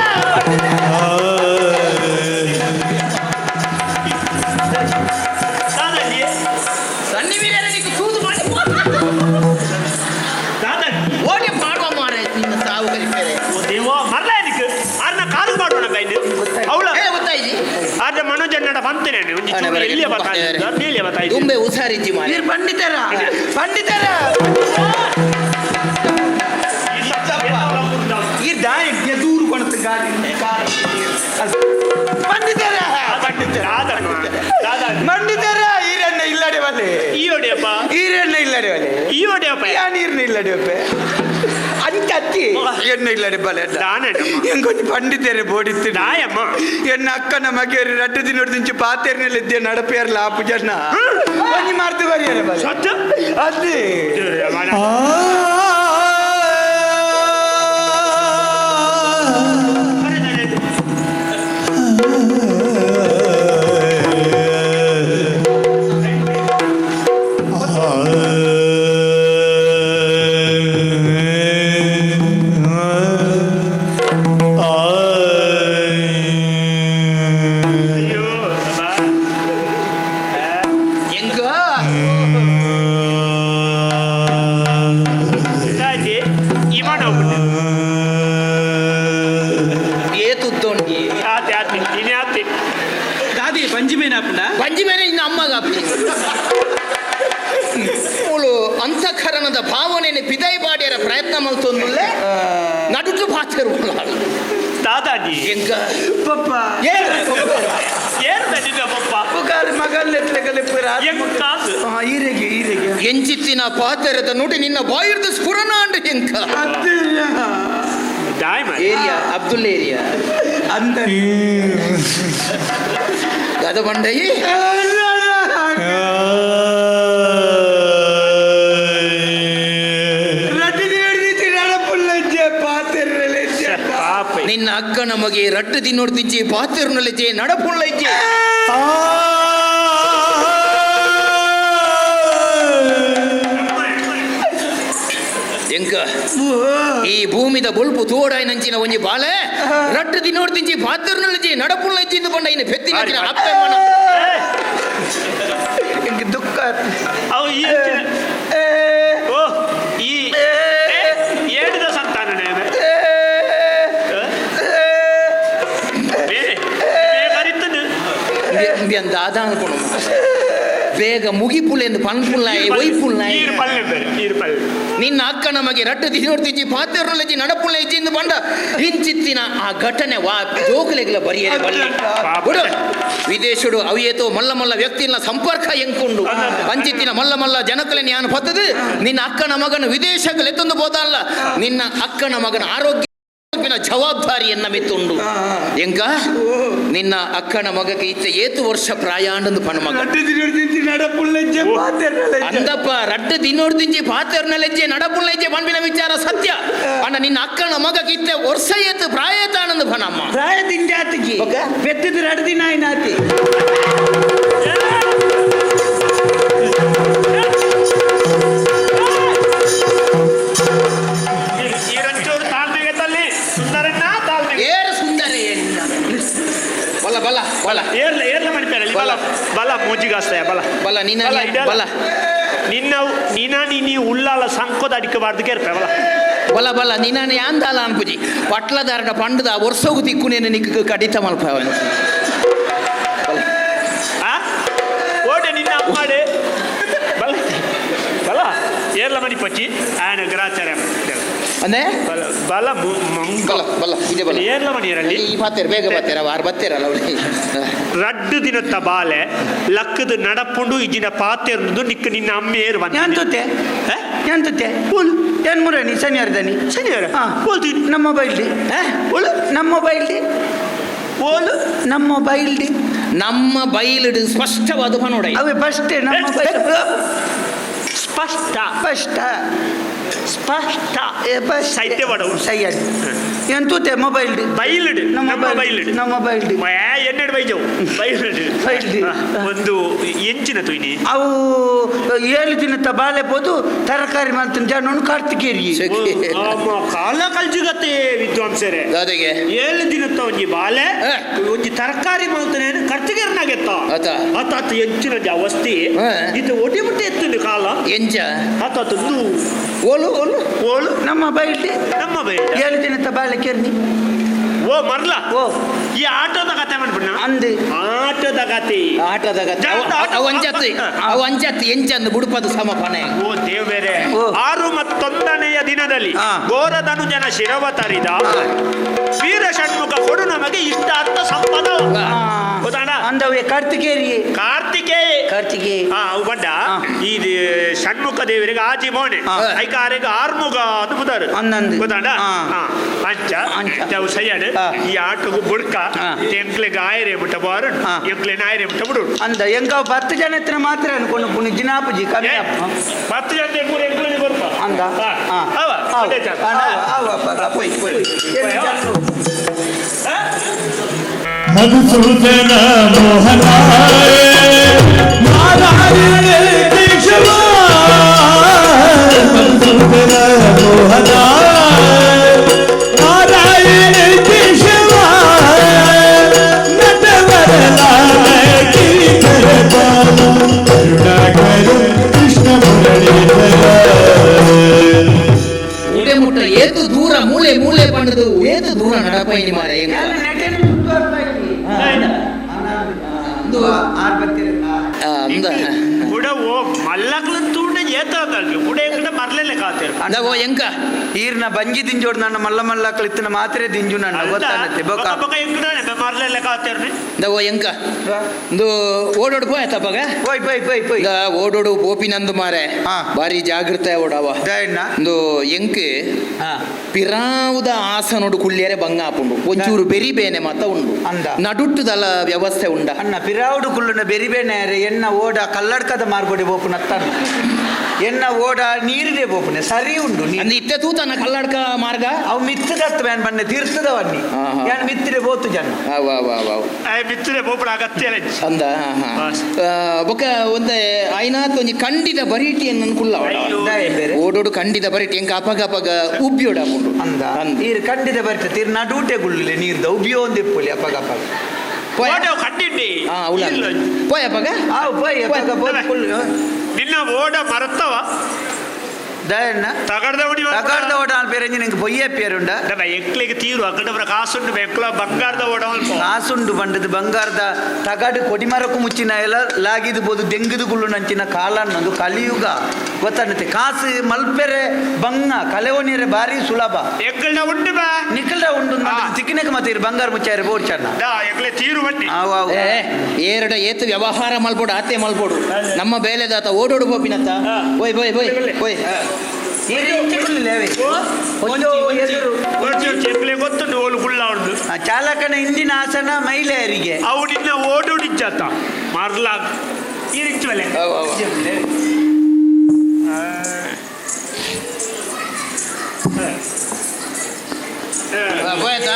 ಓಡಿ ಮಾಡುವ ಮಾರೆ ನಿನ್ನ ಸಾವು ಕಲಿತಾರೆ ಮರ್ಲ ಇದಕ್ಕೆ ಆರ್ನ ಕಾಲು ಮಾಡೋಣ ಕೈದು ಅವಳ ಗೊತ್ತಾಯ್ತು ಆದ್ರೆ ಮನೋಜನ್ನಡ ಬಂತೇನೆ ಎಲ್ಲಿಯ ಬತ್ತಾಯ್ತು ತುಂಬೆ ಹುಷಾರಿಜ್ಜಿ ಮಾರೆ ನೀರು ಪಂಡಿತರ ಪಂಡಿತರ ಈ ದಾಯಿ ಗೆದೂರು ಕೊಡ್ತ ಗಾಡಿ ಪಂಡಿತರ ಮಂಡಿತರ ಈರಣ್ಣ ಇಲ್ಲಡೆ ಬಲ್ಲೆ ಈ ಹೊಡೆಯಪ್ಪ ಈರಣ್ಣ ಇಲ್ಲಡೆ ಬಲ್ಲೆ ಈ ಹೊಡೆಯಪ್ಪ ಯಾ ನೀರ್ನ ಇಲ್ಲಡೆ ಅಂಚಿ ಎಣ್ಣೆ ಇಲ್ಲಡೆ ಬಲೆ ಎಂಗೊಂದು ಪಂಡಿತರೆ ಬೋಡಿತ್ತು ನಾಯಮ್ಮ ಎನ್ನ ಅಕ್ಕನ ಮಗೆಯರು 2 ದಿನದ ದಿಂಚು ಪಾತೆರ್ನೆಲ್ಲ ಇದ್ದೆ ನಡಪೇರ್ಲ ಆಪು ಜನ ಒಂಜಿ ಮಾರ್ತು ಬರಿಯರೆ ಬಲೆ ಸತ್ತು ಅದೇ ಪಂಜಿಮೇನೆ ಇನ್ನು ಅಮ್ಮಗ ಅವಳು ಅಂತಃಕರಣದ ಭಾವನೆಯನ್ನು ಪಿದಾಯಿ ಬಾಡಿಯರ ಪ್ರಯತ್ನ ಮಾಡ್ತೊಂದುಲ್ಲೆ ನಡುಟು ಪಾತ್ರ ದಾದಾಜಿ ಎಂಕ ಪಪ್ಪ ಪಪ್ಪ ಈರೆಗೆ ಈರೆಗೆ ಎಂಚಿತ್ತಿನ ಪಾತ್ರದ ನುಡಿ ನಿನ್ನ ಬಾಯಿರ್ದ ಸ್ಫುರಣ ಅಂಡ್ ಎಂಕ ಏರಿಯಾ ಅಬ್ದುಲ್ ಏರಿಯಾ ಅಂತ ಗದ ಬಂಡಯಿ ನಿನ್ನ ಅಕ್ಕ ನಮಗೆ ರಟ್ಟು ತಿನ್ನೋಡ್ತಿಜ್ಜಿ ಪಾತಿರ್ನಲ್ಲಿಜ್ಜೆ ನಡಪುಳ್ಳಜ್ಜೆ ಎಂಕ ಈ ಭೂಮಿದ ಬೊಲ್ಪು ತೋಡಾಯಿ ನಂಚಿನ ಒಂಜಿ ಬಾಳೆ ರಟ್ಟು ತಿನ್ನೋಡ್ತಿಂಚಿ ಪಾತಿರ್ನಲ್ಲಿಜ್ಜೆ ನಡಪುಳ್ಳಜ್ಜಿ ಬಂಡ ಇನ್ನು ಬೆತ್ತಿನ ಅಪ್ಪೆ ಮನ ದುಃಖ ಅವು ಈ ಏಳಿದ ಸಂತಾನನೇ ದಾದ ಅನ್ಕೊಂಡು ಬೇಗ ಮುಗಿಪುಲೆಂದು ಪನ್ಪುಲ್ಲಾಯಿ ಒಯ್ಪುಲ್ಲಾಯಿ ನಿನ್ನ ಅಕ್ಕ ನಮಗೆ ರಟ್ಟು ತಿನ್ನೋಡ್ತಿಜ್ಜಿ ಪಾತಿರ್ನಲ್ಲಿಜ್ಜಿ ನಡಪುಳ್ಳ ಇಜ್ಜಿಂದು ಬಂಡ ಹಿಂಚಿತ್ತಿನ ಆ ಘಟನೆ ವಾ ಜೋಕಲೆಗಳ ಬರಿಯರೆ ಬಲ್ಲೆ ಬಿಡು ವಿದೇಶಡು ಅವಿಯೇತೋ ಮಲ್ಲ ಮಲ್ಲ ವ್ಯಕ್ತಿನ ಸಂಪರ್ಕ ಎಂಕೊಂಡು ಅಂಚಿತ್ತಿನ ಮಲ್ಲ ಮಲ್ಲ ಜನಕಲೆ ಜ್ಞಾನ ಪತ್ತದು ನಿನ್ನ ಅಕ್ಕನ ಮಗನ ವಿದೇಶಗಳೆತ್ತೊಂದು ಬೋದಲ್ಲ ನಿನ್ನ ಅಕ್ಕನ ಮಗನ ಆರೋಗ್ಯ ಜವಾಬ್ದಾರಿಯನ್ನ ಮಿತ್ತುಂಡು ಎಂಕ ನಿನ್ನ ಅಕ್ಕನ ಮಗಕ್ಕೆ ಇತ್ತೆ ಏತು ವರ್ಷ ಪ್ರಾಯಾಂಡಂದು ಪಣ ಮಗ ಅಂದಪ್ಪ ರಡ್ಡು ದಿನೋಡ್ದಿಂಜಿ ಪಾತೆರ್ನಲೆಜ್ಜೆ ನಡಪುಳ್ಳೆಜ್ಜೆ ಪಣ್ಬಿನ ವಿಚಾರ ಸತ್ಯ ಅಣ್ಣ ನಿನ್ನ ಅಕ್ಕನ ಮಗಕ್ಕೆ ಇತ್ತೆ ವರ್ಷ ಏತು ಪ್ರಾಯತಾನಂದು ಪಣಮ್ಮ ಪ್ರಾಯ ತಿಂಜಾತಿಗೆ ಬೆತ್ತಿದ್ದು 2 ದಿನ ಆಯ್ನಾತಿ ಬಲ ಬಲ ಏರ್ಲ ಏರ್ಲ ಮಾಡಿದ್ದಾರೆ ಬಲ ಬಲ ಮೋಜಿಗಾಸ್ತಾಯ ಬಲ ಬಲ ನಿನ್ನ ಬಲ ನಿನ್ನ ನೀ ಉಳ್ಳಾಲ ಸಂಕೋದ ಅಡಿಕಬಾರ್ದು ಕೇರ್ಪೆ ಬಲ ಬಲ ಬಲ ನಿನ್ನ ಯಾಂದಾಲ ಅನ್ಪುಜಿ ಪಟ್ಲದಾರನ ಪಂಡದ ವರ್ಷಗೂ ತಿಕ್ಕುನೇನು ನಿಕ್ಕ ಕಡಿತ ಮಲ್ಪವನು ಓಡೆ ನಿನ್ನ ಅಮ್ಮಾಡೆ ಬಲ ಬಲ ಏರ್ಲ ಮಣಿ ಪಚ್ಚಿ ಆಯನ ಗ್ರಾಚಾರ ಅಂದ್ರೆ ಬಲ ಮಂಗ ಬಲ್ಲ ಬಲ್ಲ ಇದೆ ಬಲ್ಲ ಏರ್ಲ ಮಣಿಯರಲ್ಲಿ ಈ ಬತ್ತೇರ ಬೇಗ ಬತ್ತೇರ ವಾರ ಬತ್ತೇರಲ್ಲ ಅವಳಿ ರಡ್ಡು ದಿನತ್ತ ಬಾಲೆ ಲಕ್ಕದ ನಡಪುಂಡು ಇಜಿನ ಪಾತೆರ್ದು ನಿಕ್ಕ ನಿನ್ನ ಅಮ್ಮೇರು ಬಂದ ಎಂತುತ್ತೆ ಎಂತುತ್ತೆ ಪೂಲ್ ಏನ್ ಮುರಣಿ ಶನಿವಾರದನಿ ಶನಿವಾರ ಪೋಲ್ತೀನಿ ನಮ್ಮ ಮೊಬೈಲ್ಡಿ ಪೋಲು ನಮ್ಮ ಮೊಬೈಲ್ಡಿ ಪೋಲು ನಮ್ಮ ಮೊಬೈಲ್ಡಿ ನಮ್ಮ ಬೈಲಿಡು ಸ್ಪಷ್ಟವಾದ ಪನೋಡ ಅವೇ ಫಸ್ಟ್ ನಮ್ಮ ಮೊಬೈಲ್ ಸ್ಪಷ್ಟ ಫಸ್ಟ್ ಸ್ಪಷ್ಟ ಸೈತೆ ಬಡವು ಸೈಯಡ್ ಎಂತುತ್ತೆ ಮೊಬೈಲ್ಡಿ ಬೈಲಿಡು ನಮ್ಮ ಬೈಲಿಡು ನಮ್ಮ ಮೊಬೈಲ್ಡಿ ಎನ್ನೆರಡು ಬೈಜವು ಬೈಲಿಡು ಬೈಲ್ಡಿ ಒಂದು ಎಂಚಿನ ತುಯ್ನಿ ಅವು 7 ದಿನದ ಬಾಳೆ ಬೋದು ತರಕಾರಿ ಮಾಡ್ತೀನಿ ಜನ ಕಾರ್ತಿಕೇರಿ ಕಾಲ ಕಲ್ಜಿಗತ್ತೆ ವಿದ್ವಾಂಸರೇ ಅದಕ್ಕೆ 7 ದಿನದ ಒಂಜಿ ಬಾಲೆ ಒಂಜಿ ತರಕಾರಿ ಮಾಡ್ತಾನೆ ಕರ್ತಿಗೇರ್ನಾಗೆತ್ತ ಅತ್ತ ಎಂಚಿನ ಅವಸ್ಥೆ ಇದು ಒಡಿ ಮುಟ್ಟೆ ಎತ್ತುಂಡು ಕಾಲ ಎಂಚ ಅತ್ತ ಓಲು ಓಲು ಓಳು ನಮ್ಮ ಬೈಲ್ಡಿ ನಮ್ಮ ಬೈ 7 ದಿನದ ಬಾಳೆ ಕೇರ್ನಿ ಓ ಮರ್ಲ ಓ ಈ ಆಟೋದ ಕತೆ ಮಾಡ್ಬಿಡ್ನ ಅಂದೆ ಆಟೋದ ಕತೆ ಆಟದ ಅವು ಅಂಜತ್ತು ಎಂಚಂದು ಬುಡುಪದು ಸಮಪನೆ ಓ ದೇವರೇ ಓ. 6 ಮತ್ತೊಂದನೆಯ ದಿನದಲ್ಲಿ ಆ. ಘೋರಧನುಜನ ಶಿರವ ತರಿದ ವೀರ ಷಣ್ಮುಖ ಕೊಡು ನಮಗೆ ಇಷ್ಟ ಅರ್ಥ ಸಂಪದ ಗೊತ್ತಾಡ ಅಂದವೇ ಕಾರ್ತಿಕೇರಿ ಕಾರ್ತಿಕೇಯ ಅವು ಬಡ್ಡ ಈ ಷಣ್ಮುಖ ದೇವರಿಗೆ ಆಜಿ ಬೋಣೆ ಐಕಾರಿಗೆ ಆರ್ಮುಗ ಅದು ಬುದಾರು ಅಂದಂದು. ಗೊತ್ತಾಡ ಅಂಚ ಅವು ಸೈಯಡ್ ಈ ಆಟಗೂ ಬುಡ್ಕ ಎಂಕ್ಲೆಗೆ ಆಯರೆ ಬಿಟ್ಟ ಬಾರು ಎಂಕ್ಲೆನ ಆಯರೆ ಬಿಟ್ಟ ಬಿಡು ಅಂದ ಎಂಕ 10 ಜನ ಹತ್ರ ಮಾತ್ರ ಅನ್ಕೊಂಡು ಪುಣ್ಯ ಜಿನಾಪುಜಿ ಕಮ್ಮಿ 10 ಜನ ಎಂಕ್ಲೆಗೆ ಬರ್ಪ ಅಂದ ಅವ ಅದೇ ಚಾಲ. ಮಧುಸೂದನ ಮೋಹನ ನಾರಾಯಣ ಕೇಶವ ಮಧುಸೂದನ ಮೋಹನ ನಾರಾಯಣ ಕೇಶವ ನಟವರಲ ಕಿರಿಕರ ಬಾಲ ಕರುಣಾಕರ ಕೃಷ್ಣ ಮುರಳೀಧರ ಊಡೆ ಮುಟ್ಟ ಏತು ದೂರ ಮೂಲೆ ಮೂಲೆ ಪಂಡದು ಏತು ದೂರ ನಡಪೈನಿ ಮಾರೆ ಕೂಡ ಓ ಮಲ್ಲಕ್ಲ ತೂಂಡ ಏತಲ್ರಿ ಕೂಡ ಎಂಕಡ ಮರ್ಲೆಲ್ಲ ಕಾತೇರು ಅಂದಗೋ ಎಂಕ ಈರ್ನ ಬಂಜಿ ದಿಂಜೋಡ್ ನನ್ನ ಮಲ್ಲ ಮಲ್ಲ ಕಳಿತನ ಮಾತ್ರ ದಿಂಜು ನನ್ನ ಗೊತ್ತಾಗತ್ತೆ ಬೊಕ ಬಕ ಎಂಕಡ ಮರ್ಲೆಲ್ಲ ಕಾತೇರ್ನಿ ಅಂದಗೋ ಎಂಕ ಒಂದು ಓಡೋಡು ಪೋಯ್ತ ಪಗ ಪೋಯ್ ಓಡೋಡು ಪೋಪಿನಂದು ಮಾರೆ ಬಾರಿ ಜಾಗೃತ ಓಡವ ದಯಣ್ಣ ಒಂದು ಎಂಕ್ ಪಿರಾವುದ ಆಸನೋಡು ಕುಳ್ಳಿಯರೆ ಬಂಗ ಆಪುಂಡು ಒಂಚೂರು ಬೆರಿ ಬೇನೆ ಮತ ಉಂಡು ಅಂದ. ನಡುಟ್ಟುದಲ್ಲ ವ್ಯವಸ್ಥೆ ಉಂಡ ಅಣ್ಣ ಪಿರಾವುಡು ಕುಲ್ಲುನ ಬೆರಿಬೇನೆ ಎನ್ನ ಓಡ ಕಲ್ಲಡ್ಕದ ಮಾರ್ಬೋಡಿ ಬೋಪುನ ಅತ್ತಣ್ಣ ಎನ್ನ ಓಡ ನೀರಿದೆ ಬೋಪುನೆ ಸರಿ ಉಂಡು ಅಂದ್ ಇತ್ತೆ ತೂತನ ಕಲ್ಲಡ್ಕ ಮಾರ್ಗ ಅವು ಮಿತ್ತದತ್ತ ಬ್ಯಾನ್ ಬನ್ನೆ ತೀರ್ಥದವನ್ನಿ ಯಾನ್ ಮಿತ್ತಿರೆ ಬೋತು ಜನ ಮಿತ್ತರೆ ಬೋಪಡ ಅಗತ್ಯ ಅಂದ ಬೊಕ ಒಂದೆ ಐನಾತ್ ಒಂಜಿ ಖಂಡಿತ ಬರೀಟಿ ಅನ್ಕುಲ್ಲ ಓಡೋಡು ಖಂಡಿತ ಬರೀಟಿ ಎಂಕ ಅಪಗ ಅಪಗ ಉಬ್ಬಿಯೋಡ ಅಂದ ನೀರು ಖಂಡಿತ ಬರ್ತದೆ ಇರ್ ನಡುಟೆ ಗುಳ್ಳಿಲೆ ನೀರ್ದ ಉಬ್ಬಿಯೋ ಒಂದು ಇಪ್ಪುಲಿ ಅಪಗ ಅಪಗ ಕಟ್ಟಿದ್ದಿ ಪೋಯ ಅಪಗ ನಿನ್ನ ಓಡ ಮರತ್ತವ ದಯಣ್ಣ ತಗಡ್ದವಡಿ ತಗಡ್ದ ಓಡ ಬೇರೆ ನಿಂಗೆ ಬೊಯ್ಯ ಪೇರುಂಡ ಎಕ್ಲಿಗೆ ತೀರು ಅಕ್ಕಡ ಕಾಸುಂಡು ಬೆಕ್ಲ ಬಂಗಾರದ ಓಡ ಕಾಸುಂಡು ಬಂಡದು ಬಂಗಾರದ ತಗಡು ಕೊಡಿಮರಕ್ಕೂ ಮುಚ್ಚಿನ ಎಲ್ಲ ಲಾಗಿದು ಬೋದು ದೆಂಗದು ಗುಳ್ಳು ನಂಚಿನ ಕಾಲನ್ನೊಂದು ಕಲಿಯುಗ ಗೊತ್ತಾಗುತ್ತೆ ಕಾಸು ಮಲ್ಪೆರೆ ಬಂಗ ಕಲೆವಣಿಯರೆ ಬಾರಿ ಸುಲಭ ಎಕ್ಕಲ್ನ ಉಂಟು ಬಾ ನಿಖಲ್ಡ ಉಂಡು ತಿಕ್ಕಿನಕ್ಕೆ ಮತ್ತೆ ಇರು ಬಂಗಾರ ಮುಚ್ಚಾರೆ ಬೋರ್ ಚೆನ್ನ ಎಕ್ಲೆ ತೀರು ಬಟ್ಟಿ ಏರಡ ಏತು ವ್ಯವಹಾರ ಮಲ್ಬೋಡು ಆತೆ ಮಲ್ಬೋಡು ನಮ್ಮ ಬೇಲೆದಾತ ಓಡೋಡು ಬೋಪಿನತ್ತ ಓಯ್ ಬೋಯ್ ಬೋಯ್ ಬೋಯ್ ಗೊತ್ತುಂಡು ಓಲು ಗುಳ್ಳ ಉಂಡು ಚಾಲಕನ ಹಿಂದಿನ ಆಸನ ಮಹಿಳೆಯರಿಗೆ ಅವು ನಿನ್ನ ಓಡೋಡಿಜ್ಜಾತ ಮರ್ಲ ಈ ರೀತಿ ಮೇಲೆ ಹೋಯ್ತಾ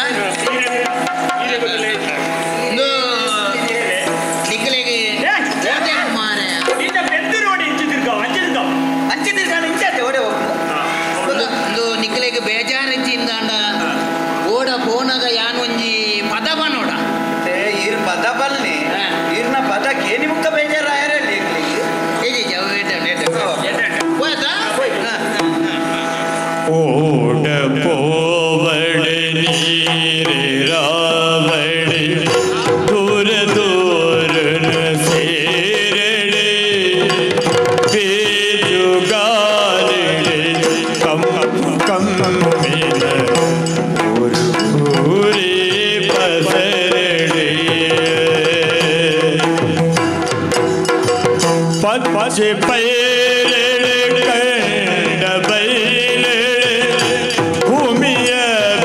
ನಿಕ್ಕಲಿಗೆ ಮಾರೆ ಒಂದು ನಿಕ್ಕಲಿಗೆ ಬೇಜಾರಿದ್ದಿಂದ ಓಡ ಪೋನಾಗ ಯಾನೊಂಜಿ ಪದ ಬನ್ನೋಡ ಇರ್ ಪದ ಬಲ್ನೆ ಇರ್ನ ಪದಕ್ಕೆ ನಿಮ್ಗ ಬೇಜಾರಾಯರಲ್ಲಿ ಹೋಯ್ತಾ ಓಡ ಪೋವಡೆ ನೀರೆ ರಾವಡೆ ದೂರ ದೂರನ ಸೇರಡೆ ಬೇಜುಗಾರಡೆ ಆಸೆ ಪೈರೆಡೆ ಕಂಡ ಬೈಲೆ ಭೂಮಿಯ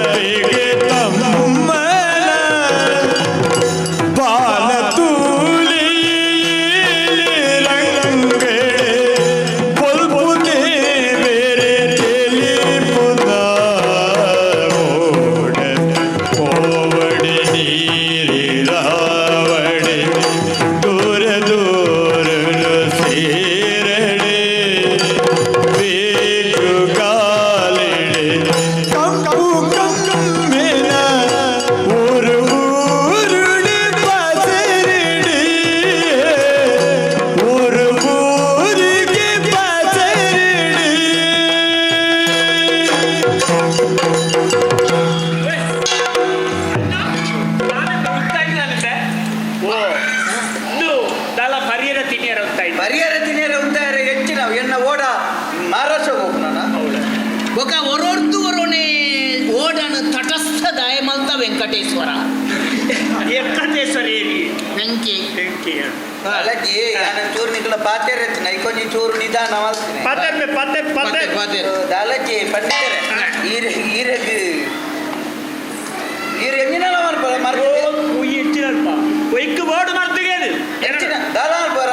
ಬೇಗೆ ತಮ್ಮನ ಬಾಲ ತೂಲಿ ರಂಗಡೆ ಪೊಲ್ಪುದೆ ಬೇರೆ ತೆಲಿ ಪುದ ಓಡ ಕೋವಡಿ ನೀರಿ ರಾವಡೆ ದೂರ ದೂರ ಸೇರಡೆ ಬೇಕು ಕಾಲೆಡೆ ಕಂಪು ಕಮ್ಮಿನ ಊರು ಊರುಡಿ ಪಾಸರಿಡಿ ಊರು ಊರಿಗೆ ಪಾಸರಿಡಿ ಪರಿಯರ ತಿನಿಯರ ಪರಿಹಾರ ತಿನ್ನೇರ ಉಂಟಾರೆ ಹೆಚ್ಚಿನ ಎನ್ನ ಓಡ ಮಹಾರಾಷ್ಟ್ರ ಹೋಗ್ನ ఒక ఒరొర్తువరునే ఓడను తటస్థ దయమంత వెంకటేశ్వర ವೆಂಕಟೇಶ್ವರಿ వెంకి ಅಲ್ಲಜ್ಜಿ ನಾನು ಚೂರು ನಿಕ್ಲ ಪಾತೇರೆ ಎತ್ತಿನ ಕೊಂಚ ಚೂರು ನಿಧಾನ ಮಾಡ್ತೀನಿ ಪತ್ತೆ ಪತ್ತೆ ಪತ್ತೆ ದಾಲಜ್ಜಿ ಪಂಡಿತರೆ ಈರೆಗ್ ಈರ್ ಎಂಜಿನಲ್ಲ ಮಾಡ್ಬೋದ ಮಾರ್ಗ ಇಚ್ಚಿನಲ್ಪ ಒಯ್ಕು ಬೋರ್ಡ್ ಮಾಡ್ತಿಗೆ ಹೆಚ್ಚಿನ ದಾಲಾಲ್ ಬೋರ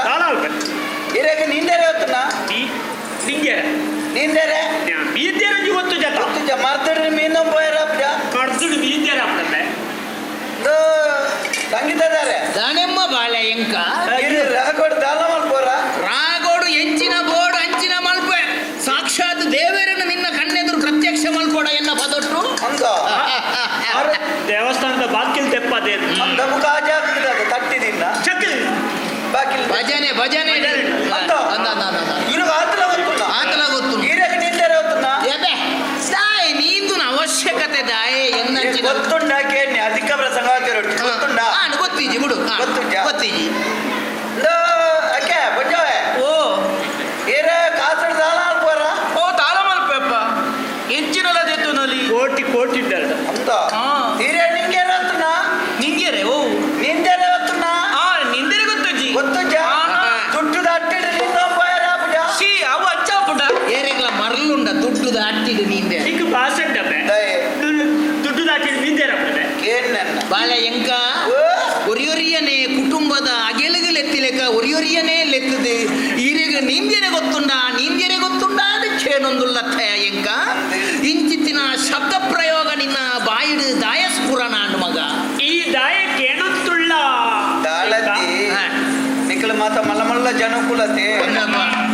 ಈರೆಗ್ ನಿಂದೇರೆ ಹೊತ್ತನ ನಿಂಗೆ ನಿಂದೇರೆ ಬೀದ್ಯಾರ ಗೊತ್ತು ಜತ ಹೊತ್ತು ಮರ್ದಡ್ರಿ ಮೀನ ಬೋಯರ ಕಡ್ಸುಡು ಬೀದ್ಯಾರ ಆಗ್ತದೆ ಸಂಗೀತದಾರೆ దానెమ్మ బాల ఎంక ರಾಗೋಡ್ ದಾಲ ಮಾಡ್ಬೋರ రాగోడు ఎంచిన బోడు అంచిన మల్పే సాక్షాత్ దేవేరను నిన్న కಣ್ಣెదురు ప్రత్యక్ష మల్పోడ ఎన్న పదొట్టు ಹಂಗ ದೇವಸ್ಥಾನದ ಬಾಕಿಲ್ ತೆಪ್ಪದೆ ನಮ್ಗೆ ಕಾಜ ಆಗ್ತದೆ ತಟ್ಟಿದಿನ್ನ ಚಕ್ ಬಾಕಿಲ್ భజనే భజనే ಇವ್ರಿಗೆ ಆತಲ ಗೊತ್ತುಂಡ ఆతల గొత్తు ಈರೆಗ್ ನಿಂದೇರೆ ಹೊತ್ತನ ఎబే దాయ్ నీదు ಅವಶ್ಯಕತೆ దాయే ఎన్నంచిన ಗೊತ್ತುಂಡ ಕೇಳಿ ಅಧಿಕ ಪ್ರಸಂಗ ರೊಟ್ಟಿ ಗೊತ್ತುಂಡ ಗೊತ್ತೀಜಿ ಬಿಡು ಗೊತ್ತುಂಟ? ಗೊತ್ತೀಜಿ ಅಕ್ಕೆ ಬಜ್ಜವೆ ಓ ಏರ ಕಾಸಡ್ ದಾಲ ಅಲ್ಬೋರ ಓ ತಾಳ ಮಲ್ಪೆಪ್ಪ ಹೆಚ್ಚಿನಲ್ಲ ಜೆತ್ತು ನಲ್ಲಿ ಕೋಟಿ ಕೋಟಿ ಇದ್ದಾರೆ ಅಂತ ಹಾ. ಹಿರಿಯ ನಿಂಗೆ ಹೊತ್ತನ ನಿಂಗೆರೆ ಓ ನಿಂದೇರೆ ಹೊತ್ತನ ಆ ನಿಂದೆರೆ ಗೊತ್ತಜ್ಜಿ ಗೊತ್ತುಂಟ ದುಡ್ಡು ದಟ್ಟಿಡು ನಿಂದ ಬಾಯರ ಬುಜ ಸಿ ಅವು ಅಚ್ಚ ಪುಟ ఏరేగ్ల మరలుండ దుడ్డుది అట్టిడు నీందే ಈಗ ಬಾಸೆಟ್ ದುಡ್ಡು ದಾಟಿದ ಬೀದ್ಯಾರ ಏನ್ನ ಬಾಲ ಎಂಕ ಒರಿಯೊರಿಯನೇ ಕುಟುಂಬದ ಅಗೆಲುಗಲೆತ್ತಿಲೆಕ್ಕ ಒರಿಯೊರಿಯನೇ ಲೆತ್ತದು ಈರೆಗ ನೀಂದ್ಯರೆ ಗೊತ್ತುಂಡ ಅದಕ್ಕೇನೊಂದುಲ್ಲತ್ತಯ ಎಂಕ ಇಂಚಿತ್ತಿನ ಶಬ್ದ ಪ್ರಯೋಗ ನಿನ್ನ ಬಾಯಿಡು ದಾಯಸ್ಪುರಣ ಅಂಡು ಮಗ ಈ ದಾಯಕ್ಕೆ ಏನೊತ್ತುಳ್ಳ ದಾಳತಿ ನಿಖಲ ಮಾತ ಮಲ್ಲ ಮಲ್ಲ ಜನಕುಲತೆ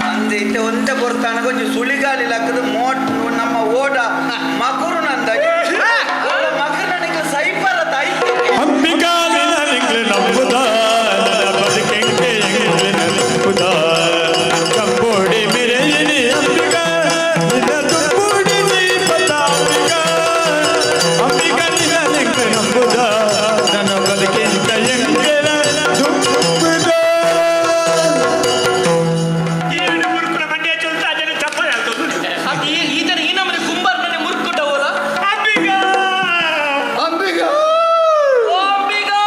ಅಂದ ಇತ್ತೆ ಒಂದೇ ಬರ್ತಾನ ಕೊಂಚ ಸುಳಿಗಾಲಿ ಲಕ್ಕದ ಮೋಟ್ ನಮ್ಮ ಓಡ ಮಗುರು ನಂದ ಮಗುರು ನನಗೆ ಸೈಪರ ತಾಯಿ ಅಂಬಿಕಾ ನಿನಗೆ ನಂಬುದ ಬದುಕೆಂಗೆ ನಂಬುದ ಕಂಬೋಡಿ ಮಿರೆಯಿನಿ ಅಂಬಿಕಾ ನಿನ್ನ ತುಂಬುಡಿ ದೀಪದ ಅಂಬಿಕಾ ನಿನಗೆ ನಂಬುದ ನನ್ನ ಬದುಕೆಂತ ಎಂಗೆ ತುಂಬುದ ಏನು ಮುರುಕುನ ಮಂಡ್ಯ ಚೊಲ್ತ ಅದನ್ನು ತಪ್ಪ ಹೇಳ್ತದೆ ಅದು ಈತನ ಈ ನಮ್ಮನೆ ಕುಂಬಾರನೇ ಮುರ್ಕುಟ್ಟವರ ಅಂಬಿಕಾ ಅಂಬಿಗಾ ಓ ಅಂಬಿಗಾ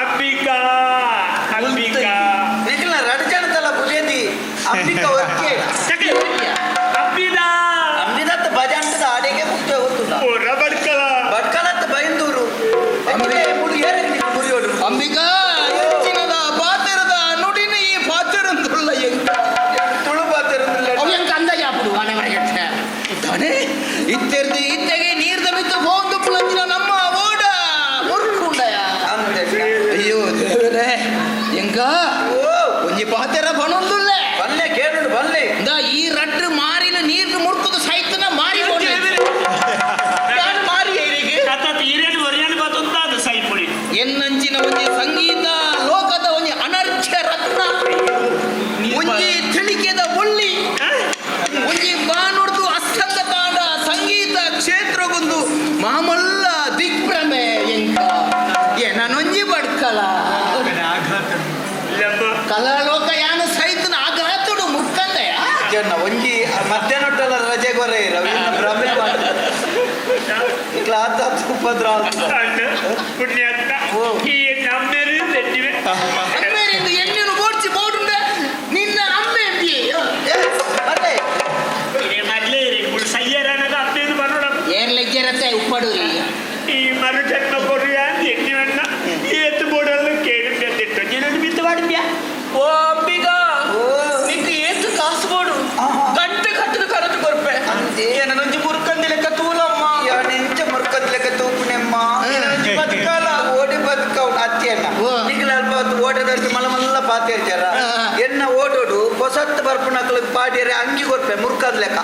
ಅಂಬಿಕಾ ಅಂಬಿಕಾ ನಿಖಿಲ ರಡ್ಜನತಲ್ಲ ಬುಜೇದಿ ಅಂಬಿಕಾ ಒಕ್ಕೆ ಚಕ್ಕೆ ಅಂಬಿದ ಅಂಬಿದತ್ತ ಭಜಂತದ ಆಡೆಗೆ ಮುಖ್ಯ ಗೊತ್ತುಂಡ ಓರ ಬಡ್ಕಲ ಬಡ್ಕಲತ್ತ ಬೈಂದೂರು ಮುಡಿ ಏರಿಗೆ ಮುರಿಯೋಡು ಅಂಬಿಕಾ ಹೆಚ್ಚಿನದ ಪಾತೆರದ ನುಡಿನ ಈ ಪಾತೆರಂದುಳ್ಳ ಎಂಕ ತುಳು ಪಾತಿರುದಿಲ್ಲ ಅವು ಎಂಕ ಅಂದಾಜಾಪುಡು ಆನೆವರೆಗೆ ಇದ್ದಾನೆ ಇತ್ತೆಗೆ ನೀರ್ದ ಬಿದ್ದು ಹೋಂದು ಪುಳಂಜಿನ ನಮ್ಮ ಓಡ ಮುರ್ಕುಂಡಯ ಅಂದೆ ಅಯ್ಯೋ ದೇವರೇ ಎಂಕ ಒಂಜಿ ಪಾತೆರ ಪಣೊಂದುಲ್ಲೆ ಬಲ್ಲೆ ಕೇಳು ಬಲ್ಲೆ ಇಂದ ಈ ರಡ್ಡು ಮಾರಿನ ನೀರು ಮುರ್ಕುದು ಸೈತನ ಮಾರಿ ಮಾರಿ ಐರಿಗೆ ಅತ್ತ ಹಿರಿಯನು ಒರಿಯನು ಗೊತ್ತುಂಟ ಅದು ಸೈಪುಳಿ ಎನ್ನಂಚಿನ ಒಂಜಿ ಸಂಗೀತ ಲೋಕದ ಒಂಜಿ ಅನರ್ಘ್ಯ ರತ್ನ ಒಂಜಿ ತಿಳಿಕೆದ ಒಳ್ಳಿ ಒಂಜಿ ಬಾನುಡ್ದು ಅಸ್ತಂಗ ತಾಂಡ ಸಂಗೀತ ಕ್ಷೇತ್ರಗೊಂದು ಮಾಮಲ್ಲ ದಿಗ್ಭ್ರಮೆ ಎಂಕ ಏನನೊಂಜಿ ಬಡ್ಕಲ ಕಲಾಲೋಕ ಯಾನ ಸೈತನ ಆಘಾತುಡು ಮುಕ್ಕಂದಯ ಜನ ಒಂಜಿ ಮಧ್ಯಾಹ್ನೊಟ್ಟಲ್ಲ ರಜೆ ಗೊರೆ ರವೀಂದ್ರ ಭ್ರಮೆ ಇಕ್ಲ ಆತ ಉಪದ್ರ ಪುಣ್ಯಾತ್ಮ ಈ ನಮ್ಮೆರು ತೆಟ್ಟಿವೆ ಅಮ್ಮೇರಿಂದು ಎಣ್ಣೆನು ಬೋಡ್ಸಿ ಬೋಡುಂಡೆ ನಿನ್ನ ಅಮ್ಮೆ ಅಮ್ಮ ಬದುಕಲ್ಲ ಓಡಿ ಬದುಕವ್ ಅತ್ತೆಯನ್ನ ನಿಖಿಲ ಅಲ್ಪ ಓಟದಲ್ಲಿ ಮಲ ಮಲ್ಲ ಪಾತಿರ್ತಾರ ಎನ್ನ ಓಟೋಡು ಹೊಸತ್ತು ಬರ್ಪುಣಕ್ಲಿಗೆ ಪಾಡಿಯರೆ ಅಂಗಿ ಕೊಡ್ಪೆ ಮುರ್ಕದ್ ಲೆಕ್ಕ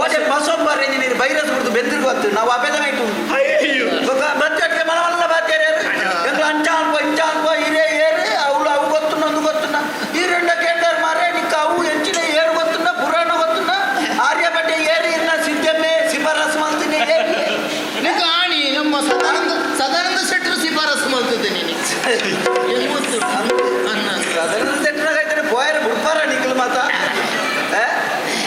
ಓಟೆ ಬಸೊಬ್ಬರ ನೀರು ವೈರಸ್ ಬಿಡ್ತು ಬೆಂದಿರು ಗೊತ್ತು ನಾವು ಅಪೇದ ನೈಟು ಬಚ್ಚಕ್ಕೆ ಮಲ ಮಲ್ಲ ಪಾತಿಯರೆ ಎಂಗ್ಲ ಅಂಚ ಅಲ್ಪ ಇಂಚ ಅಲ್ಪ ಹಿರೇ ಏರಿ ಅವಳು ಅವು ಗೊತ್ತು ನಂದು ಗೊತ್ತುನ ಈ రెండ ಕೇಂದ್ರ ಮಾರೇ ನಿಕ್ಕ ಅವು ಹೆಚ್ಚಿನ ಏರು ಗೊತ್ತುನ ಪುರಾಣ ಗೊತ್ತುನ ಆರ್ಯಭಟ ಏರಿ ಇನ್ನ ಸಿದ್ದಮ್ಮೆ ಶಿಫಾರಸ್ ಮಾಡ್ತೀನಿ ಏರಿ ನಿನಗೆ ಆಣಿ ನಮ್ಮ ಸದಾನಂದ ಶೆಟ್ಟರು ಶಿಫಾರಸು ಮಾಡ್ತಿದ್ದೆ ನೀನು ಅದನ್ನ ತೆಟ್ಟನಾಗೈತೆ ಬೋಯರ್ ಬಿಡ್ಪಾರ ನಿಕ್ಲು ಮಾತ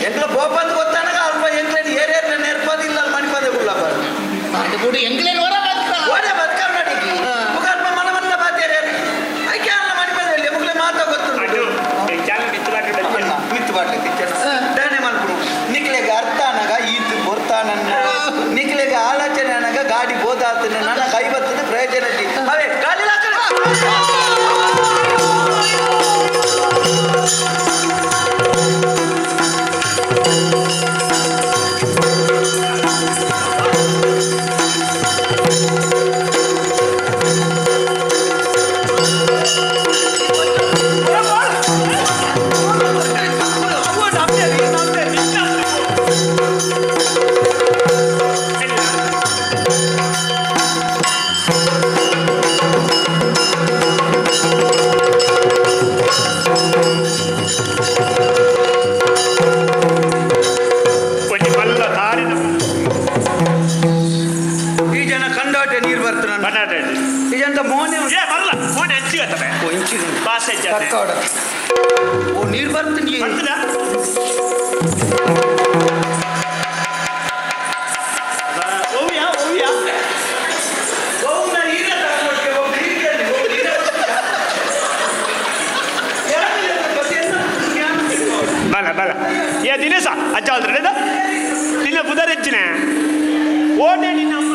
ಎಂಕ್ಲ ಬೋಪಂತ ಗೊತ್ತಾನಾಗ ಅಲ್ಪ ಎಂಕ್ಲೇನು ಏರಿಯರ್ನ ನೆರ್ಪದಿಲ್ಲ ಅಲ್ಲಿ ಮಣಿಪದೆ ಗುಳ್ಳಪ್ಪ ಬಿಡು ಎಂಗ್ಲೇನು ಹೊರ ಓಡೆ ಬದುಕ ನಡಿಗೆ ಮುಖಾತ್ಮ ಮನವನ್ನ ಬಾತ್ಯಾರ ಐಕೆ ಅಲ್ಲ ಮಣಿಪದಲ್ಲಿ ಮುಗ್ಲೆ ಮಾತಾ ಗೊತ್ತು ಮಿತ್ತು ಬಾಟ್ಲೆ ದಾನೆ ಮಾಡ್ಬಿಡು ನಿಕ್ಲೆಗೆ ಅರ್ಥ ಅನಾಗ ಈತು ಬರ್ತಾನನ್ನ ನಿಕ್ಲೆಗೆ ಆಲೋಚನೆ ಅನಾಗ ಗಾಡಿ ಬೋದಾತನ ನನ್ನ ಕೈ ಬರ್ತದೆ ಪ್ರಯೋಜನ ಅವೇ ಗಾಡಿ ಈ ಜನ ಕಂಡಾಟೆ ನೀರು ಬರ್ತಾನೆ ಈ ಜನ ಮೋನೆ ಓ ನೀರು ಬರ್ತೀನಿ ಏ ದಿನೇಶ ಅಜ್ಜ ಅಲ್ರಿ ನಿನ್ನ ಬುಧರ್ ಹೆಚ್ಚಿನ ಓಟೆ ನಿನ್ನ ಅಮ್ಮ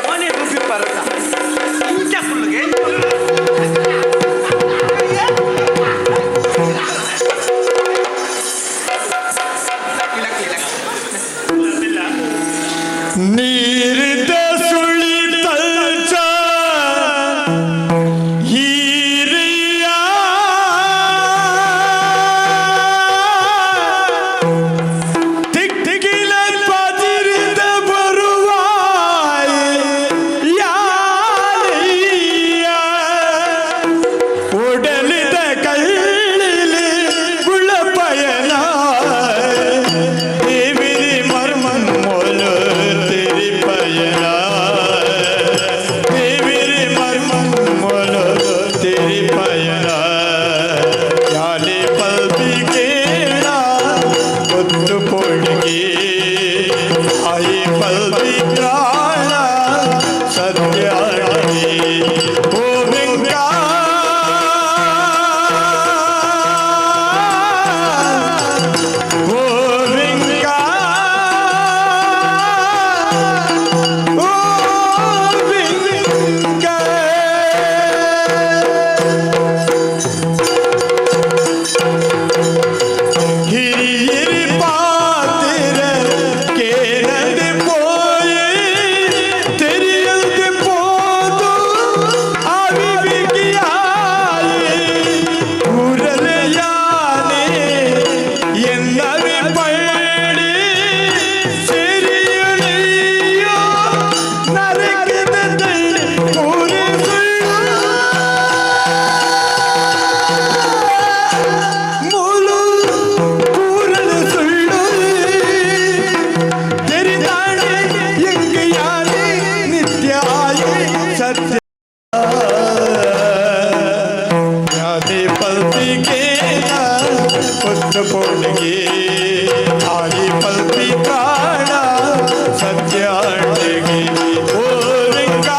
ಮೋನೆ ಗುಬ್ಬಿ ಬರುತ್ತ ಇಂಚ ಫುಲ್ಗೆ ನೀರಿದ ಸುಳಿತಲ್ಚ ಹೀರಿಯ ತಿಕ್ಕಿಲ ಪದಿರಿದ ಬರುವ ಯಾರಯ್ಯ ಉಡಲಿದ ಕೈಲಿ ಗುಳಪಯನ ದೇವಿರಿ ಮರ್ಮನ್ ಮೊಲು तेरी पयना देविरी मर्मन मोलो तेरी पयना याले पल्पी केला उत्तु पोड़गी आई पल्पी प्राणा सत्यागी ओ बिंगा ओ बिंगा ಪೋಣಿಗೆ ಆಗಿ ಪಲ್ಪಿ ಪ್ರಾಣ ಸತ್ಯಾಣಿಗೆ ಓ ರಿಂಗ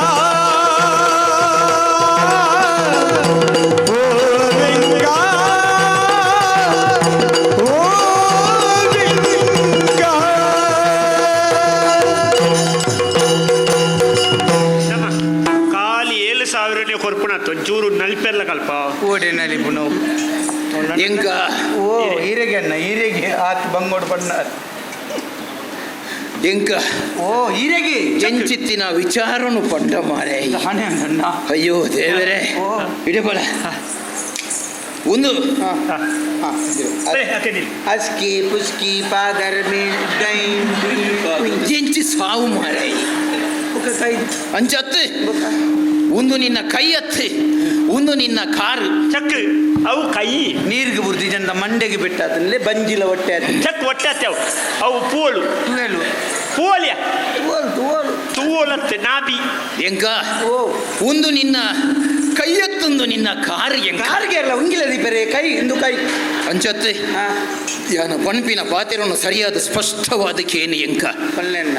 ಓ ರಿಂಗ ಓ ರಿಂಗ ಕಾಲಿ 7,000 ಪನ್ಯ ಕೊರ್ಪುಣತ್ತು ಒಂಚೂರು ನಲ್ಪೆಲ್ಲ ಕಲ್ಪ ಓಡೆ ನಲಿಪುನು ಎಂಕ ಓ ಹೀರೆಗೆ ಅಣ್ಣ ಹೀರೆಗೆ ಆತ್ ಬಂಗೋಡು ಪಣ್ಣ ಎಂಕ ಓ ಹೀರೆಗೆ ಎಂಚಿತ್ತಿನ ವಿಚಾರನು ಪಂಡ ಮಾರೆ ಹಣೆ ಅಣ್ಣ ಅಯ್ಯೋ ದೇವರೇ ಓ. ಇಡಬಲ ಒಂದು ಅಸ್ಕಿ ಪುಸ್ಕಿ ಪಾದರ್ ಎಂಚಿ ಸಾವು ಮಾರೆ ಅಂಚತ್ತು ಒಂದು ನಿನ್ನ ಕೈ ಹತ್ತು ಒಂದು ನಿನ್ನ ಕಾರು ಚಕ್ ಅವು ಕೈ ನೀರಿಗೆ ಬುರ್ದಿ ಜನ ಮಂಡೆಗೆ ಬಿಟ್ಟಾತಲ್ಲೇ ಬಂಜಿಲ ಹೊಟ್ಟೆ ಆತ ಚಕ್ ಹೊಟ್ಟೆ ಅವು ಅವು ಪೂಳು ತುಳು ಪೂಲ್ಯ ತುಳು ತೂಲತ್ತೆ ನಾಬಿ ಎಂಕ ಓ ಒಂದು ನಿನ್ನ ಕೈ ಹತ್ತೊಂದು ನಿನ್ನ ಕಾರು ಎಂಕ ಕಾರಿಗೆ ಅಲ್ಲ ಉಂಗಿಲದಿ ಬೇರೆ ಕೈ ಇಂದು ಕೈ ಅಂಚತ್ತೆ ಹಾ ಯಾನ ಪಂಪಿನ ಪಾತ್ರವನ್ನು ಸರಿಯಾದ ಸ್ಪಷ್ಟವಾದ ಕೇನು ಎಂಕ ಪಲ್ಲೆನ್ನ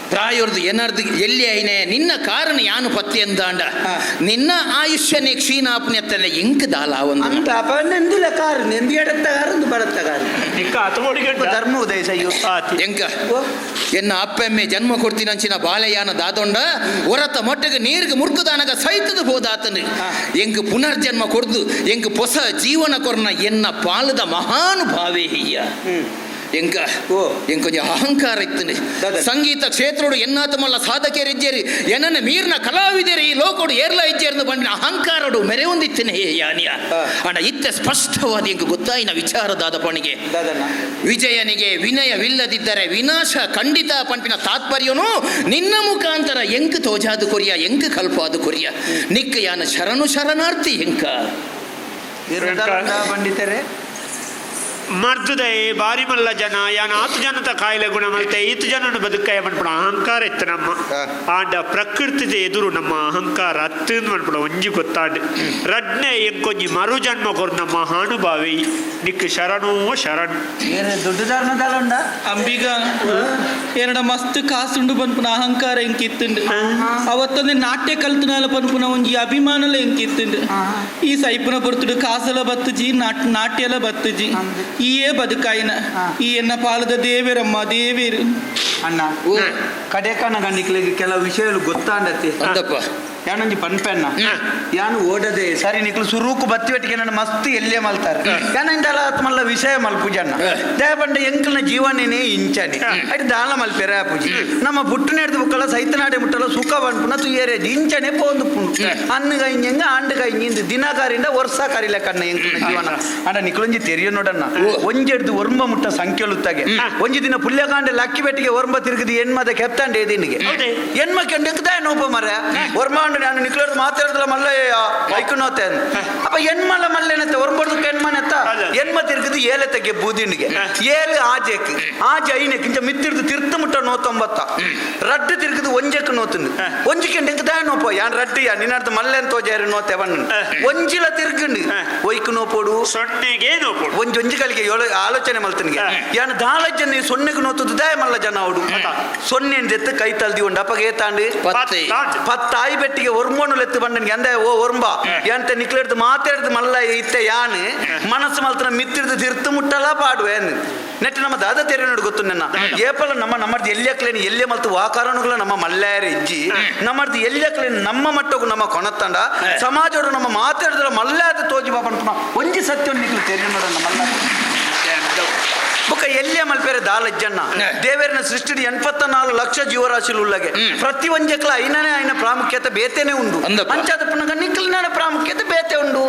ಪ್ರಾಯರ್ದು ಏನಾರ್ದು ಎಲ್ಲಿ ಐನೆ ನಿನ್ನ ಕಾರಣ ಯಾನು ಪತ್ತಿ ಎಂದಾಂಡ ನಿನ್ನ ಆಯುಷ್ಯನೇ ಕ್ಷೀಣಾಪ್ನೆತ್ತಲ್ಲ ಎಂಕ ದಾಲ ಒಂದು ಅಂತ ಅಪನೆಂದುಲ ಕಾರು ನೆಂದು ಎಡತ್ತ ಕಾರು ಒಂದು ಬಡತ್ತ ಕಾರು ನಿಕ್ಕ ಹತ್ತೋಡಿಗೆ ಧರ್ಮ ಉದಯ ಸಯ್ಯೋ ಎಂಕ ಎನ್ನ ಅಪ್ಪೆಮ್ಮೆ ಜನ್ಮ ಕೊಡ್ತೀನಂಚಿನ ಬಾಳೆಯಾನ ದಾದೊಂಡ ಹೊರತ ಮೊಟ್ಟೆಗೆ ನೀರಿಗೆ ಮುರ್ಕುದಾನಗ ಸೈತದ ಹೋದಾತನು ಎಂಕ ಪುನರ್ಜನ್ಮ ಕೊಡ್ದು ಎಂಕ ಹೊಸ ಜೀವನ ಕೊರ್ನ ಎನ್ನ ಪಾಲದ ಮಹಾನುಭಾವೇ ಹಿಯ್ಯ ಎಂಕ ಓ. ಎಂಕೊಂಚ ಅಹಂಕಾರ ಇತ್ತನೆ ದಾದ. ಸಂಗೀತ ಕ್ಷೇತ್ರೋಡು ಎನ್ನಾತ ಮಲ್ಲ ಸಾಧಕರಿದ್ದೇರಿ ಎನ್ನ ಮೀರ್ನ ಕಲಾವಿದರು ಈ ಲೋಕೋಡು ಏರ್ಲ ಇದ್ದೇರ್ದು ಬಂದಿನ ಅಹಂಕಾರೋಡು ಮೆರೆ ಹೊಂದಿತ್ತೇನೆ ಯಾನಿಯ ಅಣ್ಣ ಇತ್ತ ಸ್ಪಷ್ಟವಾದ ಎಂಕ ಗೊತ್ತಾಯಿನ ವಿಚಾರದಾದ ಪಣಿಗೆ ದಾದಣ್ಣ ವಿಜಯನಿಗೆ ವಿನಯವಿಲ್ಲದಿದ್ದರೆ ವಿನಾಶ ಖಂಡಿತ ಪಂಪಿನ ತಾತ್ಪರ್ಯನು ನಿನ್ನ ಮುಖಾಂತರ ಎಂಕ ತೋಜಾದು ಕೊರಿಯ ಎಂಕ ಕಲ್ಪಾದು ಕೊರಿಯ ನಿಕ್ಕ ಯಾನ ಶರಣು ಶರಣಾರ್ಥಿ ಎಂಕ ಬಂಡಿತಾರೆ ಮರ್ದುದೆ ಬಾರಿ ಮಲ್ಲ ಜನ ಯಾನ 10 ಜನತ ಕಾಯಿಲೆ ಗುಣ ಮಲ್ತೆ 5 ಜನನ ಬದುಕಾಯ ಮನ್ಪಡ ಅಹಂಕಾರ ಇತ್ತು ನಮ್ಮ ಆಂಡ ಪ್ರಕೃತಿದ ಎದುರು ನಮ್ಮ ಅಹಂಕಾರ ಹತ್ತಿಂದ ಮನ್ಪಡ ಒಂಜಿ ಗೊತ್ತಾಂಡು ರಡ್ನೆ ಎಂಕೊಂಜಿ ಮರು ಜನ್ಮ ಕೊರ್ ನಮ್ಮ ಮಹಾನುಭಾವಿ ನಿಕ್ ಶರಣೋ ಶರಣ್ ಏನೇ ದೊಡ್ಡದಾರ್ನದಾಲ ಉಂಡ ಅಂಬಿಗ ಎರಡ ಮಸ್ತ್ ಕಾಸುಂಡು ಪನ್ಪುನ ಅಹಂಕಾರ ಎಂಕಿತ್ತುಂಡು ಅವತ್ತೊಂದು ನಾಟ್ಯ ಕಲ್ತನಾಲ ಪನ್ಪುನ ಒಂಜಿ ಅಭಿಮಾನಲ ಎಂಕಿತ್ತುಂಡು ಈ ಸೈಪುನ ಪೊರ್ತುಡು ಕಾಸಲ ಬತ್ತುಜಿ ನಾಟ್ಯಲ ಬತ್ತುಜಿ ಈಯೇ ಬದುಕಾಯಿನ ಈ ಎನ್ನ ಪಾಲದ ದೇವೇರಮ್ಮ ದೇವೇರು ಅಣ್ಣ ಕಡೆಕನ ಗಂಡಿಕ್ಲಿಗೆ ಕೆಲವು ವಿಷಯಗಳು ಗೊತ್ತಾಂಡತಿ ಅಂದಪ್ಪ ಯಾನೊಂಜಿ ಪನ್ಪೆನ್ನ ಯಾನು ಓಡದೆ ಸರಿ ನಿಕ್ಲು ಸುರೂಕು ಬತ್ತಿವೆಟ್ಟಿಗೆ ನನ್ನ ಮಸ್ತ್ ಎಲ್ಲೇ ಮಲ್ತಾರೆ ಯಾನ ಇಂದಲ ಮಲ್ಲ ವಿಷಯ ಮಲ್ಪುಜನ್ನ ದೇವಣ್ಣ ಎಂಕಲ್ನ ಜೀವನೇನೇ ಇಂಚನೆ ಅಡಿ ದಾಳ ಮಲ್ಪೆರ ಪೂಜಿ ನಮ್ಮ ಬುಟ್ಟು ನೆಡ್ದು ಬುಕ್ಕಲ ಸೈತನಾಡೆ ಮುಟ್ಟಲ ಸುಖ ಬಂಡ್ಪುನ ತುಯರೆ ಇಂಚನೆ ಪೋಂದು ಪುಂಡು ಅನ್ನ ಕೈಂಜಂಗ ಆಂಡ ಕೈಂಜಿಂದು ದಿನಕಾರಿಂದ ವರ್ಷ ಕರಿಲ ಕಣ್ಣ ಎಂಕಲ್ನ ಜೀವನ ಅಡ ನಿಕ್ಲೊಂಜಿ ತೆರಿಯ ನೋಡಣ್ಣ ಒಂಜೆಡ್ದು ವರ್ಮ ಮುಟ್ಟ ಸಂಖ್ಯೆಲುತ್ತಾಗೆ ಒಂಜಿ ದಿನ ಪುಲ್ಯಕಾಂಡೆ ಲಕ್ಕಿ ಬೆಟ್ಟಿಗೆ ವರ್ಮ ತಿರುಗಿದು ಹೆಣ್ಮದ ಕೆಪ್ತಾಂಡೆ ದಿನಿಗೆ ಹೆಣ್ಮ ಕೆಂಡಕ್ದ ನೋಪ ಮರ ವರ್ಮ ನಾನು ನಿಕ್ಲೋದು ಮಾತಾಡಿದ್ರೆ ಮಲ್ಲ ಬೈಕುನೋತೆ ಅಪ್ಪ ಹೆಣ್ಮಲ್ಲ ಮಲ್ಲೆನತ್ತೆ ಹೊರಬರ್ದು ಹೆಣ್ಮನೆತ್ತ ಹೆಣ್ಮ ತಿರ್ಗಿದು ಏಲೆತೆಗೆ ಬೂದಿನಿಗೆ ಏಳು ಆಜೆಕ್ ಆಜೆ ಐನೆಕ್ ಇಂಚ ಮಿತ್ತಿಡ್ದು ತಿರ್ತು ಮುಟ್ಟ 190 ರಡ್ಡು ತಿರ್ಗಿದು ಒಂಜೆಕ್ ನೋತುಂಡು ಒಂಜಿಕೆ ಡೆಂಕದ ನೋಪ ಯಾನ್ ರಡ್ಡಿಯ ನಿನ್ನರ್ದು ಮಲ್ಲೆನ್ ತೋಜಾರು ನೋತೆ ಬಣ್ಣ ಒಂಜಿಲ ತಿರ್ಗಂಡು ಒಯ್ಕು ನೋಪೋಡು ಸೊನ್ನೆಗೆ ನೋಪೋಡು ಒಂಜಿ ಕಲಿಗೆ ಆಲೋಚನೆ ಮಲ್ತನಿಗೆ ಯಾನ್ ದಾಳಜ್ಜನ ಸೊನ್ನೆಗೆ ನೋತುದು ದಾಯ ಮಲ್ಲ ಜನ ಅವಡು ಸೊನ್ನೆ ಎತ್ತು ಕೈ ತಲ್ದಿ ಉಂಡು ಅಪ್ಪಗೆ ಏತಾಂಡು ಪತ್ತಾಯಿ ಬೆಟ್ಟಿಗೆ ಒರ್ಮೋನು ಎತ್ತು ಬಂಡನಿಗೆ ಅಂದೆ ಓ ಒರ್ಂಬ ಎಂತ ನಿಕ್ಲೆಡ್ದು ಮಾತಾಡ್ದು ಮಲ್ಲ ಇತ್ತೆ ಯಾನು ಮನಸ್ಸು ಮಲ್ತನ ಮಿತ್ತಿಡ್ದು ತಿರ್ತು ಮುಟ್ಟಲ್ಲ ಪಾಡುವೆ ನೆಟ್ಟು ನಮ್ಮ ದಾದ ತೆರೆ ನೋಡಿ ಗೊತ್ತು ನನ್ನ ಏಪಲ ನಮ್ಮದು ಎಲ್ಲಿಯಕ್ಲೇನು ಎಲ್ಲೇ ಮಲ್ತು ವಾಕಾರಣಗಳ ನಮ್ಮ ಮಲ್ಲಾಯರ ಇಜ್ಜಿ ನಮ್ಮದು ಎಲ್ಲಿಯಕ್ಲೇನು ನಮ್ಮ ಮಟ್ಟಗೂ ನಮ್ಮ ಕೊಣತ್ತಂಡ ಸಮಾಜವರು ನಮ್ಮ ಮಾತಾಡಿದ್ರೆ ಮಲ್ಲಾದ ತೋಜಿ ಬಾಪಣ್ಣ ಒಂಜಿ ಸತ್ಯ ನಿಕ್ಲು ತೆರೆ ನೋಡೋಣ ಮಲ್ಲ ಬೊಕ್ಕ ಎಲ್ಲಿಯ ಮಲ್ಪೇರೆ ದಾಲಜ್ಜಣ್ಣ ದೇವೇರಿನ ಸೃಷ್ಟಿಡಿ 84 ಲಕ್ಷ ಜೀವರಾಶಿಲು ಉಳ್ಳಗೆ ಪ್ರತಿ ಒಂಜಕ್ಲ ಐನನೇ ಐನ ಪ್ರಾಮುಖ್ಯತೆ ಬೇತೆನೆ ಉಂಡು ಅಂಚಾದ ಪುನಗ ನಿಕ್ಲಿನ ಪ್ರಾಮುಖ್ಯತೆ ಬೇತೆ ಉಂಡು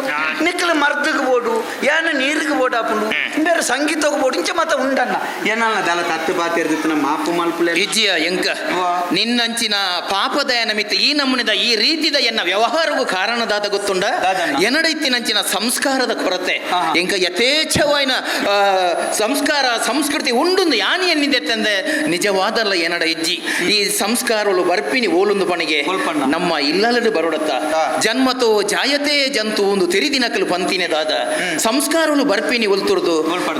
ನಿಕ್ಲು ಮರ್ದಗ್ ಬೋಡು ಏನ ನೀರಿಗೆ ಬೋಡು ಆಪುಂಡು ಬೇರೆ ಸಂಗೀತಕ್ಕೆ ಬೋಡು ಇಂಚ ಮತ ಉಂಡಣ್ಣ ಏನಲ್ಲ ದಾಲ ತತ್ತು ಬಾತಿರ್ದಿತ್ತು ನಮ್ಮ ಮಾಪು ಮಲ್ಪುಲೆ ವಿಜಯ ಎಂಕ ನಿನ್ನಂಚಿನ ಪಾಪದಯ ನಮಿತ್ತ ಈ ನಮೂನಿದ ಈ ರೀತಿದ ಎನ್ನ ವ್ಯವಹಾರವು ಕಾರಣದಾದ ಗೊತ್ತುಂಡ ಎನಡೈತಿನಂಚಿನ ಸಂಸ್ಕಾರದ ಕೊರತೆ ಎಂಕ ಯಥೇಚ್ಛವಾಯಿನ ಸಂಸ್ಕಾರ ಸಂಸ್ಕೃತಿ ಉಂಡು ಯಾನಿ ಎನ್ನಿದೆತ್ತಂದೆ ನಿಜವಾದಲ್ಲ ಏನಡ ಇಜ್ಜಿ ಈ ಸಂಸ್ಕಾರಗಳು ಬರ್ಪಿನಿ ಓಲುಂದು ಪಣಿಗೆ ನಮ್ಮ ಇಲ್ಲಲಡು ಬರೋಡತ್ತ ಜನ್ಮತೋ ಜಾಯತೆ ಜಂತು ಒಂದು ತೆರಿದಿನಕಲು ಪಂತಿ ಮಲ್ತಿನೆದಾದ ಸಂಸ್ಕಾರಗಳು ಬರ್ಪಿನಿ ಒಲ್ತುರ್ದು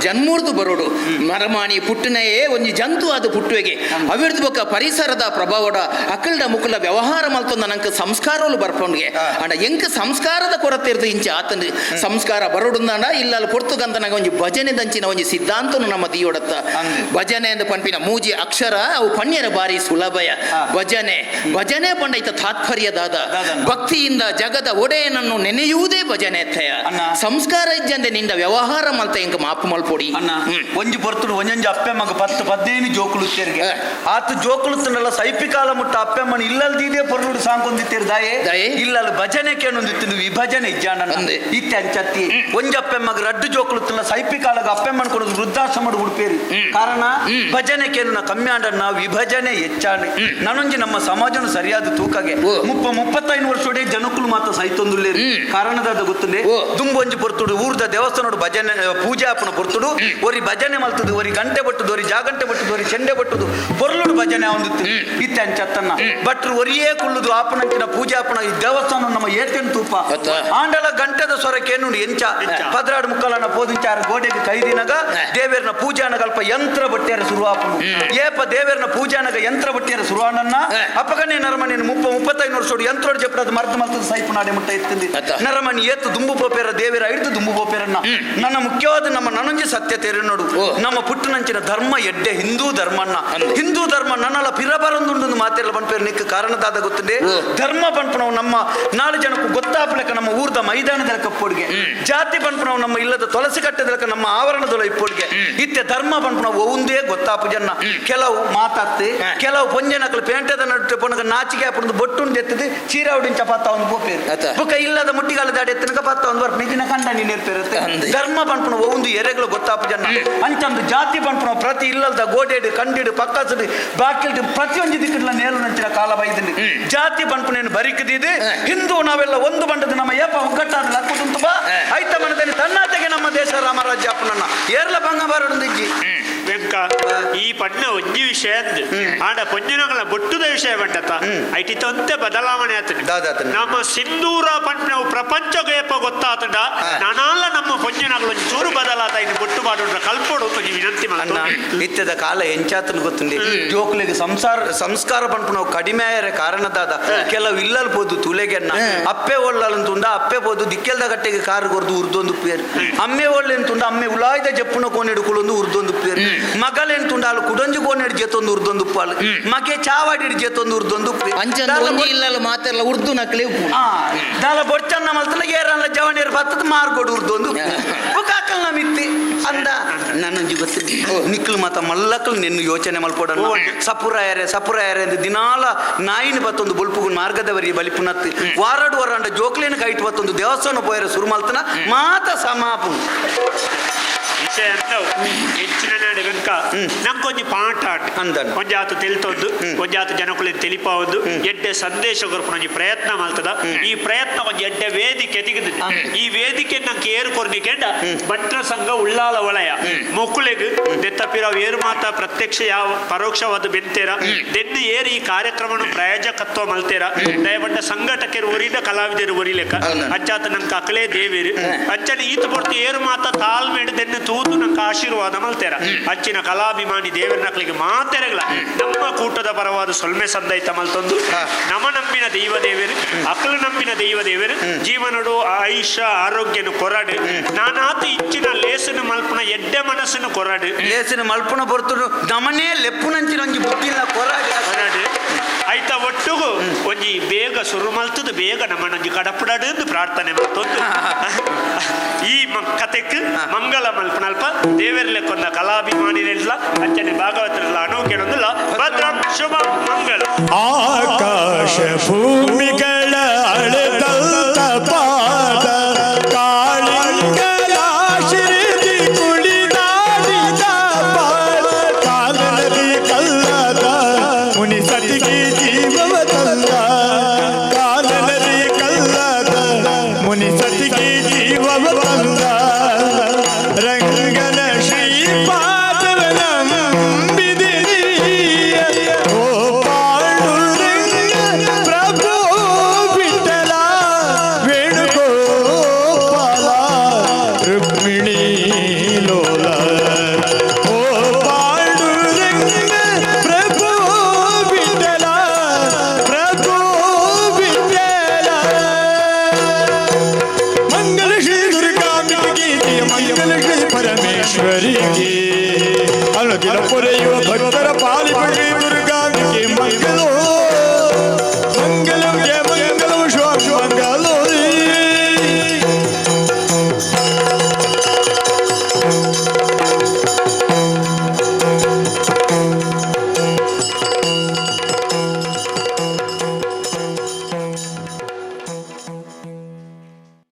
ಜನ್ಮೂರ್ದು ಬರೋಡು ಮರಮಾಣಿ ಪುಟ್ಟನೆಯೇ ಒಂಜಿ ಜಂತು ಅದು ಪುಟ್ಟುವೆಗೆ ಅವಿರ್ದು ಬೊಕ್ಕ ಪರಿಸರದ ಪ್ರಭಾವಡ ಅಕಲ್ಡ ಮುಕುಲ ವ್ಯವಹಾರ ಮಲ್ತೊಂದ ನಂಗೆ ಸಂಸ್ಕಾರಗಳು ಬರ್ಪೊಂಡ್ಗೆ ಅಂಡ ಎಂಕ ಸಂಸ್ಕಾರದ ಕೊರತೆ ಇರ್ದು ಇಂಚ ಆತನ ಸಂಸ್ಕಾರ ಬರೋಡುಂದಾಂಡ ಇಲ್ಲ ಪೊರ್ತುಗಂತನಾಗ ಒಂಜಿ ಭಜನೆ ದಂಚಿನ ಒಂಜಿ ಸಿದ್ಧಾಂತನು ನಮ್ಮ ದೀಯೊಡತ್ತ ಭಜನೆ ಎಂದು ಪನ್ಪಿನ ಮೂಜಿ ಅಕ್ಷರ ಅವು ಪಣ್ಯರ ಬಾರಿ ಸುಲಭಯ ಭಜನೆ ಭಜನೆ ಪಂಡೈತ ತಾತ್ಪರ್ಯದಾದ ಭಕ್ತಿಯಿಂದ ಜಗದ ಒಡೆಯನನ್ನು ನೆನೆಯುವುದೇ ಭಜನೆ ಥಯ ಸಂಸ್ಕಾರ ಇಜ್ಜಂದೆ ನಿಂದ ವ್ಯವಹಾರ ಮಲ್ತ ಎಂಕ ಮಾಪು ಮಲ್ಪೊಡಿ ಅಣ್ಣ ಒಂಜಿ ಪೊರ್ತುಡು ಒಂಜೊಂಜಿ ಅಪ್ಪೆಮ್ಮಗ 10-15 ಜೋಕುಲುತ್ತೇರ್ಗೆ ಆತು ಜೋಕುಲುತ್ತನಲ್ಲ ಸೈಪಿಕಾಲ ಮುಟ್ಟ ಅಪ್ಪೆಮ್ಮನ ಇಲ್ಲಲ್ದಿದೆ ಪೊರ್ಲುಡು ಸಾಂಕೊಂದಿತ್ತೇರು ದಾಯೆ ಇಲ್ಲಲ್ಲಿ ಭಜನೆ ಕೇಳೊಂದಿತ್ತು ವಿಭಜನೆ ಇಜ್ಜಾಣ ಇತ್ತೆ ಅಂಚತ್ತಿ ಒಂಜಿ ಅಪ್ಪೆಮ್ಮಗ ರಡ್ಡು ಜೋಕುಲುತ್ತಲ್ಲ ಸೈಪಿಕಾಲಗ ಅಪ್ಪೆಮ್ಮನ ಕೊಡೋದು ವೃದ್ಧಾಶ್ರಮಡು ಉಡುಪೇರಿ ಕಾರಣ ಭಜನೆ ಕೇಳು ಕಮ್ಮಿ ಆಂಡ ವಿಭಜನೆ ಹೆಚ್ಚಾಣೆ ನಾನೊಂಜಿ ನಮ್ಮ ಸಮಾಜನು ಸರಿಯಾದ ತೂಕಗೆ 35 ವರ್ಷೋಡೆ ಜನಕ್ಕೂ ಮಾತ್ರ ಸೈತೊಂದುಲ್ಲೆ ಕಾರಣದಾದ ಗೊತ್ತುಂಡೆ ದುಂಬೊಂಜಿ ಪೊರ್ತುಡು ಊರ್ದ ದೇವಸ್ಥಾನಡು ಭಜನೆ ಪೂಜೆ ಆಪನ ಪೊರ್ತುಡು ಒರಿ ಭಜನೆ ಮಲ್ತದು ಒರಿ ಗಂಟೆ ಬಟ್ಟುದು ಒರಿ ಜಾಗಂಟೆ ಬಟ್ಟುದು ಒರಿ ಚೆಂಡೆ ಬಟ್ಟುದು ಪೊರ್ಲುಡು ಭಜನೆ ಆವಂದಿತ್ತು ಇತ್ತೆ ಅಂಚತ್ತನ್ನ ಭಟ್ರು ಒರಿಯೇ ಕುಳ್ಳುದು ಆಪನಂಚಿನ ಪೂಜೆ ಆಪನ ಈ ದೇವಸ್ಥಾನ ನಮ್ಮ ಏತೇನು ತೂಪ ಆಂಡಲ ಗಂಟೆದ ಸ್ವರಕ್ಕೇನು ಎಂಚ ಪದ್ರಾಡು ಮುಕ್ಕಲನ ಪೋದಿಂಚಾರ ಗೋಡೆಗೆ ಕೈದಿನಗ ದೇವೇರ್ನ ಪೂಜಾನಗ ಅಲ್ಪ ಯಂತ್ರ ಬಟ್ಟೆಯರ ಶುರುವಾಪನು ಏಪ ದೇವೇರ್ನ ಪೂಜಾನಗ ಯಂತ್ರ ಬಟ್ಟೆಯರ ಶುರುವಾನನ್ನ ಅಪಗನೆ ನರಮನಿ 35 ವರ್ಷೋಡು ಯಂತ್ರೋಡು ಜಪ್ಪಡದು ಮರ್ದ ಮಲ್ತದ ಸೈಪು ನಾಡೆ ಮುಟ್ಟ ಎತ್ತಿಂದಿ ನರಮನಿ ಏತು ದುಂಬು ಬೋಪೇರ ದೇವೇರ ಹಿಡಿದು ದುಂಬು ಬೋಪೇರನ್ನ ನನ್ನ ಮುಖ್ಯವಾದ ನಮ್ಮ ನನಂಜಿ ಸತ್ಯತೆ ನೋಡು ನಮ್ಮ ಪುಟ್ಟನಂಚಿನ ಧರ್ಮ ಎಡ್ಡೆ ಹಿಂದೂ ಧರ್ಮನ್ನ ಹಿಂದೂ ಧರ್ಮ ನನ್ನಲ್ಲ ಪಿರಬರಂದುಂಡು ಮಾತೆಲ್ಲ ಬನ್ಪೇರು ನಿಕ್ಕ ಕಾರಣದಾದ ಗೊತ್ತಿದೆ ಧರ್ಮ ಪಂಪನವು ನಮ್ಮ 4 ಜನಕ್ಕೂ ಗೊತ್ತಾಪಲಕ ನಮ್ಮ ಊರ್ದ ಮೈದಾನದ ಕಪ್ಪೊಡ್ಗೆ ಜಾತಿ ಪಂಪನವು ನಮ್ಮ ಇಲ್ಲದ ತುಳಸಿ ಕಟ್ಟದಲಕ ನಮ್ಮ ಆವರಣದೊಳ ಇಪ್ಪೊಡ್ಗೆ ಇತ್ತೆ ಧರ್ಮ ಪಂಪನವು ಒಂದೇ ಗೊತ್ತಾಪು ಜನ ಕೆಲವು ಮಾತಾಡ್ತಿ ಕೆಲವು ಪೊಂಜನಕಲು ಪೇಂಟದ ನಡುವೆ ಪೊನಗ ನಾಚಿಕೆ ಹಾಪುದು ಬೊಟ್ಟುಂಡು ಎತ್ತದು ಚೀರ ಉಡಿನ ಚಪಾತ ಒಂದು ಬೋಪೇರು ಬುಕ್ಕ ಇಲ್ಲದ ಮುಟ್ಟಿಗಾಲದ ಅಡಿ ಎತ್ತನಕ ಪತ್ತ ಒಂದು ಬರ್ಪ ನಿಜಿನ ಕಂಡ ನೀನು ಇರ್ಪಿರುತ್ತೆ ಧರ್ಮ ಪಂಪನವು ಒಂದು ಎರೆಗಳು ಗೊತ್ತಾಪು ಜನ ಅಂಚಂದು ಜಾತಿ ಪಂಪನವು ಪ್ರತಿ ಇಲ್ಲದ ಗೋಡೆಡು ಕಂಡಿಡು ಪಕ್ಕಸಡು ಬಾಕಿಲ್ಡು ಪ್ರತಿಯೊಂದು ದಿಕ್ಕಿಡ್ಲ ನೇರು ನಂಚಿನ ಕಾಲ ಬೈದಲ್ಲಿ ಜಾತಿ ಪಂಪನೇನು ಬರಿಕದಿದೆ ಹಿಂದೂ ನಾವೆಲ್ಲ ಒಂದು ಬಂಡದ ನಮ್ಮ ಏಪ ಒಗ್ಗಟ್ಟಾದ ಲಕ್ಕುಂಟು ಬಾ ಐತ ಮನದಲ್ಲಿ ತನ್ನಾತೆಗೆ ನಮ್ಮ ದೇಶ ರಾಮರಾಜ್ಯ ಅಪ್ಪನನ್ನ ಏರ್ಲ ಭಂಗ ಬಾರೊಂದಿಜ್ಜಿ ವೆಂಕ ಈ ಪಣ್ಣ ಒಂಜಿ ವಿಷಯ ಆಡ ಪೊಂಜನಗಳ ಬೊಟ್ಟುದ ವಿಷಯ ಬಂಡತ ಐಟಿತಂತೆ ಬದಲಾವಣೆ ಆತನ ನಮ್ಮ ಸಿಂಧೂರ ಪಣ್ಣವು ಪ್ರಪಂಚಗೇಪ ಗೊತ್ತಾತಂಡ ನಾನಾಲ ನಮ್ಮ ಪೊಂಜನಗಳು ಚೂರು ಬದಲಾತ ಇನ್ನು ಬೊಟ್ಟು ಮಾಡೋದ್ರ ಕಲ್ಪೋಡು ವಿನಂತಿ ಮಾಡ ನಿತ್ಯದ ಕಾಲ ಎಂಚಾತನ ಗೊತ್ತುಂಡಿ ಜೋಕ್ಲಿಗೆ ಸಂಸ್ಕಾರ ಪಂಪನವು ಕಡಿಮೆ ಆಯರೆ ಕಾರಣದಾದ ಕೆಲವು ಇಲ್ಲಲ್ಬೋದು ತುಲೆಗೆನ್ನ ಅಪ್ಪೆ ಒಳ್ಳಂತುಂಡ ಅಪ್ಪೆ ಬೋದು ದಿಕ್ಕೆಲ್ದ ಗಟ್ಟೆಗೆ ಕಾರು ಕೊರ್ದು ಉರ್ದೊಂದು ಪೇರು ಅಮ್ಮೆ ಒಳ್ಳೆಂತುಂಡ ಅಮ್ಮೆ ಉಲಾಯ್ದ ಜಪ್ಪುನ ಕೋನೆಡುಕೊಳ್ಳೊಂದು ಉರ್ದೊಂದು ಪೇರು ಮಗಲೆಂತುಂಡ ಅಲ್ಲಿ ಕುಡಂಜು ಕೋನೆಡು ಜೆತ್ತೊಂದು ಉರ್ದೊಂದು ಪಾಲು ಮಗೆ ಚಾವಾಡಿ ಜೆತ್ತೊಂದು ಉರ್ದೊಂದು ಇಲ್ಲ ಮಾತೆಲ್ಲ ಉರ್ದು ನಕ್ಲೆ ದಾಲ ಬೊಡ್ಚನ್ನ ಮಲ್ತಲ್ಲ ಏರಲ್ಲ ಜವಣಿಯರು ಬತ್ತದ ಮಾರ್ಗೋಡು ಉರ್ದೊಂದು ಕಾಕಲ್ ಮಿತ್ತಿ ಅಂದ ನನ್ನೊಂಜಿ ಗೊತ್ತಿದ್ದೆ ನಿಕ್ಲು ಮಾತ ಮಲ್ಲಕ್ಕಲು ನಿನ್ನ ಯೋಚನೆ ಮಲ್ಕೊಡ ಸಪುರಾಯರೆ ಎಂದು ದಿನಾಲ ನಾಯಿನ ಬತ್ತೊಂದು ಬುಲ್ಪುಗುನ್ ಮಾರ್ಗದವರಿಗೆ ಬಲಿಪುನತ್ತಿ ವಾರಾಡು ವಾರಂಡ ಜೋಕ್ಲೇನ ಕೈಟ್ ಬತ್ತೊಂದು ದೇವಸ್ಥಾನ ಪೋಯರ ಸುರು ಮಲ್ತನ ಮಾತ ಸಮಾಪು ವಿಷಯ ಹೆಚ್ಚಿನ ನಾಡು ವೆಂಕ ನಂಗೊಂಜಿ ಪಾಠ ಅಂದನು ಒಂಜಾತು ತಿಳಿತೊಂದು ಒಂಜಾತು ಜನಕುಲಿ ತಿಳಿಪವೊಂದು ಎಡ್ಡೆ ಸಂದೇಶ ಕೊರ್ಪುನೊಂಜಿ ಪ್ರಯತ್ನ ಮಲ್ತದ ಈ ಪ್ರಯತ್ನ ಒಂಜಿ ಎಡ್ಡೆ ವೇದಿಕೆ ತೆಗೆದು ಈ ವೇದಿಕೆ ನಂಗೆ ಏರು ಕೊರ್ನಿಕೆಂಡ ಭಟ್ರ ಸಂಘ ಉಳ್ಳಾಲ ವಲಯ ಮೊಕ್ಕುಲೆಗ್ ದೆತ್ತಪಿರ ಏರು ಮಾತ ಪ್ರತ್ಯಕ್ಷ ಯಾವ ಪರೋಕ್ಷವಾದ ಬೆಂತೇರ ದೆನ್ನು ಏರು ಈ ಕಾರ್ಯಕ್ರಮ ಪ್ರಾಯೋಜಕತ್ವ ಮಲ್ತೇರ ದಯಬಂಡ ಸಂಘಟಕರು ಒರಿದ ಕಲಾವಿದರು ಒರಿಲೆಕ್ಕ ಅಚ್ಚಾತ ನಂಗೆ ಅಕಲೇ ದೇವೇರು ಅಚ್ಚನ ಈತ ಪೊರ್ತು ಏರು ಮಾತ ತಾಳ್ಮೆಡು ದೆನ್ನು ತೂತು ನಂಗೆ ಆಶೀರ್ವಾದ ಮಲ್ತೇರ ಅಚ್ಚಿನ ಕಲಾಭಿಮಾನಿ ದೇವರನಕ್ಲಿಗೆ ಮಾತೆರೆಗಳ ನಮ್ಮ ಕೂಟದ ಪರವಾದ ಸೊಲ್ಮೆ ಸಂದೈತ ಮಲ್ತೊಂದು ನಮ ನಂಬಿನ ದೈವ ದೇವರು ಅಕಲು ನಂಬಿನ ದೈವ ದೇವರು ಜೀವನಡು ಆಯುಷ ಆರೋಗ್ಯನು ಕೊರಡು ನಾನಾತು ಇಚ್ಚಿನ ಲೇಸನು ಮಲ್ಪನ ಎಡ್ಡೆ ಮನಸ್ಸನ್ನು ಕೊರಡು ಲೇಸಿನ ಮಲ್ಪನ ಬರ್ತರು ನಮನೇ ಲೆಪ್ಪುನಂಚಿನ ಒಂಜಿ ಬುದ್ಧಿಲ್ಲ ಕೊರಡು ಆಯ್ತಾ ಒಟ್ಟುಗು ಒಂಜಿ ಬೇಗ ಸುರು ಮಲ್ತದು ಬೇಗ ನಮ್ಮನೊಂಜಿ ಕಡಪಡದು ಪ್ರಾರ್ಥನೆ ಮಲ್ತೊಂದು ಈ ಕತೆಕ್ ಮಂಗಲ ಮಲ್ಪನಲ್ಪ ದೇವರಲೆ ಕೊಂದ ಕಲಾಭಿಮಾನಿನೆಲ್ಲ ಅಂಚನೆ ಭಾಗವತರೆಲ್ಲ ಅನೌಕ್ಯನೊಂದಿಲ್ಲ ಭದ್ರಂ ಶುಭ ಮಂಗಳ ಆಕಾಶ ಭೂಮಿಗಳ ಅಳೆದಂತ ಪಾದ ಕಾಳಿಂಗರ ಶಿರದಿ ಕುಳಿದಾಡಿದ ಪಾದ ಕಾಲನದಿ ಕಲ್ಲದ ಮುನಿ ಸತಿಗೆ ಜೀವವ ತಂದ ಕಾಲನದಿ ಕಲ್ಲದ ಮುನಿ ಸತಿಗೆ ಜೀವವ ತಂದ ರಂಗನ ಶ್ರೀಪಾದರ ನಂಬಿದಿರಿ ಓ ಪಾಂಡುರಂಗ ಪ್ರಭು ಪರಮೇಶ್ವರಿಗೆ ಅನುದಿನ ಪೊರೆಯುವ ಭಕ್ತರ ಪಾಲಿಪುರಿ